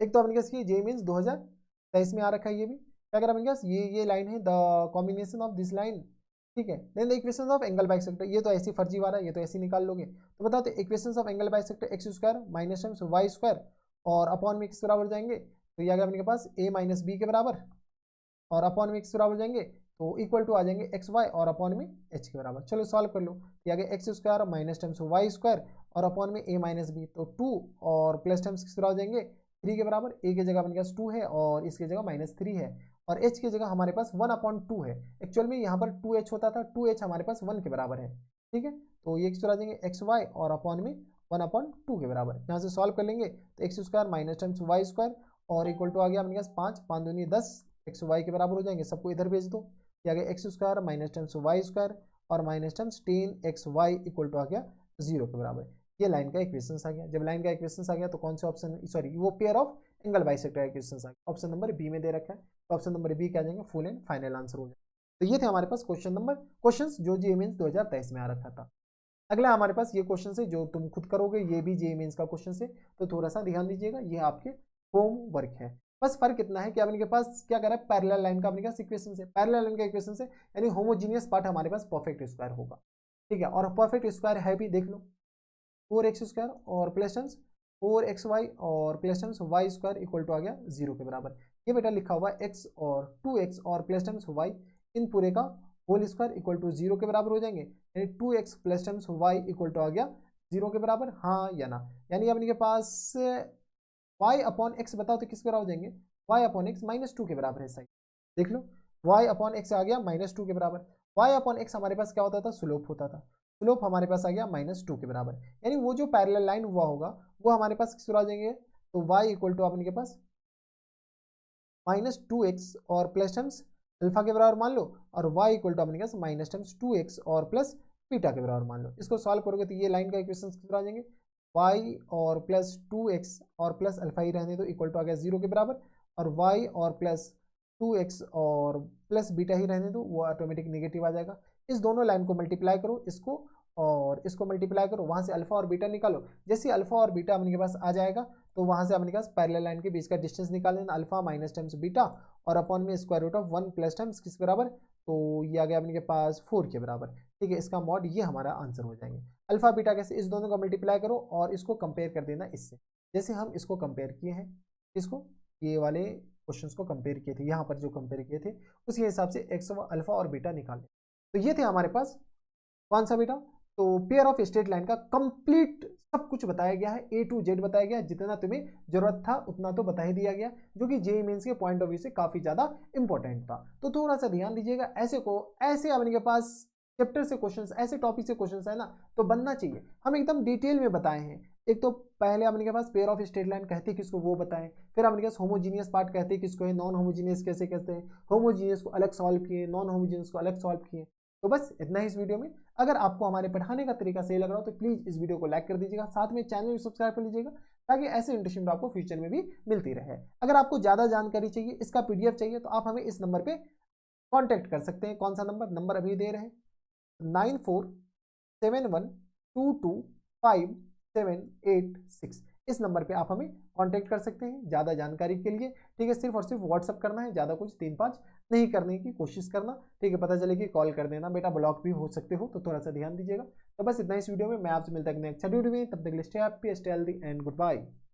एक तो अपने पास ये जे मीन्स 2023 में आ रखा है, ये भी क्या करा अपने पास, ये लाइन है, the combination of this line. ठीक है, then the equations of angle bisector, ये तो ऐसी फर्जीवाड़ा है, ये तो ऐसे निकाल लोगे। तो बताओ, तो equations of angle bisector X square minus times Y square और अपॉन में किस बराबर जाएंगे, तो ये आ गया अपने पास a माइनस बी के बराबर, और अपॉन में x बराबर जाएंगे तो इक्वल टू आ जाएंगे एक्स वाई और अपॉन में h के बराबर। चलो सॉल्व कर लो, ये आ गया x square minus times Y square और अपॉन में a माइनस बी, तो 2 और प्लस टाइम्स किस बराबर जाएंगे 3 के बराबर। a की जगह अपने पास 2 है और इसकी जगह -3 है, और h की जगह हमारे पास 1/2 है। एक्चुअल में यहाँ पर 2h होता था, 2h हमारे पास 1 के बराबर है। ठीक है, तो ये किस बराबर जाएंगे एक्स वाई और अपॉन में 1/2 के बराबर। यहाँ से सॉल्व कर लेंगे तो x square minus times Y square और इक्वल टू आ गया अपने पास 5 5 दूनी 10 एक्स वाई के बराबर हो जाएंगे। सबको इधर भेज दो, ये आ गया x square minus times Y square और minus times 10x y equal to आ गया 0 के बराबर। ये लाइन का इक्वेशन आ गया। जब लाइन का इक्वेशन आ गया तो कौन से ऑप्शन, सॉरी वो pair of angle bisector equation आ गया, ऑप्शन नंबर बी में दे रखा है, तो ऑप्शन नंबर बी क्या जाएंगे, फुल एंड फाइनल आंसर हो जाएगा। तो ये थे हमारे पास क्वेश्चन जो जे मीन्स 2023 में आ रखा था। अगला हमारे पास ये क्वेश्चन है जो तुम खुद करोगे, ये भी जे मीन्स का क्वेश्चन है, तो थोड़ा सा ध्यान दीजिएगा, ये आपके होमवर्क है। बस फर्क इतना है कि अपने पास क्या करा है, पैरेलल लाइन का अपने पास इक्वेशन से, पैरेलल लाइन का इक्वेशन से यानी होमोजीनियस पार्ट हमारे पास परफेक्ट स्क्वायर होगा। ठीक है, और परफेक्ट स्क्वायर है भी, देख लो 4x स्क्वायर और प्लस टर्म्स 4xy और plus terms y square equal to आ गया 0 के बराबर। ये बेटा लिखा हुआ x और 2x और प्लस टर्म्स y, इन पूरे का होल स्क्वायर इक्वल टू 0 के बराबर हो जाएंगे, यानी 2x plus terms y equal to आ गया 0 के बराबर, हाँ या ना। यानी अपने के पास y अपॉन एक्स बताओ तो किस बराबर हो जाएंगे, y अपॉन एक्स -2 के बराबर है। सही देख लो, y अपॉन एक्स आ गया -2 के बराबर। y अपॉन एक्स हमारे पास क्या होता था, स्लोप होता था, स्लोप हमारे पास आ गया -2 के बराबर। यानी वो जो पैरेलल लाइन हुआ होगा वो हमारे पास किस बराबर आ जाएंगे, तो y इक्वल टू अपने के पास -2x और प्लस टर्म्स अल्फा के बराबर मान लो, और y इक्वल टू अपने पास माइनस टर्म्स 2x और प्लस बीटा के बराबर मान लो। इसको सॉल्व करोगे तो ये लाइन का इक्वेशन किस बराबर आ जाएंगे, y और प्लस 2x और प्लस अल्फा ही रहने दो इक्वल टू आ गया 0 के बराबर, और y और प्लस 2x और प्लस बीटा ही रहने दो, वो ऑटोमेटिक नेगेटिव आ जाएगा। इस दोनों लाइन को मल्टीप्लाई करो, इसको और इसको मल्टीप्लाई करो, वहां से अल्फा और बीटा निकालो। जैसे अल्फा और बीटा अपने के पास आ जाएगा तो वहां से अपने पास पैरेलल लाइन के बीच का डिस्टेंस निकाल लेना, अल्फा माइनस टाइम्स बीटा और अपॉन में square root of 1 plus times किस बराबर, तो ये आ गया अपने के पास 4 के बराबर। ठीक है, इसका मॉड ये हमारा आंसर हो जाएंगे। अल्फा बीटा कैसे, इस दोनों को मल्टीप्लाई करो और इसको कंपेयर कर देना इससे, जैसे हम इसको कंपेयर किए हैं, इसको ये वाले क्वेश्चंस को कंपेयर किए थे, यहाँ पर जो कंपेयर किए थे उसी हिसाब से एक्स अल्फा और बीटा निकाले। तो ये थे हमारे पास कौन सा बेटा, तो पेयर ऑफ स्ट्रेट लाइन का कंप्लीट सब कुछ बताया गया है, A to Z बताया गया, जितना तुम्हें जरूरत था उतना तो बता ही दिया गया, जो कि जेईई मेंस के पॉइंट ऑफ व्यू से काफी ज्यादा इंपॉर्टेंट था। तो थोड़ा सा ध्यान दीजिएगा, ऐसे अपने के पास चैप्टर से क्वेश्चंस, ऐसे टॉपिक से क्वेश्चंस है ना, तो बनना चाहिए। हम एकदम डिटेल में बताए हैं। एक तो पहले अपने के पास पेयर ऑफ स्ट्रेट लाइन कहते किसको वो बताएं, फिर अपने पास होमोजीनियस पार्ट कहते किसको है, नॉन होमोजीनियस कैसे कहते हैं, होमोजीनियस को अलग सॉल्व किए, नॉन होमोजीनियस को अलग सॉल्व किए। तो बस इतना ही इस वीडियो में। अगर आपको हमारे पढ़ाने का तरीका सही लग रहा हो तो प्लीज इस वीडियो को लाइक कर दीजिएगा, साथ में चैनल भी सब्सक्राइब कर लीजिएगा, ताकि ऐसे इंटरेस्टिंग आपको फ्यूचर में भी मिलती रहे। अगर आपको ज्यादा जानकारी चाहिए, इसका PDF चाहिए, तो आप हमें इस नंबर पे कांटेक्ट कर सकते हैं। कौन सा नंबर अभी दे रहे हैं, 9471225786। इस नंबर पे आप हमें कांटेक्ट कर सकते हैं ज़्यादा जानकारी के लिए। ठीक है, सिर्फ और सिर्फ व्हाट्सअप करना है, ज़्यादा कुछ 3-5 नहीं करने की कोशिश करना। ठीक है, पता चले कि कॉल कर देना, बेटा ब्लॉक भी हो सकते हो, तो थोड़ा सा ध्यान दीजिएगा। तो बस इतना इस वीडियो में, मैं आपसे मिलता हूं नेक्स्ट वीडियो में। तब तक के लिए stay happy, stay healthy and good bye.